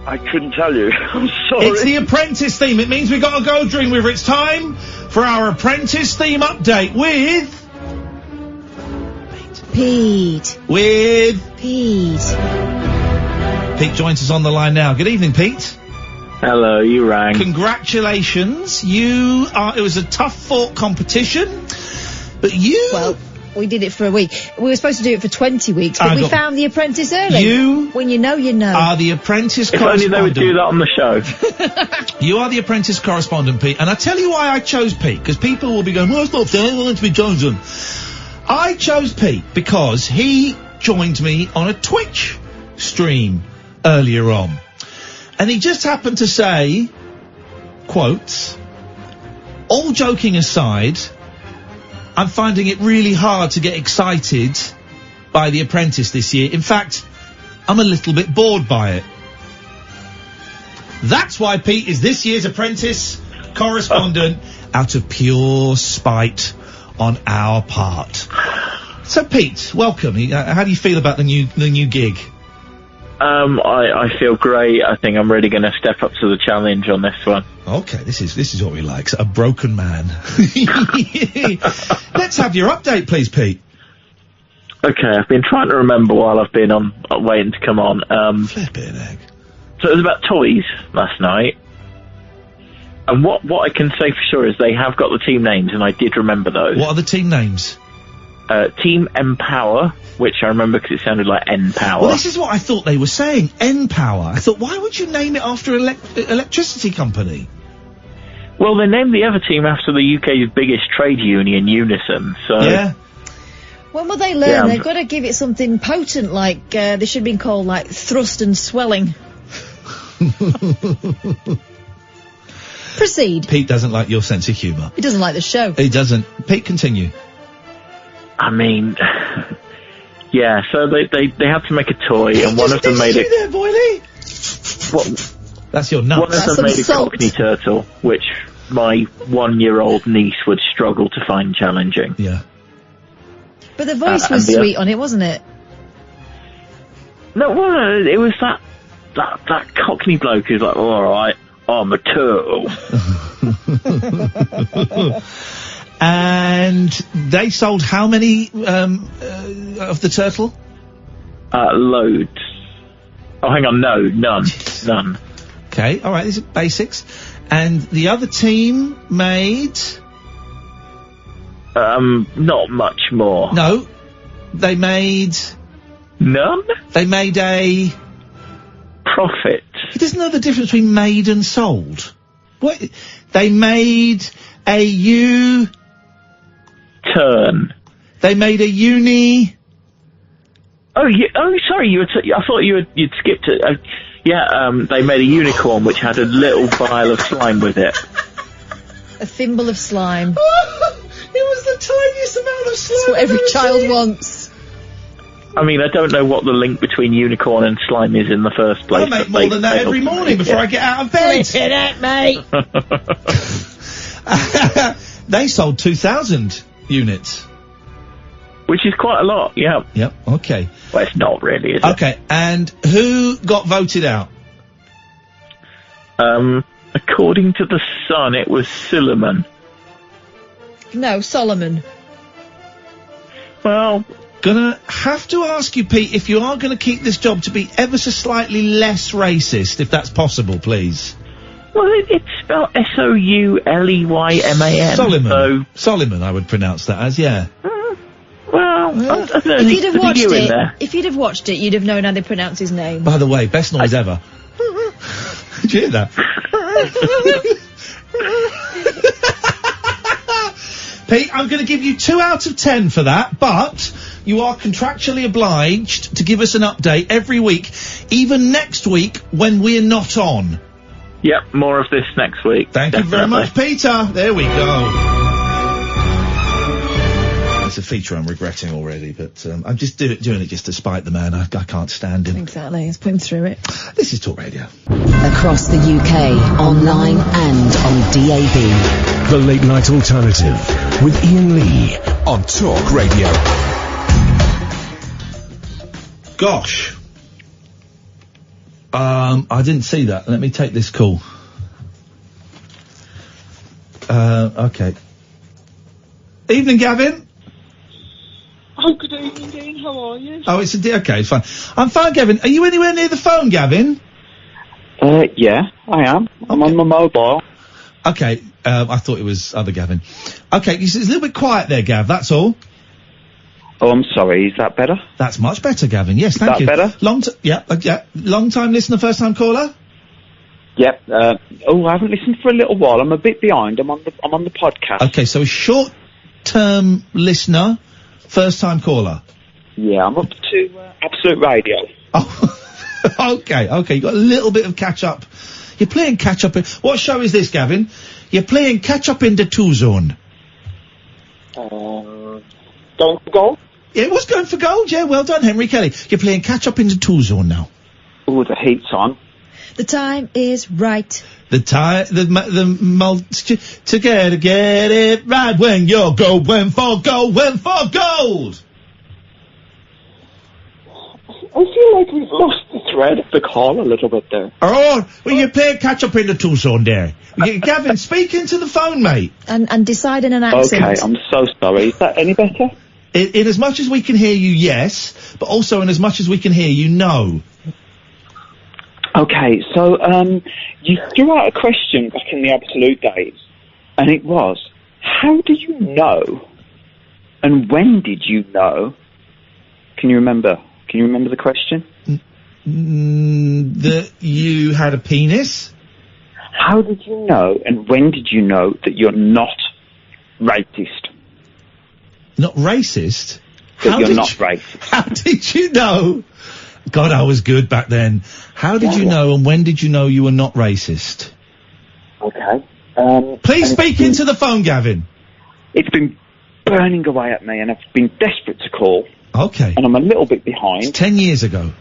I couldn't tell you. I'm sorry. It's the Apprentice theme. It means we got to go, Dreamweaver. It's time for our Apprentice theme update with... Pete. With... Pete. Pete joins us on the line now. Good evening, Pete. Hello, you rang. Congratulations. It was a tough-fought competition, but you... Well, we did it for a week. We were supposed to do it for 20 weeks, but we found the Apprentice early. When you know, you know. Are the Apprentice correspondent. If only they would do that on the show. You are the Apprentice correspondent, Pete. And I tell you why I chose Pete, because people will be going, well, it's not fair, I want to be chosen. I chose Pete because he joined me on a Twitch stream earlier on. And he just happened to say, quotes, all joking aside, I'm finding it really hard to get excited by The Apprentice this year. In fact, I'm a little bit bored by it. That's why Pete is this year's Apprentice correspondent out of pure spite on our part. So, Pete, welcome. How do you feel about the new gig? I feel great. I think I'm really going to step up to the challenge on this one. Okay, this is what we like. So, a broken man. Let's have your update, please, Pete. Okay, I've been trying to remember while I've been on waiting to come on. Flipping egg. So it was about toys last night. And what I can say for sure is they have got the team names, and I did remember those. What are the team names? Team Empower, which I remember because it sounded like N-Power. Well, this is what I thought they were saying, N-Power. I thought, why would you name it after an electricity company? Well, they named the other team after the UK's biggest trade union, Unison, so... Yeah. When will they learn? They've got to give it something potent, like, they should have been called, like, Thrust and Swelling. Proceed. Pete doesn't like your sense of humour. He doesn't like the show. He doesn't. Pete, continue. I mean, Yeah, so they had to make a toy, and one of them made it. There, Boyley? What? That's your nuts. One of them made a Cockney turtle, which my 1-year-old niece would struggle to find challenging. Yeah. But the voice was sweet on it, wasn't it? No, it was that Cockney bloke who's like, all right, I'm a turtle. And they sold how many of the turtle? Loads. Oh, hang on, no, none. None. Okay, all right, these are basics. And the other team made... not much more. No, they made... None? They made a... Profit. He doesn't know the difference between made and sold. What? They made a turn. They made a uni... Oh, sorry, I thought you'd skipped it. They made a unicorn which had a little vial of slime with it. A thimble of slime. It was the tiniest amount of slime. That's what every child wants. I mean, I don't know what the link between unicorn and slime is in the first place. I make more than that every morning before I get out of bed. Flip it out, mate. They sold 2,000 units. Which is quite a lot, yeah. Yep, okay. Well, it's not really, is it? Okay, and who got voted out? According to the Sun, it was Silliman. No, Solomon. Well... Gonna have to ask you, Pete, if you are gonna keep this job, to be ever so slightly less racist, if that's possible, please. Well, it's spelled S-O-U-L-E-Y-M-A-N. Solomon. Solomon, I would pronounce that as, yeah. Well, I don't know. If you'd have watched it, you'd have known how they pronounce his name. By the way, best noise ever. Did you hear that? Pete, I'm going to give you 2 out of 10 for that, but you are contractually obliged to give us an update every week, even next week when we're not on. Yep, more of this next week. Thank you very much, Peter. There we go. It's a feature I'm regretting already, but I'm just doing it just to spite the man. I can't stand him. Exactly, let's put him through it. This is Talk Radio. Across the UK, online and on DAB. The Late Night Alternative with Iain Lee on Talk Radio. Gosh. I didn't see that. Let me take this call. Okay. Evening, Gavin. Oh, good evening, Dean. How are you? Oh, it's okay, it's fine. I'm fine, Gavin. Are you anywhere near the phone, Gavin? Yeah, I am. I'm on my mobile. Okay, I thought it was other Gavin. Okay, it's a little bit quiet there, Gav, that's all. Oh, I'm sorry, is that better? That's much better, Gavin, yes, thank you. Is that better? Yeah, long-time listener, first-time caller? Yep, I haven't listened for a little while. I'm a bit behind. I'm on the podcast. Okay, so a short-term listener, first-time caller? Yeah, I'm up to Absolute Radio. Oh, okay, you got a little bit of catch-up. You're playing catch-up what show is this, Gavin? You're playing catch-up in the 2 zone. Going for gold? Yeah, it was going for gold, yeah, well done, Henry Kelly. You're playing catch-up in the 2 zone now. Oh, the heat's on. The time is right. To get it right when you're going for gold. I feel like we've lost the thread of the call a little bit there. Oh, well, you're playing catch-up in the 2 zone there. Gavin, speak into the phone, mate. And decide in an accent. Okay, I'm so sorry. Is that any better? In as much as we can hear you, yes, but also in as much as we can hear you, no. Okay, so, you threw out a question back in the Absolute days, and it was, how do you know, and when did you know, can you remember the question? That you had a penis? How did you know, and when did you know that you're not racist? Not racist? That you're not racist. How did you know? God, I was good back then. How did you know, and when did you know you were not racist? Okay. Please speak into the phone, Gavin. It's been burning away at me, and I've been desperate to call. Okay. And I'm a little bit behind. It's 10 years ago.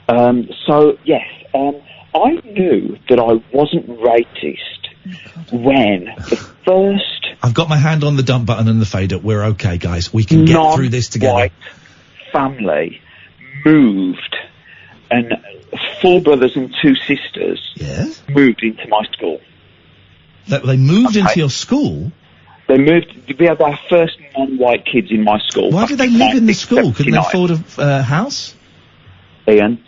So, yes, I knew that I wasn't racist when the first... I've got my hand on the dump button and the fader. We're okay, guys. We can get through this together. Non-white family moved, and 4 brothers and 2 sisters moved into my school. They moved into your school? They moved. We had our first non-white kids in my school. Why did they live in the school? Couldn't they afford a house? Ian?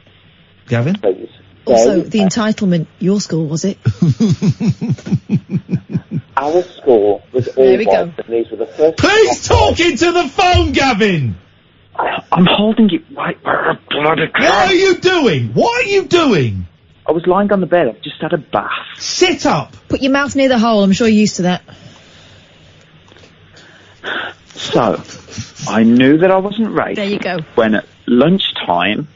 Gavin? Also, the entitlement, your school, was it? Our school was all There we go. white, and these were the first... Please talk into the phone, Gavin! I'm holding it right where a bloody... What are you doing? What are you doing? I was lying on the bed. I've just had a bath. Sit up! Put your mouth near the hole. I'm sure you're used to that. So, I knew that I wasn't racist. There you go. When at lunchtime,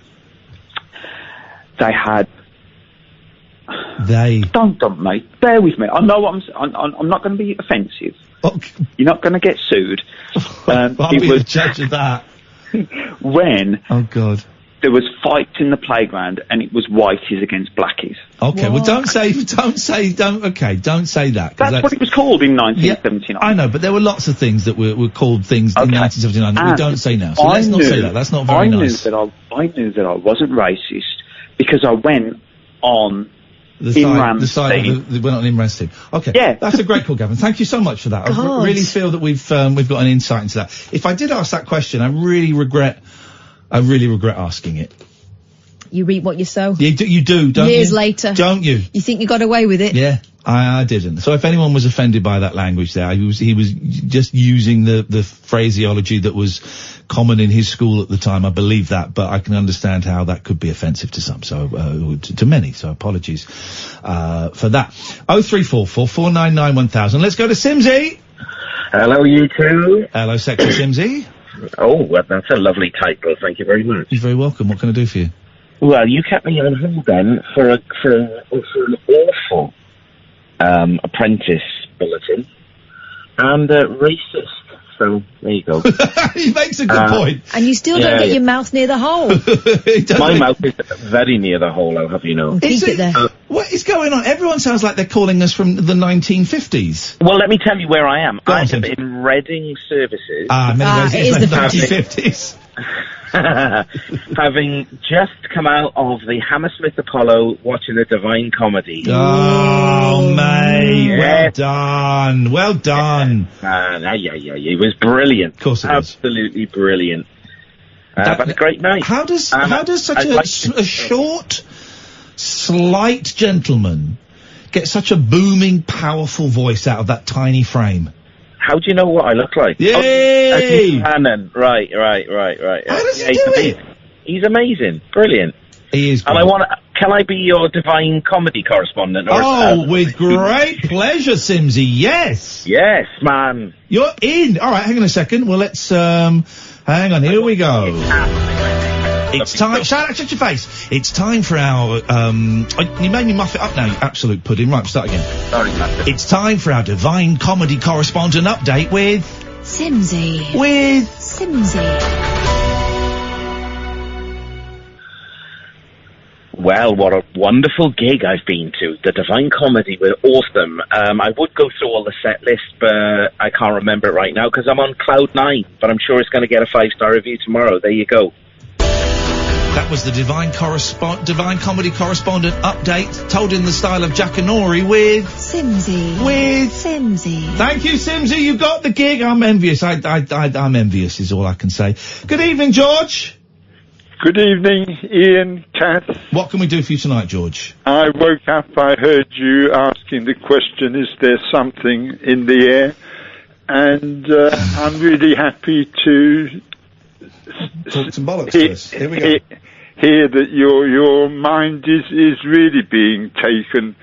they had... Don't dump me. Bear with me. I know what I'm not going to be offensive. Okay. You're not going to get sued. I'll be the judge of that. When... Oh, God. There was fights in the playground, and it was whiteys against blackies. Okay, well, don't say that. That's what it was called in 1979. I know, but there were lots of things that were called things in 1979 that we don't say now. So let's not say that. That's not very nice. I knew that I wasn't racist because I went on the side of the went on Imran's team. Okay, yeah, that's a great call, Gavin. Thank you so much for that. I really feel that we've got an insight into that. If I did ask that question, I really regret asking it. You reap what you sow. You do, don't you? Years later. Don't you? You think you got away with it? Yeah, I didn't. So if anyone was offended by that language there, he was just using the phraseology that was common in his school at the time. I believe that, but I can understand how that could be offensive to some, so to many. So apologies for that. 0344 499 1000. Let's go to Simsy. Hello, you two. Hello, Sexy Simsy. Oh, well, that's a lovely title. Thank you very much. You're very welcome. What can I do for you? Well, you kept me on hold then for an awful apprentice bulletin and racist. So there you go. He makes a good point. And you still don't get your mouth near the hole. My mouth is very near the hole, I'll have you know. Keep it there. What is going on? Everyone sounds like they're calling us from the 1950s. Well, let me tell you where I am. I am in Reading Services. It is the 1950s. Having just come out of the Hammersmith Apollo watching a Divine Comedy. Oh, mate. Well done. Well done. Yeah. It was brilliant. Of course it was. Absolutely brilliant. But a great night. How does such a short, slight gentleman get such a booming, powerful voice out of that tiny frame? How do you know what I look like? Yay! Cannon. Right. How does he do it? He's amazing. Brilliant. He is. And can I be your Divine Comedy correspondent? With great pleasure, Simsy. Yes. Yes, man. You're in. All right, hang on a second. Well, let's, hang on. Here we go. It's time. Shut your face. It's time for our, you made me muff it up now, you absolute pudding. Right, start again. Sorry, Master. It's time for our Divine Comedy correspondent update with... Simsy. Well, what a wonderful gig I've been to. The Divine Comedy were awesome. I would go through all the set list, but I can't remember it right now because I'm on cloud 9. But I'm sure it's going to get a 5-star review tomorrow. There you go. That was the Divine Comedy correspondent update, told in the style of Jackanory with... Simsy. Thank you, Simsy. You got the gig. I'm envious. I'm envious is all I can say. Good evening, George. Good evening, Ian, Kath. What can we do for you tonight, George? I woke up, I heard you asking the question, is there something in the air? And I'm really happy to... Talk some bollocks to us. Here we go. Hear that your mind is really being taken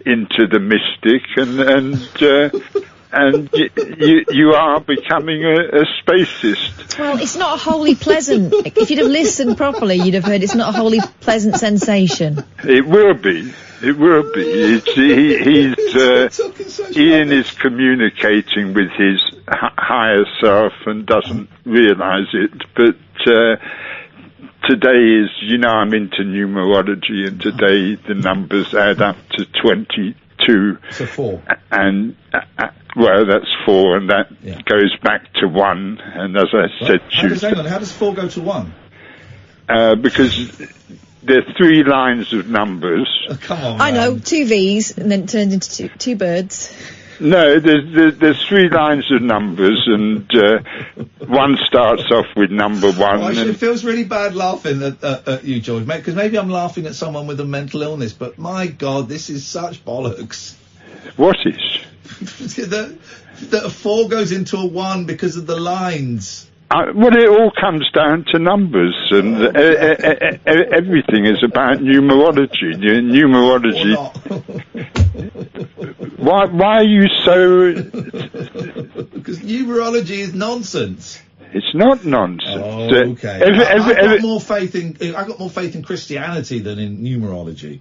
into the mystic, and you are becoming a spacist. Well, it's not a wholly pleasant. If you'd have listened properly, you'd have heard it's not a wholly pleasant sensation. It will be. Ian is communicating with his higher self and doesn't realise it, but today is, I'm into numerology, and today the numbers add up to 22. So 4. And, well, that's 4, and that goes back to 1, and as I said, How does 4 go to 1? Because there are 3 lines of numbers. Oh, come on, I know, 2 V's, and then it turned into two birds. No, there's 3 lines of numbers, and one starts off with number 1. Well, actually, it feels really bad laughing at you, George, mate, because maybe I'm laughing at someone with a mental illness, but my God, this is such bollocks. What is? that a 4 goes into a 1 because of the lines. Well, it all comes down to numbers, and everything is about numerology. Numerology. Why are you so? Because numerology is nonsense. It's not nonsense. Oh, okay. I've got more faith in Christianity than in numerology.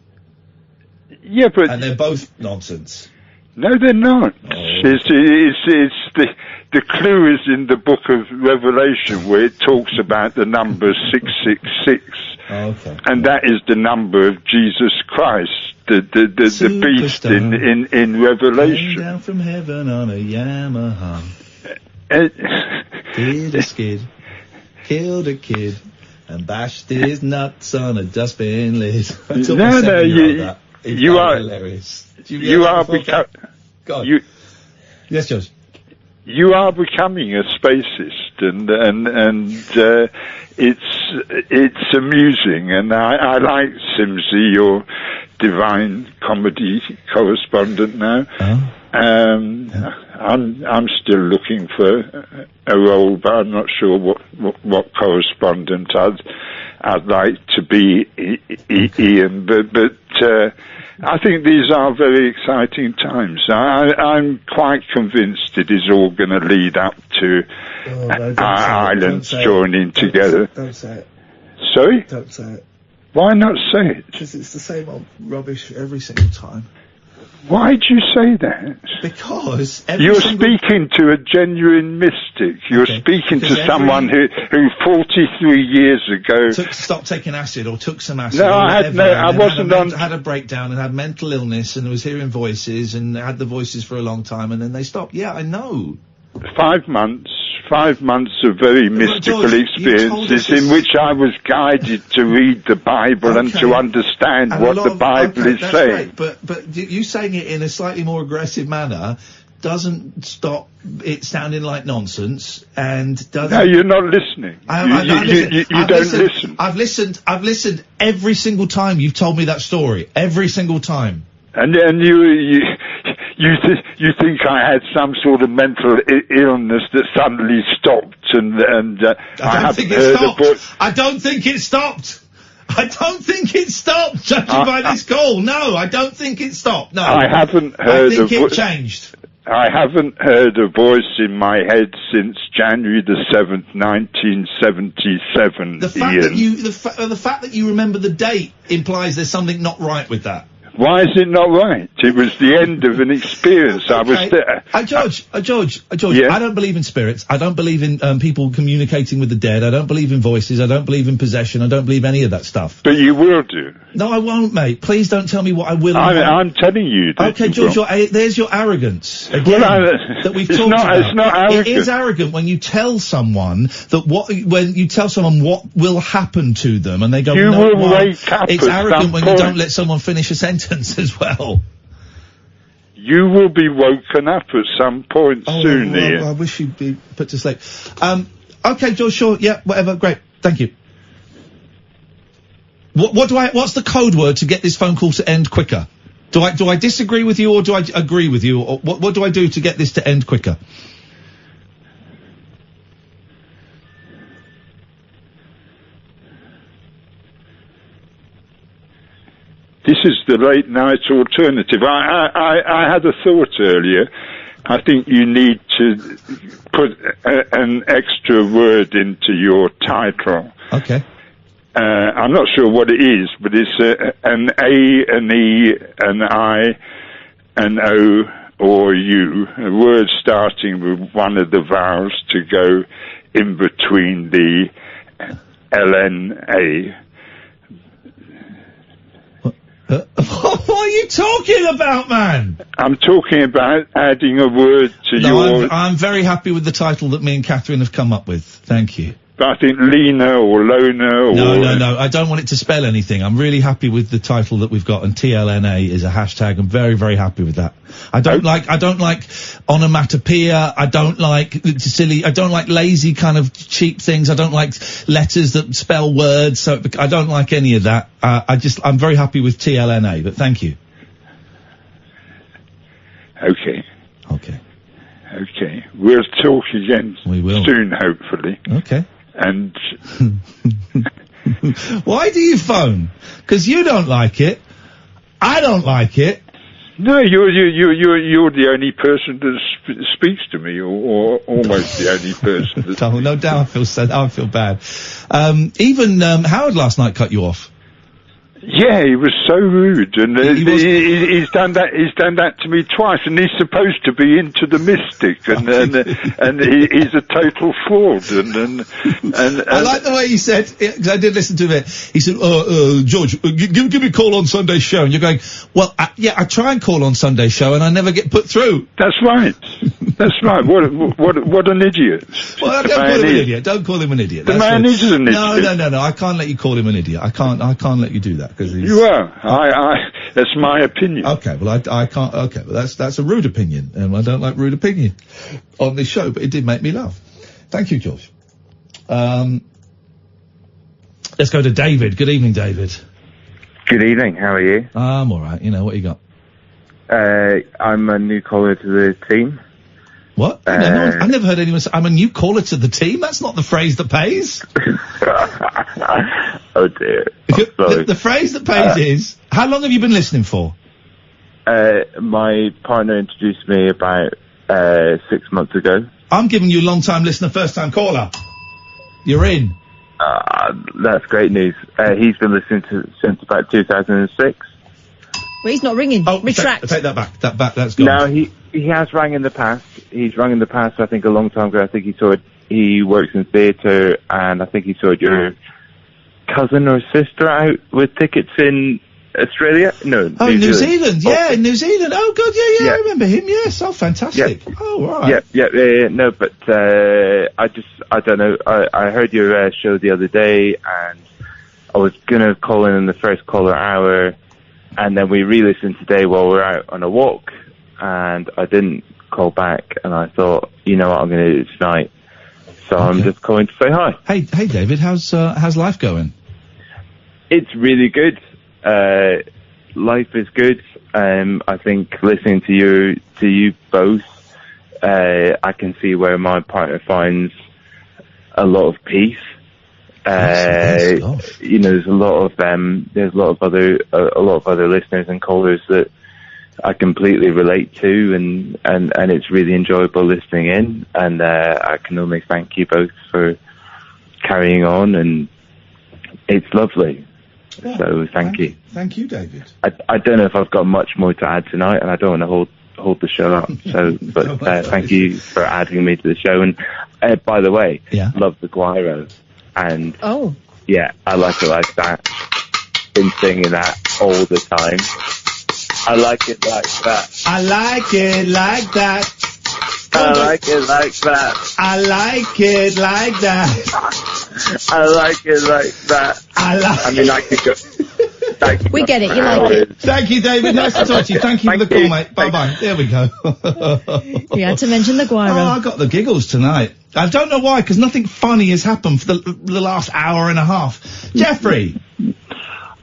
Yeah, but and they're both nonsense. No, they're not. Oh. It's the clue is in the book of Revelation, where it talks about the number 666. Oh, okay. And that is the number of Jesus Christ, the beast in Revelation. Came down from heaven on a Yamaha. Did a skid, killed a kid, and bashed his nuts on a dustbin lid. You are hilarious. You are becoming. Yes, George. You are becoming a spacist, and it's amusing, and I like Simsy, your divine comedy correspondent now. Oh. I'm still looking for a role, but I'm not sure what correspondent I'd like to be, Ian. But I think these are very exciting times. I'm quite convinced it is all going to lead up to our islands joining together. Don't say it. Sorry? Don't say it. Why not say it? Because it's the same old rubbish every single time. Why'd you say that? Because you're speaking to a genuine mystic. You're speaking to someone who 43 years ago stopped taking acid or took some acid. No, I wasn't had a breakdown and had mental illness and was hearing voices and had the voices for a long time and then they stopped. Yeah, I know. 5 months. 5 months of very mystical experiences in which I was guided to read the Bible and to understand what the Bible is saying. Great, but you saying it in a slightly more aggressive manner doesn't stop it sounding like nonsense and doesn't... No, you're not listening. You don't listen. I've listened every single time you've told me that story. Every single time. And you think I had some sort of mental illness that suddenly stopped, and I haven't heard of it. I don't think it stopped. I don't think it stopped, judging by this call. No, I don't think it stopped. No, I haven't heard. I think it changed. I haven't heard a voice in my head since January the 7th, 1977. The fact that you remember the date implies there's something not right with that. Why is it not right? It was the end of an experience. I was there. George, yeah? I don't believe in spirits. I don't believe in people communicating with the dead. I don't believe in voices. I don't believe in possession. I don't believe any of that stuff. But you will do. No, I won't, mate. Please don't tell me what I will. I'm telling you. Okay, George, there's your arrogance. Again, that we've talked about. It's not arrogant. It is arrogant when you tell someone what will happen to them and they go, you will wake up. It's arrogant when you don't let someone finish a sentence as well. You will be woken up at some point soon, Ian. I wish you'd be put to sleep. Okay, George, sure, yeah, whatever, great, thank you. What's the code word to get this phone call to end quicker? Do I disagree with you or do I agree with you? Or what do I do to get this to end quicker? This is the late night alternative. I had a thought earlier. I think you need to put an extra word into your title. Okay. I'm not sure what it is, but it's an A, an E, an I, an O, or U. A word starting with one of the vowels to go in between the LNA. What are you talking about, man? I'm talking about adding a word to your... I'm very happy with the title that me and Catherine have come up with. Thank you. But I think Lena or Lona or... No. I don't want it to spell anything. I'm really happy with the title that we've got, and TLNA is a hashtag. I'm very, very happy with that. I don't like onomatopoeia. I don't like lazy kind of cheap things. I don't like letters that spell words. So I don't like any of that. I'm very happy with TLNA, but thank you. Okay. We'll talk again soon, hopefully. Okay. And why do you phone? Because you don't like it. I don't like it. No, you're the only person that speaks to me, or almost the only person. That no doubt, I feel sad. I feel bad. Even Howard last night cut you off. Yeah, he was so rude, and he's done that. He's done that to me twice, and he's supposed to be into the mystic, and he's a total fraud. And I like the way he said, because I did listen to it. He said, "George, give me a call on Sunday's show," and you're going, "Well, I try and call on Sunday's show, and I never get put through." That's right. That's right. What an idiot! Well, don't call him an idiot. Don't call him an idiot. The man is an idiot. No. I can't let you call him an idiot. I can't let you do that. You are. That's my opinion. Okay, well, I can't. Okay, well, that's a rude opinion, and I don't like rude opinion on this show. But it did make me laugh. Thank you, George. Let's go to David. Good evening, David. Good evening. How are you? I'm all right. What you got? I'm a new caller to the team. What? I've never heard anyone say, I'm a new caller to the team. That's not the phrase that pays. Oh dear. The phrase that pays is, how long have you been listening for? My partner introduced me about 6 months ago. I'm giving you a long time listener, first time caller. You're in. That's great news. He's been listening since about 2006. Well, he's not ringing. Oh, retract. Take that back. That's gone. No, he has rang in the past. He's rung in the past, I think, a long time ago. I think he works in theatre, and I think he saw your cousin or sister out with tickets in Australia? No, New Zealand. Yeah, in New Zealand. Oh, God, yeah, I remember him, yes. Oh, fantastic. Yeah. Oh, all right. Yeah, no, but I don't know. I heard your show the other day, and I was going to call in the first caller hour, and then we re-listened today while we were out on a walk, and I didn't call back, and I thought, you know what, I'm going to do it tonight. So I'm just calling to say hi. Hey, David, how's life going? It's really good. Life is good. I think listening to you both, I can see where my partner finds a lot of peace. There's a lot of other listeners and callers that I completely relate to, and it's really enjoyable listening in, and I can only thank you both for carrying on, and it's lovely. Yeah, so thank you. Thank you, David. I don't know if I've got much more to add tonight, and I don't want to hold the show up. So, but thank you for adding me to the show. And by the way, love the guiro, and yeah, I like it like that. Been singing that all the time. I like it like that. I like it like that. I like it like that. I like it like that. I like it like that. I mean, I could go. We get it. You like it. Thank you, David. Nice to talk to you. Thank you for the call, mate. Bye-bye. There we go. You had to mention the guiro. Oh, I got the giggles tonight. I don't know why, because nothing funny has happened for the last hour and a half. Jeffrey.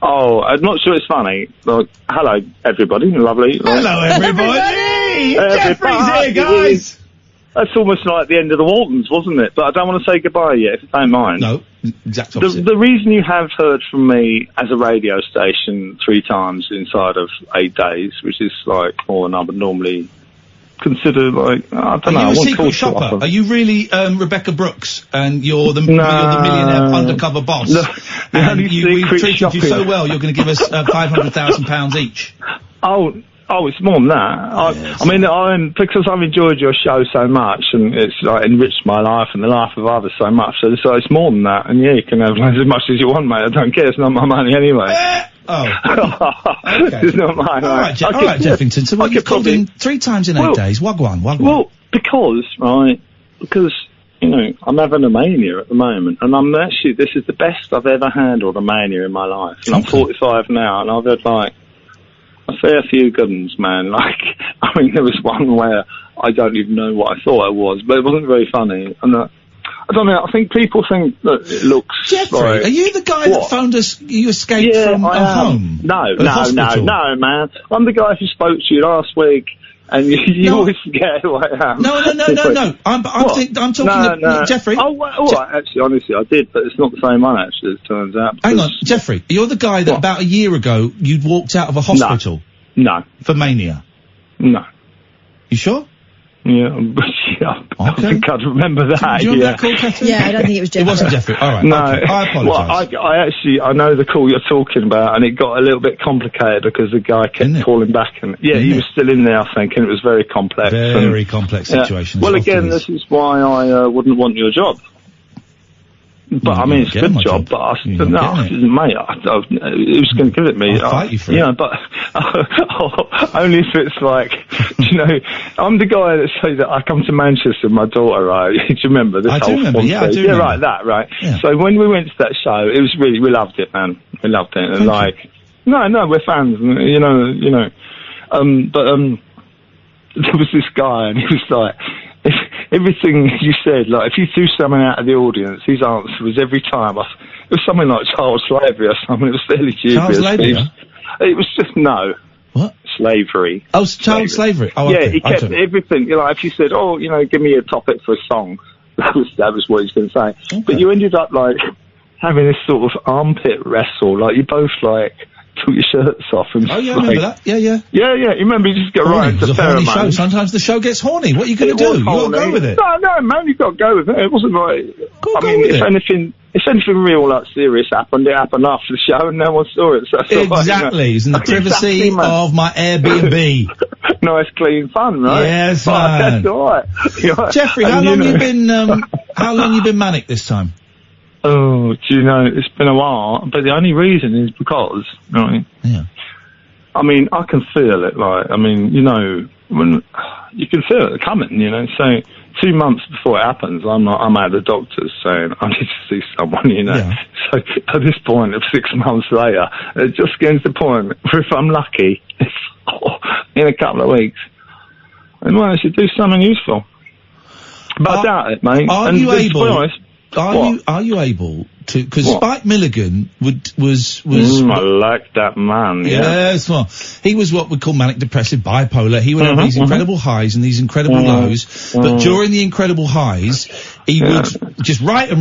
Oh, I'm not sure it's funny. Look, hello, everybody. Lovely. Hello, everybody. Jeffrey's here, guys. That's almost like the end of the Waltons, wasn't it? But I don't want to say goodbye yet, if you don't mind. No, exact opposite. The reason you have heard from me as a radio station 3 times inside of 8 days, which is like more than I would normally consider, like, I don't know. Are you a secret shopper? Are you really Rebecca Brooks, and you're the millionaire undercover boss? No, and we've treated you so well, you're going to give us £500,000 each. Oh, Oh, it's more than that. I mean, because I've enjoyed your show so much, and it's like enriched my life and the life of others so much. So it's more than that. And yeah, you can have as much as you want, mate. I don't care. It's not my money anyway. Okay. It's not mine. All right, Jeffington. So you've called in 3 times in 8 days. Wagwan. Well, because you know, I'm having a mania at the moment, and I'm actually, this is the best I've ever handled a mania in my life. And I'm 45 now, and I've had like a fair few good ones, man. Like, I mean, there was one where I don't even know what I thought it was, but it wasn't very funny. And I don't know, I think people think that it looks Jeffrey, like... are you the guy that phoned us, you escaped from a home? No, man. I'm the guy who spoke to you last week. And you always forget who I am. No. I'm talking Jeffrey. Oh, right, actually, honestly, I did, but it's not the same one, actually, it turns out. Hang on, Jeffrey, you're the guy that about a year ago, you'd walked out of a hospital? No. For mania? No. You sure? Yeah, I think I'd remember that. Do you remember that call, Catherine? Yeah, I don't think it was Jeffrey. It wasn't Jeffrey. All right. No, okay. I apologise. Well, I know the call you're talking about, and it got a little bit complicated because the guy kept calling back, and he was still in there, I think, and it was very complex. Very complex situation. Well, again, this is why I wouldn't want your job. But I mean, it's a good job. But mate, who's going to give it me? I'll fight you for it. Yeah, but only if it's like, you know, I'm the guy that says that I come to Manchester with my daughter, right? Do you remember this? I do remember. Yeah, I do. Yeah, right. That right. Yeah. So when we went to that show, it was really, we loved it, man. We loved it, and like, no, we're fans, you know. But there was this guy, and he was like. Everything you said, like, if you threw someone out of the audience, his answer was every time, it was something like child slavery or something. It was fairly dubious. Child slavery? It was just no. What? Slavery. Oh, child slavery. Oh, yeah, okay. he kept everything. You know, if you said, oh, you know, give me a topic for a song, that was what he was going to say. Okay. But you ended up, like, having this sort of armpit wrestle. Like, you both, like, took your shirts off and I remember that. Yeah. Yeah, you remember you just get right into the horny show. pheromones. Sometimes the show gets horny. What are you going to do? You got to go with it. No, man, you got to go with it. It wasn't like, if anything real, like, serious happened, it happened after the show and no one saw it. So exactly. It's in the privacy of my Airbnb. Nice, clean fun, right? Yes, man. That's all right. Jeffrey, how long you been manic this time? Oh, do you know, it's been a while, but the only reason is because, right? Yeah. I mean, I can feel it, like, I mean, you know, when you can feel it coming, you know, so 2 months before it happens, I'm at the doctor's saying, I need to see someone, you know. Yeah. So at this point, 6 months later, it just gets to the point where if I'm lucky, it's in a couple of weeks, I might actually do something useful. But I doubt it, mate. Are you able to? Because Spike Milligan was. I like that man. Yeah. Yes, well, he was what we call manic depressive bipolar. He would have these incredible highs and these incredible lows, but during the incredible highs, he would just write. Are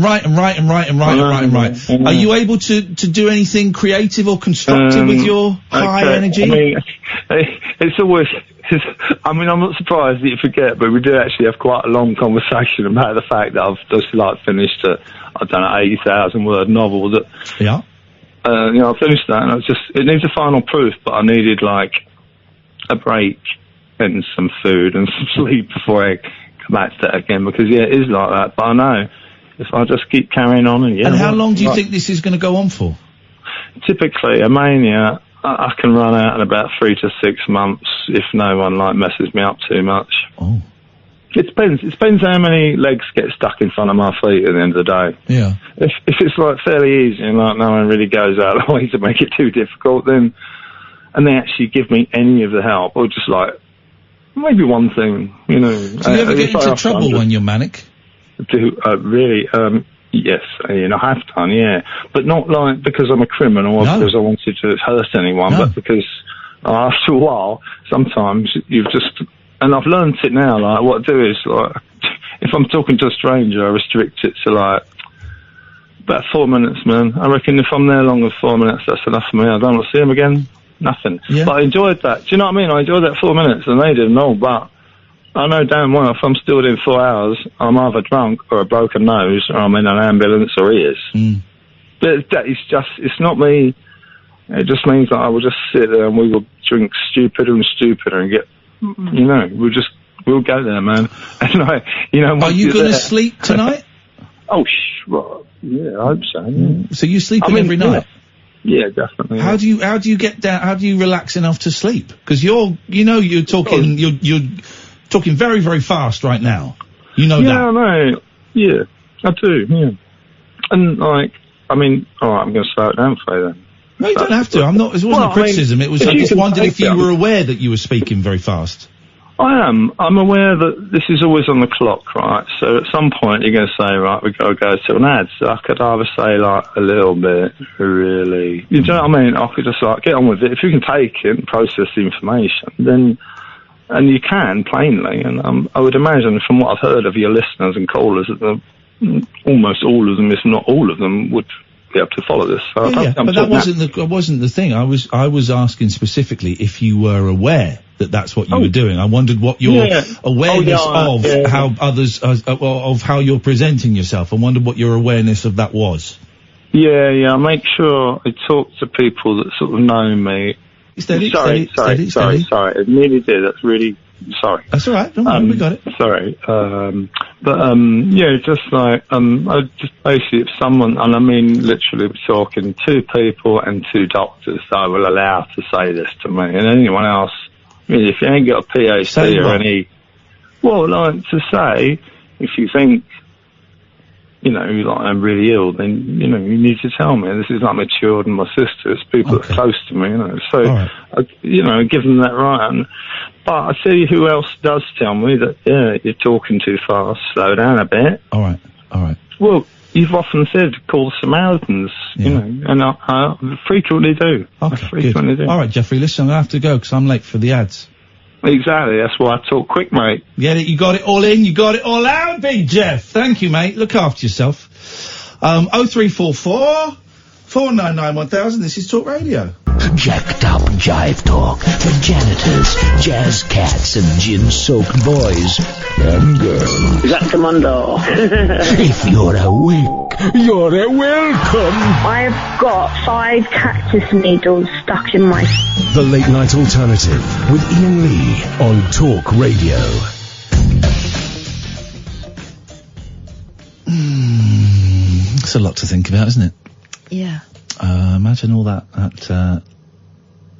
you able to do anything creative or constructive with your high energy? I mean, it's always. I mean, I'm not surprised that you forget, but we did actually have quite a long conversation about the fact that I've just, like, finished a, 80,000 word novel that... Yeah. You know, I finished that, and it needs a final proof, but I needed, like, a break and some food and some sleep before I come back to that again, because, yeah, it is like that, but I know if I just keep carrying on and... And how long do you think this is going to go on for? Typically, a mania... I can run out in about 3 to 6 months if no one, like, messes me up too much. Oh. It depends. It depends how many legs get stuck in front of my feet at the end of the day. Yeah. If it's, like, fairly easy and, like, no one really goes out of the way to make it too difficult, then... And they actually give me any of the help, or just, like, maybe one thing, you know... Do you ever get into trouble when you're manic? Really, yes, you know, I have done, yeah. But not, like, because I'm a criminal or because I wanted to hurt anyone, but because after a while, sometimes you've just... And I've learned it now, like, what I do is, like, if I'm talking to a stranger, I restrict it to, like, about 4 minutes, man. I reckon if I'm there longer than 4 minutes, that's enough for me. I don't want to see them again. Nothing. Yeah. But I enjoyed that. Do you know what I mean? I enjoyed that 4 minutes, and they didn't know, but... I know damn well if I'm still in 4 hours, I'm either drunk or a broken nose or I'm in an ambulance or ears. But that is just, it's not me. It just means that I will just sit there and we will drink stupider and stupider and get, you know, we'll go there, man. And Are you going to sleep tonight? Well, yeah, I hope so. Yeah. So you sleeping every night? Yeah, definitely. How do you get down? How do you relax enough to sleep? Because you're talking, you're talking very, very fast right now. You know that. Yeah, I know. Yeah, I do. Yeah. And alright, I'm going to slow it down for you then. No, you don't have to. I'm not. It wasn't a criticism. I just wondered if you were aware that you were speaking very fast. I am. I'm aware that this is always on the clock, right? So at some point you're going to say, right, we've got to go to an ad. So I could either say, like, a little bit, really. You know what I mean? I could just, like, get on with it. If you can take it and process the information, then, and you can, plainly. And I would imagine, from what I've heard of your listeners and callers, that almost all of them, if not all of them, would be able to follow this. So but that wasn't the thing. I was asking specifically if you were aware that that's what you were doing. I wondered what your awareness of how others, of how you're presenting yourself. I wondered what your awareness of that was. Yeah, I make sure I talk to people that sort of know me. Sorry. It really did. That's really sorry. That's all right. Don't worry, we got it. Sorry. Just like, I just basically, if someone, and I mean literally we're talking 2 people and 2 doctors, I will allow to say this to me, and anyone else, I mean, if you ain't got a PhD or any, like to say, if you think, like I'm really ill, then, you need to tell me. This is like my children, my sister, it's people that are close to me, So, I give them that right. But I tell you who else does tell me that, you're talking too fast, slow down a bit. All right. Well, you've often said, call the Samaritans, and I frequently do. Okay, good. All right, Jeffrey, listen, I'm going to have to go because I'm late for the ads. Exactly, that's why I talk quick, mate. Yeah, you got it all in, you got it all out, Big Jeff. Thank you, mate. Look after yourself. 0344 499 1000, this is Talk Radio. Jacked up jive talk for janitors, jazz cats, and gin-soaked boys and girls. Is that Commando? If you're awake, you're welcome. I've got 5 cactus needles stuck in my... The Late Night Alternative with Iain Lee on Talk Radio. It's a lot to think about, isn't it? Yeah. Imagine all that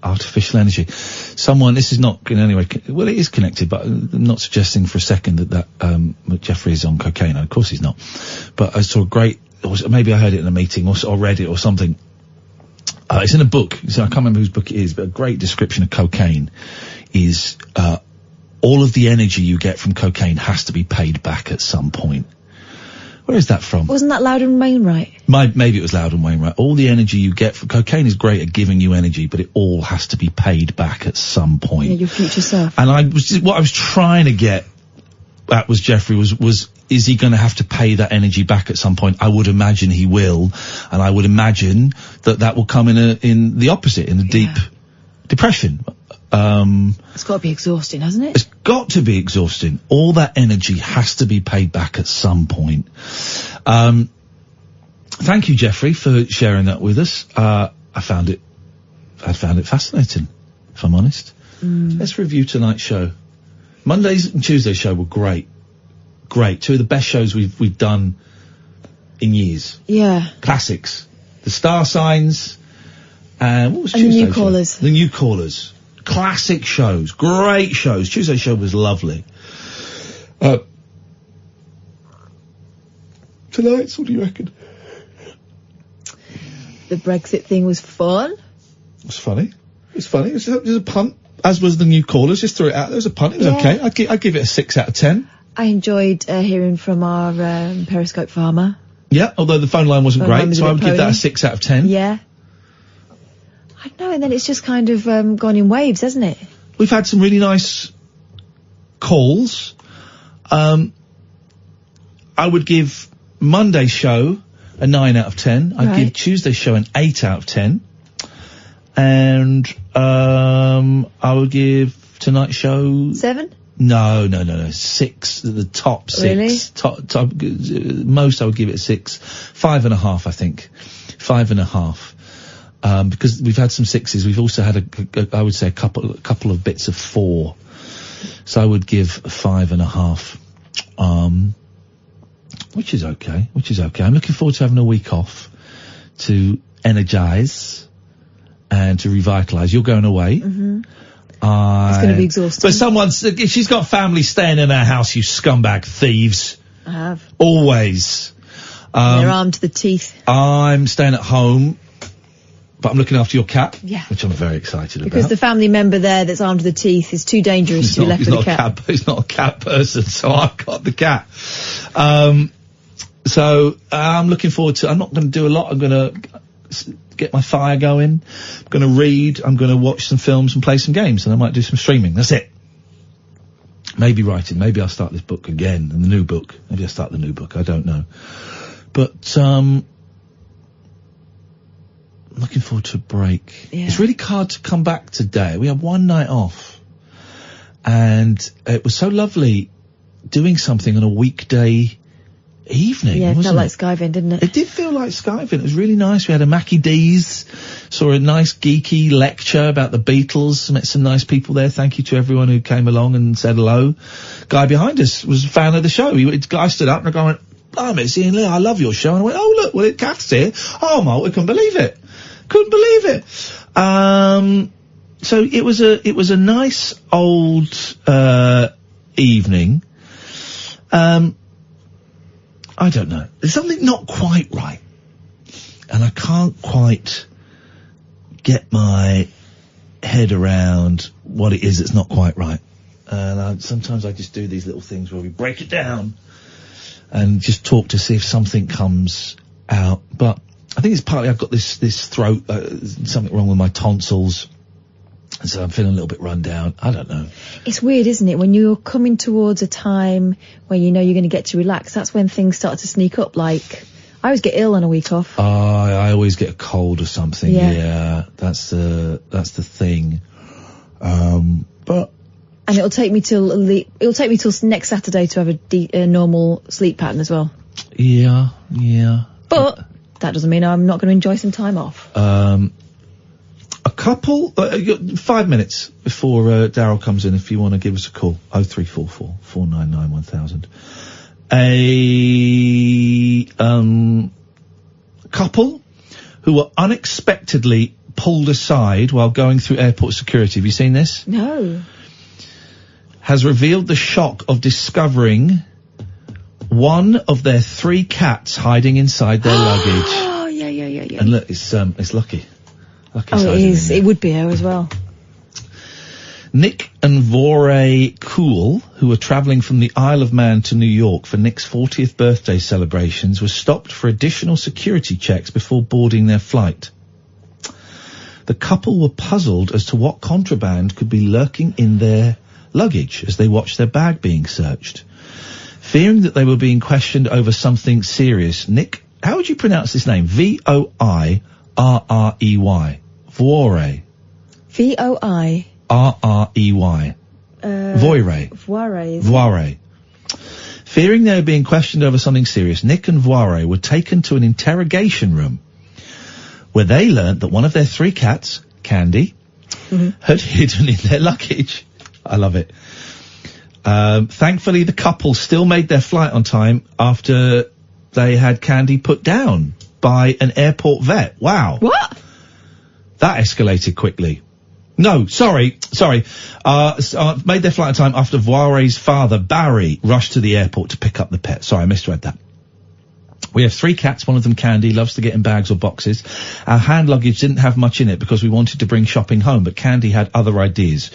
artificial energy. This is not in any way, well, it is connected, but I'm not suggesting for a second that Jeffrey is on cocaine. Of course he's not. But I saw a great, or maybe I heard it in a meeting or read it or something. It's in a book, so I can't remember whose book it is, but a great description of cocaine is, all of the energy you get from cocaine has to be paid back at some point. Where is that from? Wasn't that Loudon Wainwright? Maybe it was Loudon Wainwright. All the energy you get from cocaine is great at giving you energy, but it all has to be paid back at some point. Yeah, your future self. And what I was trying to get at was Jeffrey was is he going to have to pay that energy back at some point? I would imagine he will, and I would imagine that will come in the opposite, in a deep depression. It's got to be exhausting, hasn't it? It's got to be exhausting. All that energy has to be paid back at some point. Thank you, Jeffrey, for sharing that with us. I found it fascinating, if I'm honest. Let's review tonight's show. Monday's and Tuesday's show were great. 2 of the best shows we've done in years. Yeah. Classics. The Star Signs, and what was Tuesday's the New Callers. The New Callers. Classic shows, great shows. Tuesday's show was lovely. Tonight's, what do you reckon? The Brexit thing was fun. It was funny. It was a punt, as was the New Callers. Just threw it out. There was a punt. It was okay. I'd give it a 6 out of 10. I enjoyed hearing from our Periscope farmer. Yeah, although the phone line wasn't great, so I would give that a 6 out of 10. Yeah. I know, and then it's just kind of gone in waves, hasn't it? We've had some really nice calls. I would give Monday's show a 9 out of 10. I'd give Tuesday's show an 8 out of 10. And I would give tonight's show... 7? No. 6, the top 6. Really? Top, most I would give it a 6. 5.5, I think. 5.5. Because we've had some 6s, we've also had I would say a couple of bits of 4. So I would give 5.5. Which is okay. I'm looking forward to having a week off to energise and to revitalise. You're going away. Mm-hmm. It's going to be exhausting. But she's got family staying in her house, you scumbag thieves. I have. Always. They're armed to the teeth. I'm staying at home, but I'm looking after your cat. Yeah. Which I'm very excited Because about. the family member there that's armed to the teeth is too dangerous to be left with a cat. He's not a cat person, so I've got the cat. So I'm looking forward to. I'm not going to do a lot. I'm going to get my fire going. I'm going to read. I'm going to watch some films and play some games, and I might do some streaming. That's it. Maybe writing. Maybe I'll start this book again, and the new book. Maybe I'll start the new book. I don't know. But I'm looking forward to a break. Yeah. It's really hard to come back today. We had one night off, and it was so lovely doing something on a weekday evening. Yeah, it wasn't felt like Skyvin, didn't it? It did feel like Skyvin. It was really nice. We had a Mackie D's, saw a nice geeky lecture about the Beatles, met some nice people there. Thank you to everyone who came along and said hello. Guy behind us was a fan of the show. Guy stood up and the guy went, "Oh, it's Iain Lee, I love your show." And I went, "Oh, look, well, Kath's here." Oh, Malt, I couldn't believe it. So it was a nice old, evening. I don't know. There's something not quite right. And I can't quite get my head around what it is that's not quite right. And sometimes I just do these little things where we break it down and just talk to see if something comes out. But I think it's partly I've got this throat, something wrong with my tonsils. And so I'm feeling a little bit run down. I don't know. It's weird, isn't it? When you're coming towards a time where you know you're going to get to relax, that's when things start to sneak up. Like, I always get ill on a week off. I always get a cold or something. Yeah, that's the thing. But. And it'll take me till next Saturday to have a normal sleep pattern as well. Yeah. But that doesn't mean I'm not going to enjoy some time off. A couple, 5 minutes before Daryl comes in, if you want to give us a call, 0344 499 1000. A couple who were unexpectedly pulled aside while going through airport security. Have you seen this? No. Has revealed the shock of discovering one of their 3 cats hiding inside their luggage. Oh, yeah. And look, it's Lucky. Oh, it is. It would be her as well. Nick and Vorey Cool, who were travelling from the Isle of Man to New York for Nick's 40th birthday celebrations, were stopped for additional security checks before boarding their flight. The couple were puzzled as to what contraband could be lurking in their luggage as they watched their bag being searched. Fearing that they were being questioned over something serious, Nick, how would you pronounce this name? Voirrey. Vorey. Voirrey. Vorey. Fearing they were being questioned over something serious, Nick and Vorey were taken to an interrogation room where they learnt that one of their 3 cats, Candy, had hidden in their luggage. I love it. Thankfully, the couple still made their flight on time after they had Candy put down by an airport vet. Wow. What? That escalated quickly. No, sorry. Made their flight on time after Voirey's father, Barry, rushed to the airport to pick up the pet. Sorry, I misread that. We have 3 cats, one of them Candy, loves to get in bags or boxes. Our hand luggage didn't have much in it because we wanted to bring shopping home, but Candy had other ideas.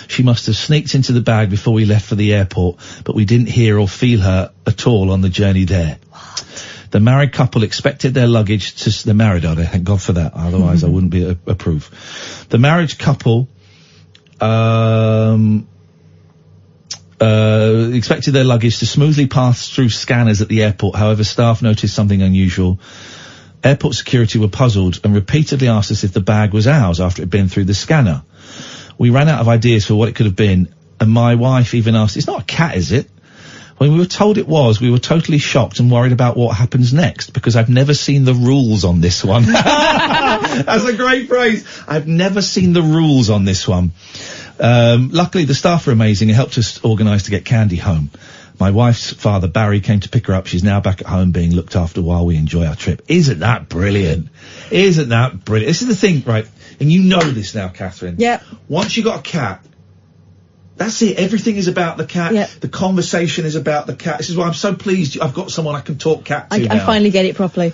She must have sneaked into the bag before we left for the airport, but we didn't hear or feel her at all on the journey there. What? The married couple expected their luggage to... They're married, are they? Thank God for that. Otherwise, I wouldn't be approved. The marriage couple... expected their luggage to smoothly pass through scanners at the airport. However, staff noticed something unusual. Airport security were puzzled and repeatedly asked us if the bag was ours after it had been through the scanner. We ran out of ideas for what it could have been, and my wife even asked, "It's not a cat, is it?" When we were told it was, we were totally shocked and worried about what happens next, because I've never seen the rules on this one. That's a great phrase. I've never seen the rules on this one. Luckily, the staff are amazing and helped us organise to get Candy home. My wife's father, Barry, came to pick her up. She's now back at home being looked after while we enjoy our trip. Isn't that brilliant? Isn't that brilliant? This is the thing, right? And you know this now, Catherine. Yeah. Once you got a cat, that's it. Everything is about the cat. Yep. The conversation is about the cat. This is why I'm so pleased I've got someone I can talk cat to now. I finally get it properly.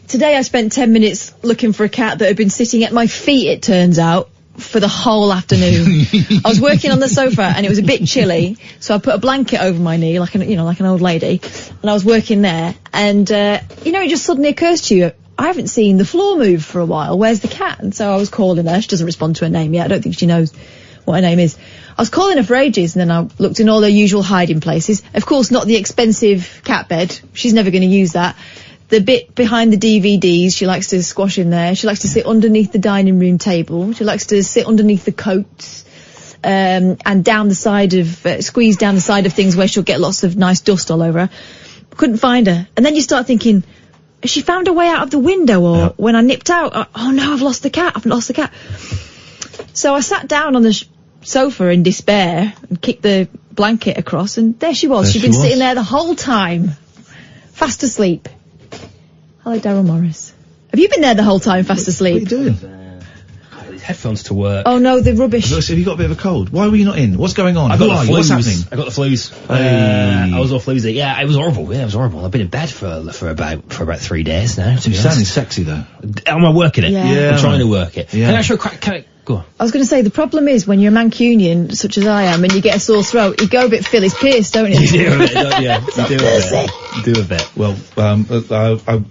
Today I spent 10 minutes looking for a cat that had been sitting at my feet, it turns out, for the whole afternoon. I was working on the sofa and it was a bit chilly, so I put a blanket over my knee, like an old lady, and I was working there, and, it just suddenly occurs to you, I haven't seen the floor move for a while, where's the cat? And so I was calling her. She doesn't respond to her name yet, I don't think she knows what her name is. I was calling her for ages, and then I looked in all her usual hiding places. Of course, not the expensive cat bed. She's never going to use that. The bit behind the DVDs, she likes to squash in there. She likes to sit underneath the dining room table. She likes to sit underneath the coats, and down the side of, squeeze down the side of things where she'll get lots of nice dust all over her. Couldn't find her. And then you start thinking, has she found her way out of the window, or when I nipped out, oh no, I've lost the cat. So I sat down on the sofa in despair and kicked the blanket across, and there she was. She'd been sitting there the whole time, fast asleep. Hello, Daryl Morris. Have you been there the whole time, fast asleep? What are you doing? Headphones to work. Oh no, they're rubbish. Have you got a bit of a cold? Why were you not in? What's going on? I got the flus. What's happening? I got the flus. Hey. I was all floozy. Yeah, it was horrible. Yeah, it was horrible. I've been in bed for about 3 days now. You're sounding sexy though. Am I working it? Yeah. I'm trying to work it. Yeah. Can I go on? I was going to say, the problem is when you're a Mancunian, such as I am, and you get a sore throat, you go a bit Phyllis Pierce, don't you? You do a bit, don't you? You do a bit. Well,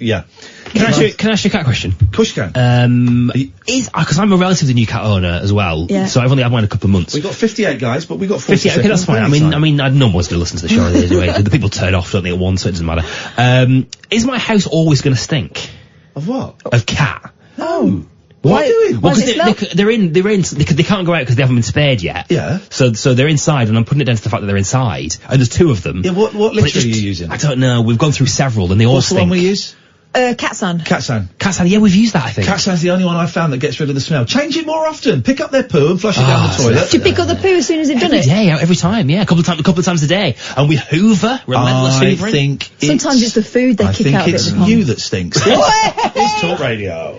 yeah. Can I ask you a cat question? Of course you can. Because I'm a relatively new cat owner as well, Yeah. so I've only had mine a couple of months. We got 58 guys, but we got 40 58, okay, that's fine. I mean, no one's going to listen to the show anyway. The people turn off, don't they, at once, so it doesn't matter. Is my house always going to stink? Of what? Of cat. No. What are you doing? Well, because they can't go out because they haven't been spared yet. Yeah. So they're inside, and I'm putting it down to the fact that they're inside, and there's 2 of them. Yeah, what litter are you using? I don't know. We've gone through several, and they all stink. What's the one we use? Catsan. Catsan, yeah, we've used that, I think. Catsan's the only one I've found that gets rid of the smell. Change it more often. Pick up their poo and flush it down the toilet. Do you pick up the poo as soon as they've done it? Every time, yeah. A couple of times a day. And we hoover, relentless hoovering. I think sometimes it's the food they kick out. I think it's you that stinks. It's Talk Radio.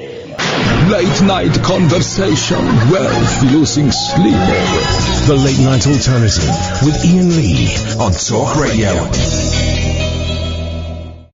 Late night conversation worth losing sleep over. The Late Night Alternative with Iain Lee on Talk Radio.